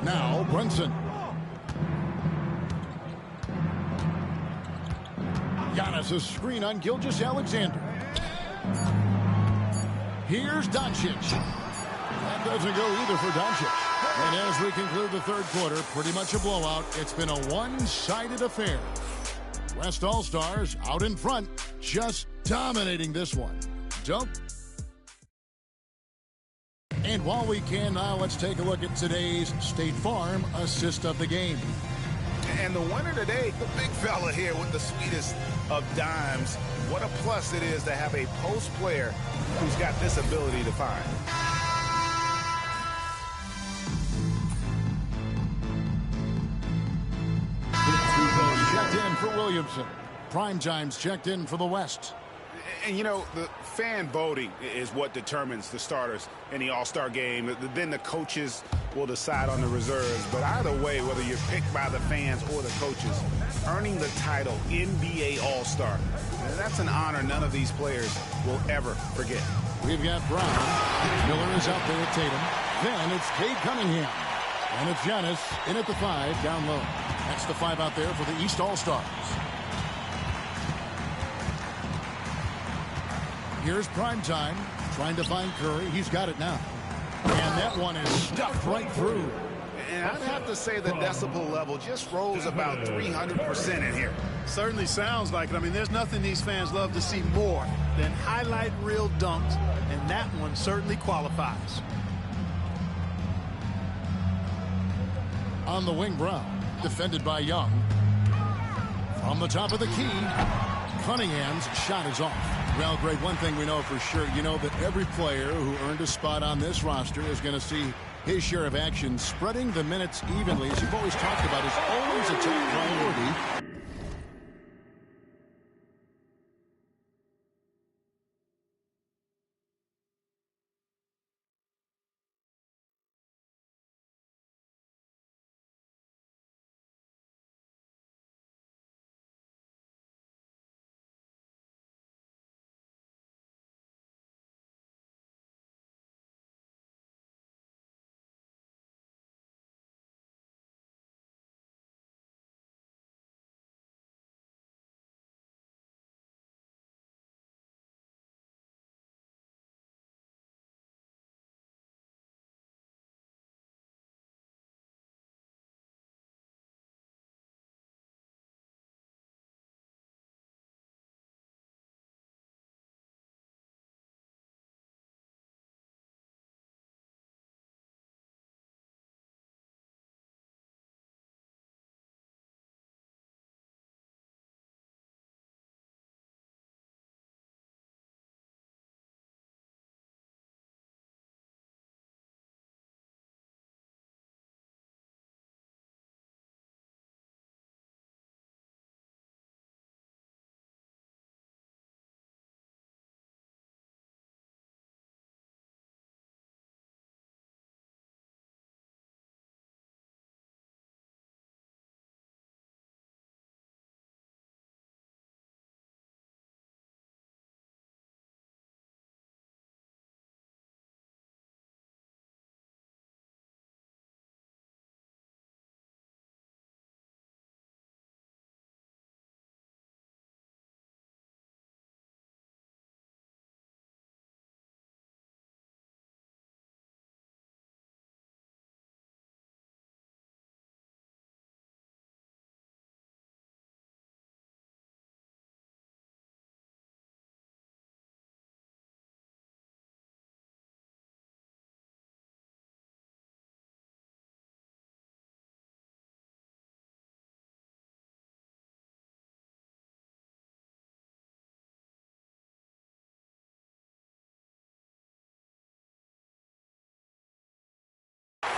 Now, Brunson. Giannis' screen on Gilgeous-Alexander. Here's Doncic. That doesn't go either for Doncic. And as we conclude the third quarter, pretty much a blowout. It's been a one-sided affair. West All-Stars out in front, just dominating this one. Don't. And while we can now, let's take a look at today's State Farm assist of the game. And the winner today, the big fella here with the sweetest of dimes. What a plus it is to have a post player who's got this ability to find. Checked in for Williamson. Prime time's checked in for the West. And, you know, the fan voting is what determines the starters in the All-Star game. Then the coaches will decide on the reserves. But either way, whether you're picked by the fans or the coaches, earning the title NBA All-Star, that's an honor none of these players will ever forget. We've got Brown. Miller is out there at Tatum. Then it's Cade Cunningham. And it's Giannis in at the 5 down low. That's the 5 out there for the East All-Stars. Here's Prime time, trying to find Curry. He's got it now. And that one is stuffed right through. And I'd have to say the decibel level just rose about 300% in here. Certainly sounds like it. I mean, there's nothing these fans love to see more than highlight reel dunks, and that one certainly qualifies. On the wing, Brown, defended by Young. From the top of the key, Cunningham's shot is off. Well, Greg, one thing we know for sure, you know that every player who earned a spot on this roster is going to see his share of action. Spreading the minutes evenly, as you've always talked about, is always a top priority.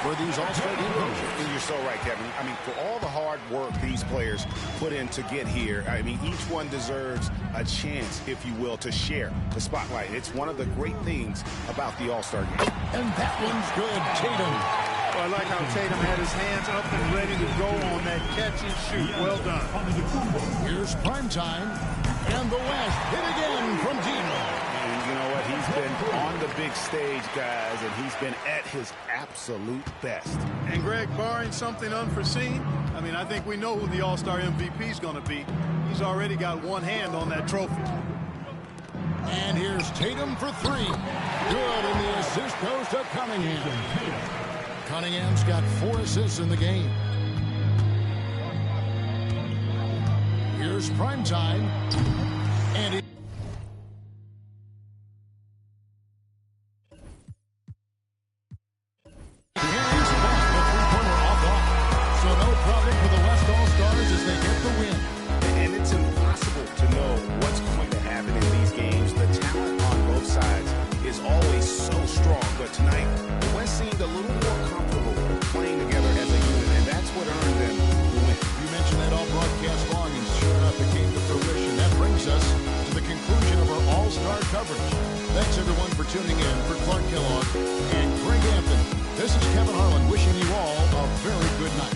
for these All-Star heroes. And you're so right, Kevin. I mean, for all the hard work these players put in to get here, I mean, each one deserves a chance, if you will, to share the spotlight. It's one of the great things about the All-Star game. And that one's good. Tatum. Well, I like how Tatum had his hands up and ready to go on that catch and shoot. Well done. Here's Primetime. And the West hit again from Dino. And you know what? He's been on the big stage, guys, and he's been at his absolute best. And, Greg, barring something unforeseen, I mean, I think we know who the All-Star MVP is going to be. He's already got one hand on that trophy. And here's Tatum for three. Good, and the assist goes to Cunningham. Cunningham's got 4 assists in the game. Here's Primetime. And he hangs the three-pointer off. So no problem for the West All-Stars as they get the win. And it's impossible to know what's going to happen in these games. The talent on both sides is always so strong. But tonight, the West seemed a little more comfortable playing together as a unit, and that's what earned them the win. You mentioned that all broadcast long, and sure enough, it came to fruition. That brings us to the conclusion of our All-Star coverage. Thanks, everyone, for tuning in. For Clark Kellogg and Greg Anthony, this is Kevin Harlan wishing you all a very good night.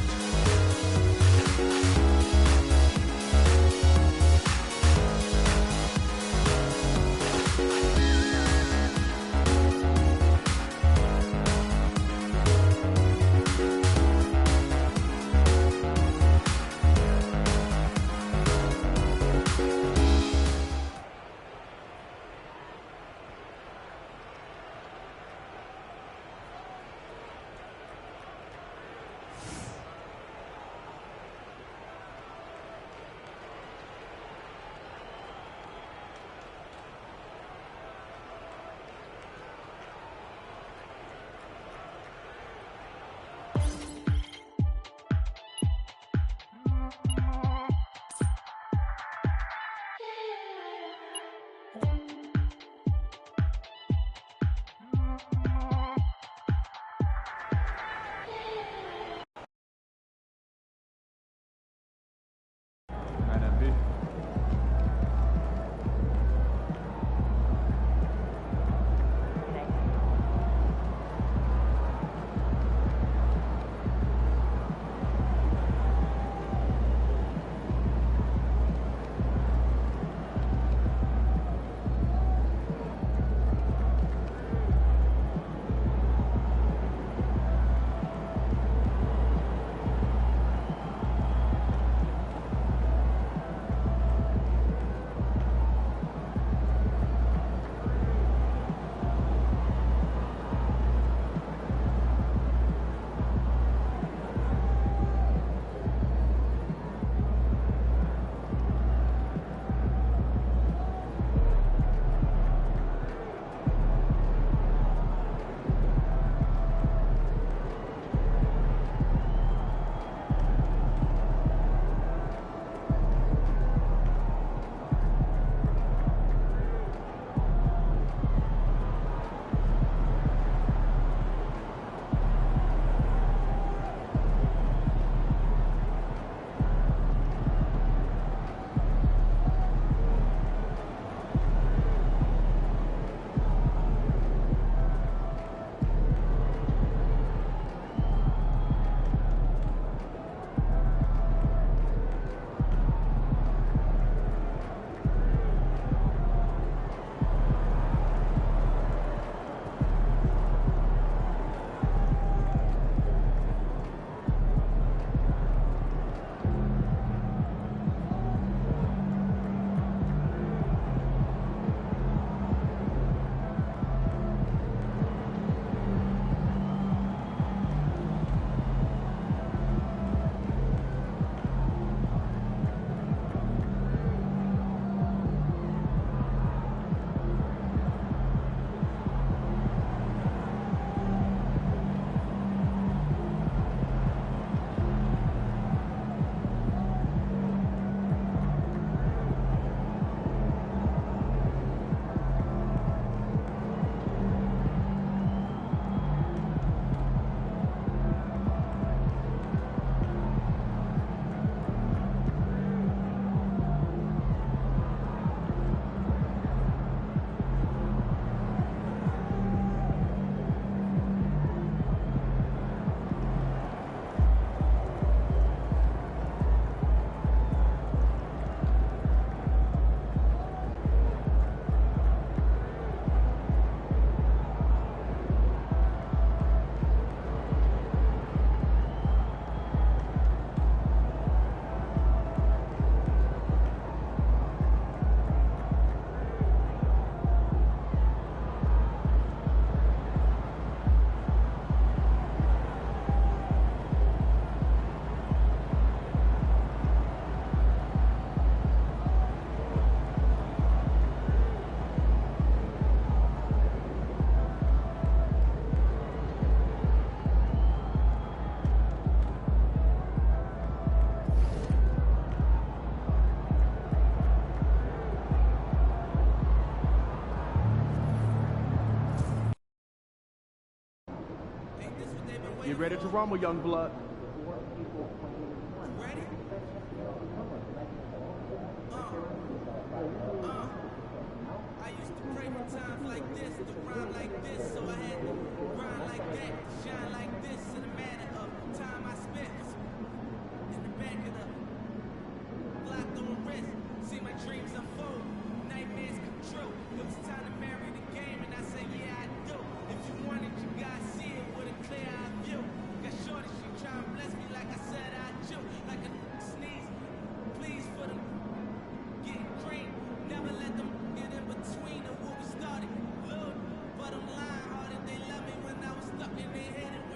ready to rumble, young blood? I used to pray for times like this, to rhyme like this, so I had to grind like that, shine like this. In a matter of time I spent in the back of the block on wrist, see my dreams unfold, nightmares come true. It was time to marry the game, and I said, yeah, I do. If you want it, you gotta see it with a clear eye view. Got shorty, she try and bless me like I said I do, like a sneeze. Please for them getting green, never let them get in between of what we started. Look, but I'm lying hard, and they love me when I was stuck in their head.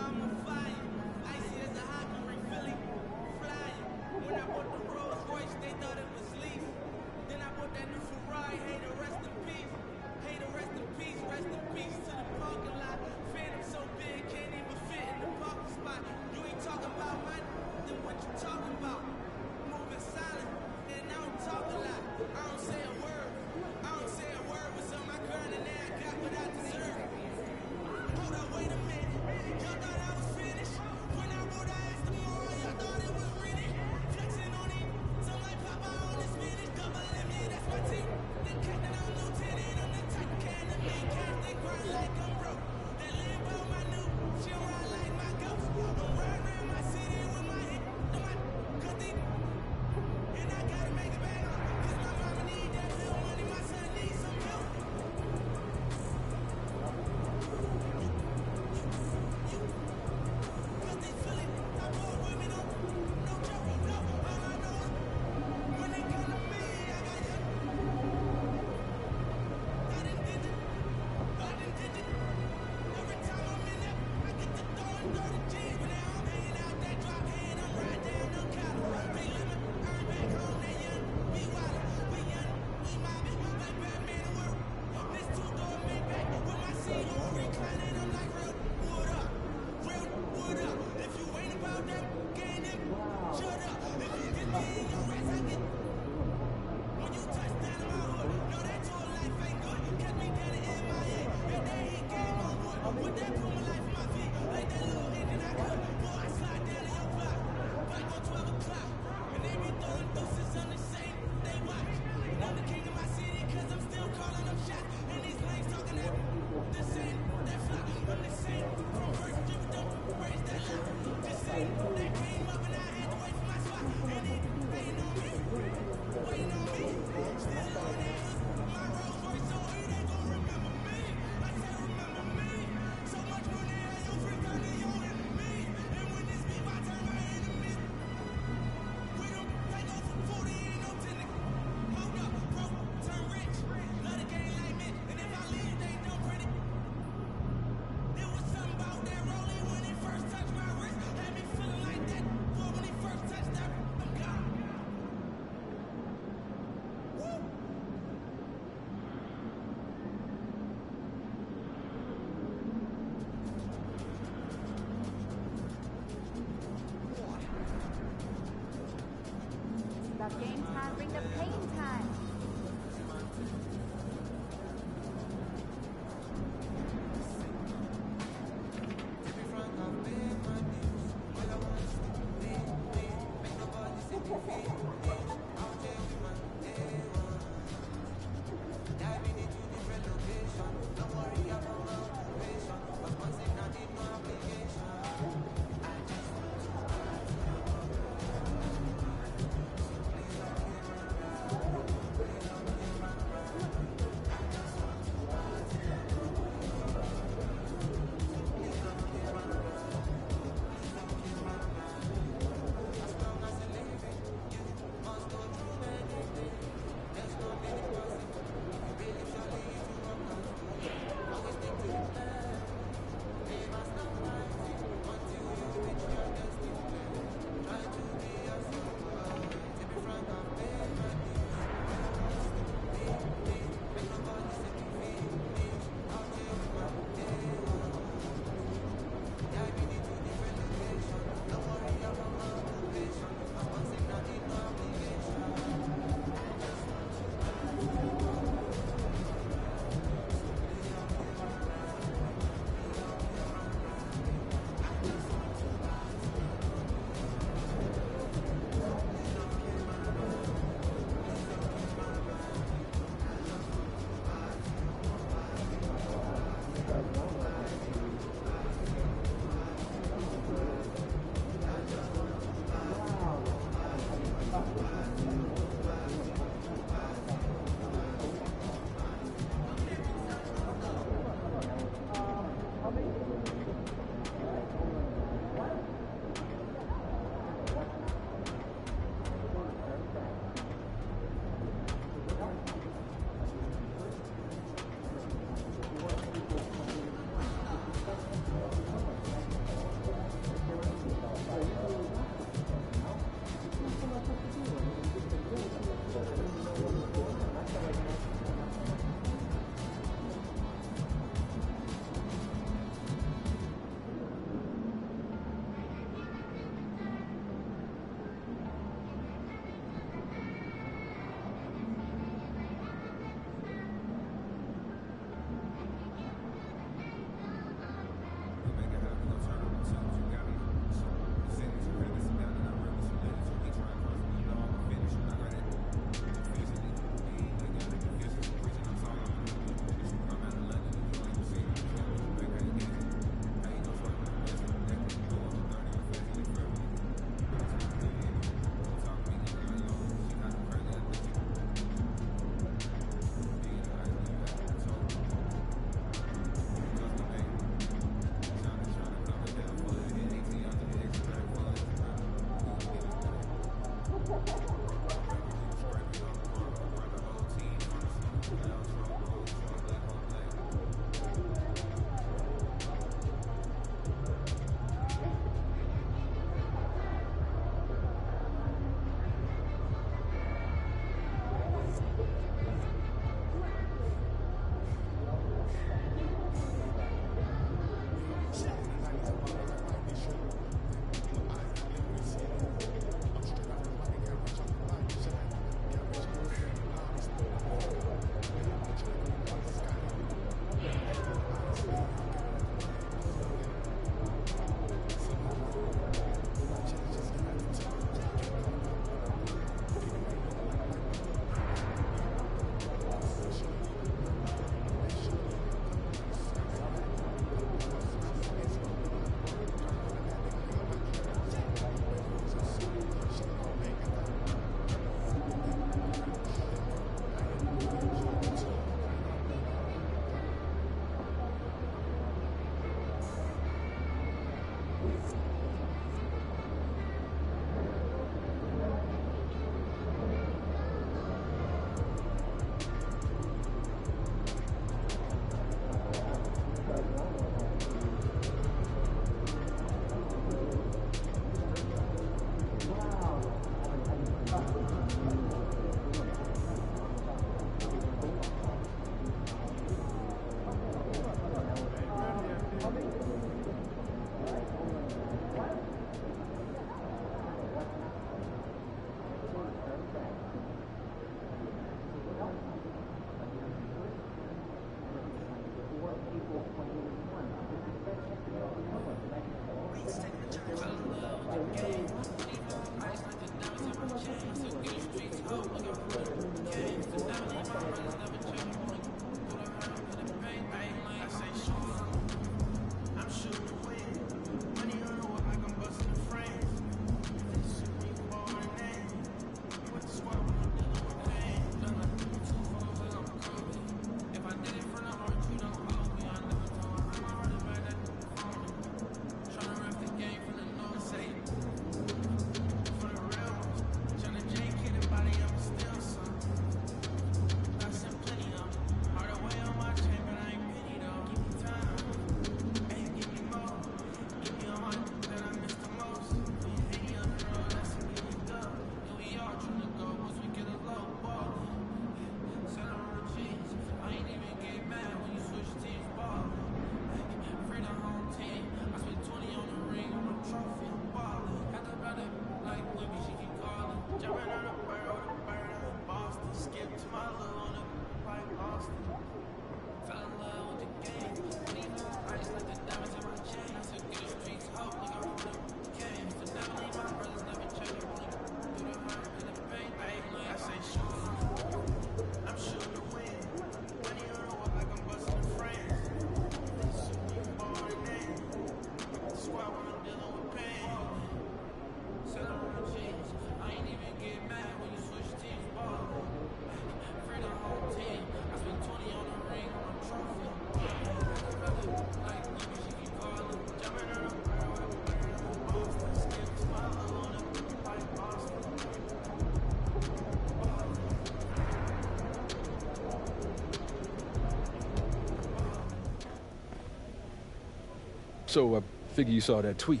So I figure you saw that tweet.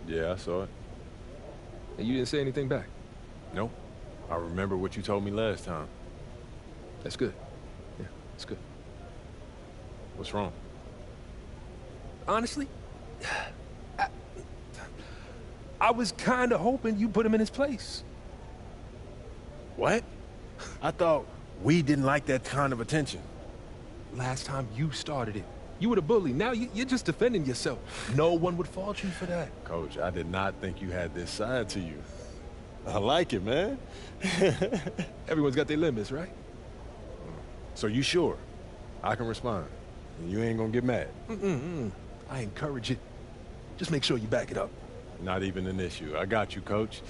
Yeah, I saw it. And you didn't say anything back? No. I remember what you told me last time. That's good. Yeah, that's good. What's wrong? Honestly, I was kind of hoping you put him in his place. What? I thought we didn't like that kind of attention. Last time you started it, you were the bully. Now you're just defending yourself. No one would fault you for that. Coach, I did not think you had this side to you. I like it, man. Everyone's got their limits, right? So you sure? I can respond. And you ain't gonna get mad. I encourage it. Just make sure you back it up. Not even an issue. I got you, Coach.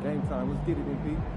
Game time. Let's get it, MP.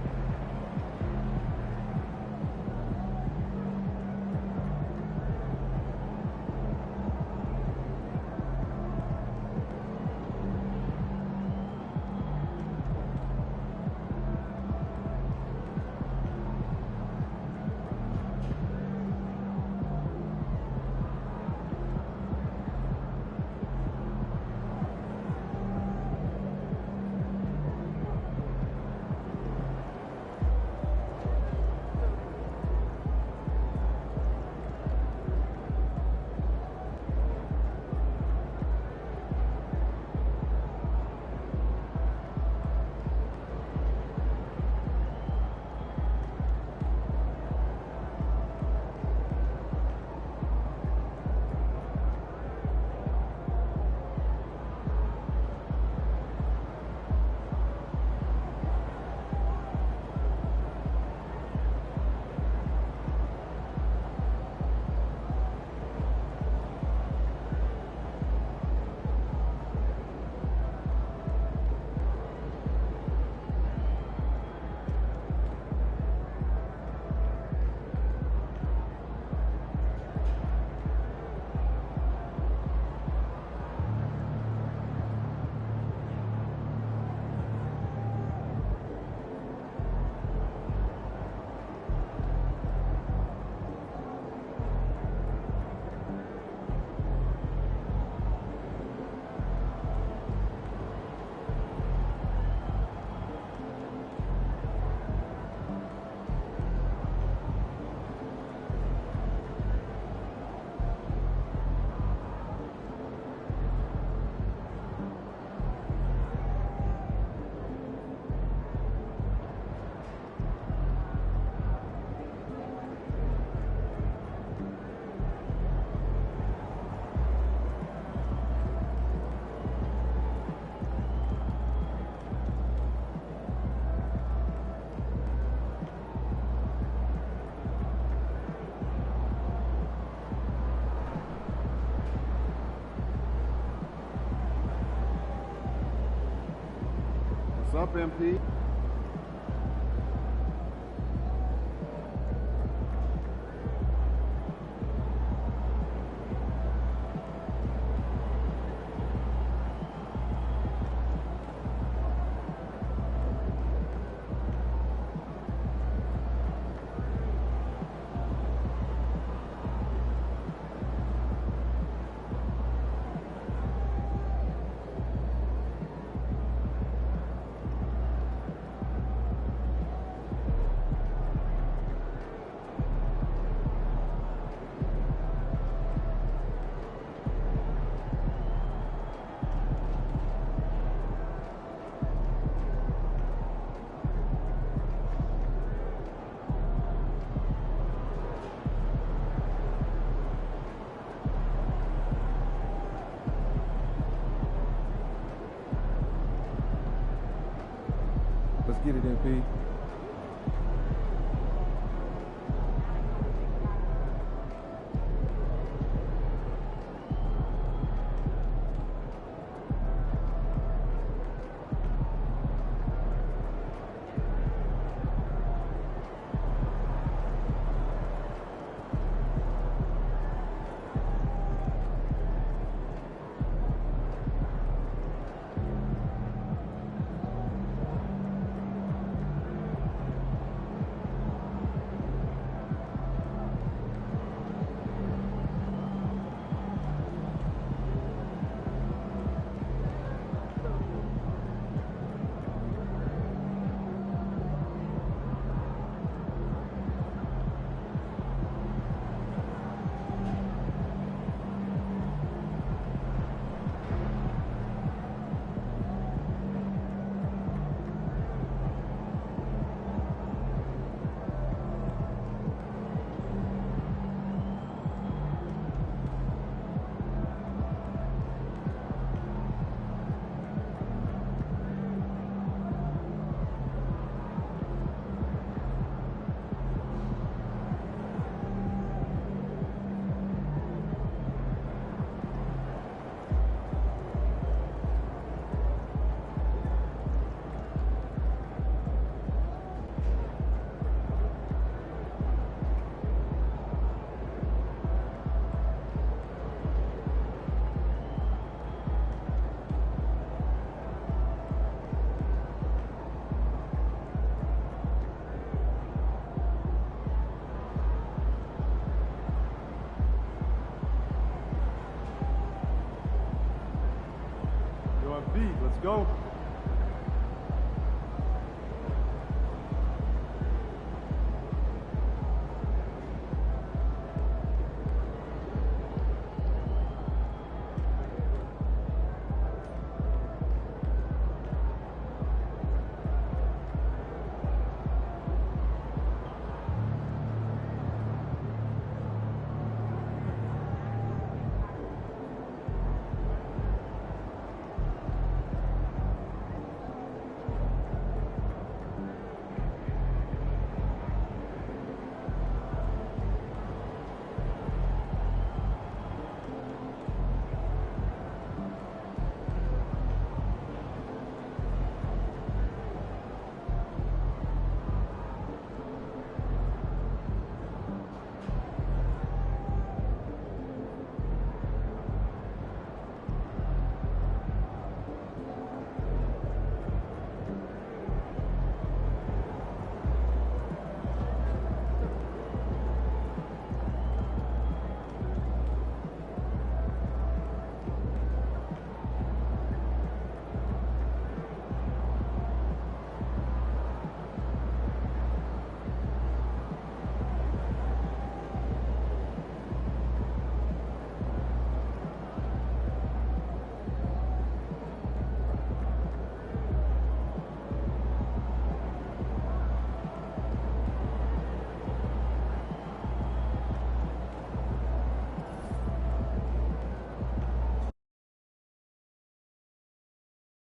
What's up, MP? Let's get it, MP. go.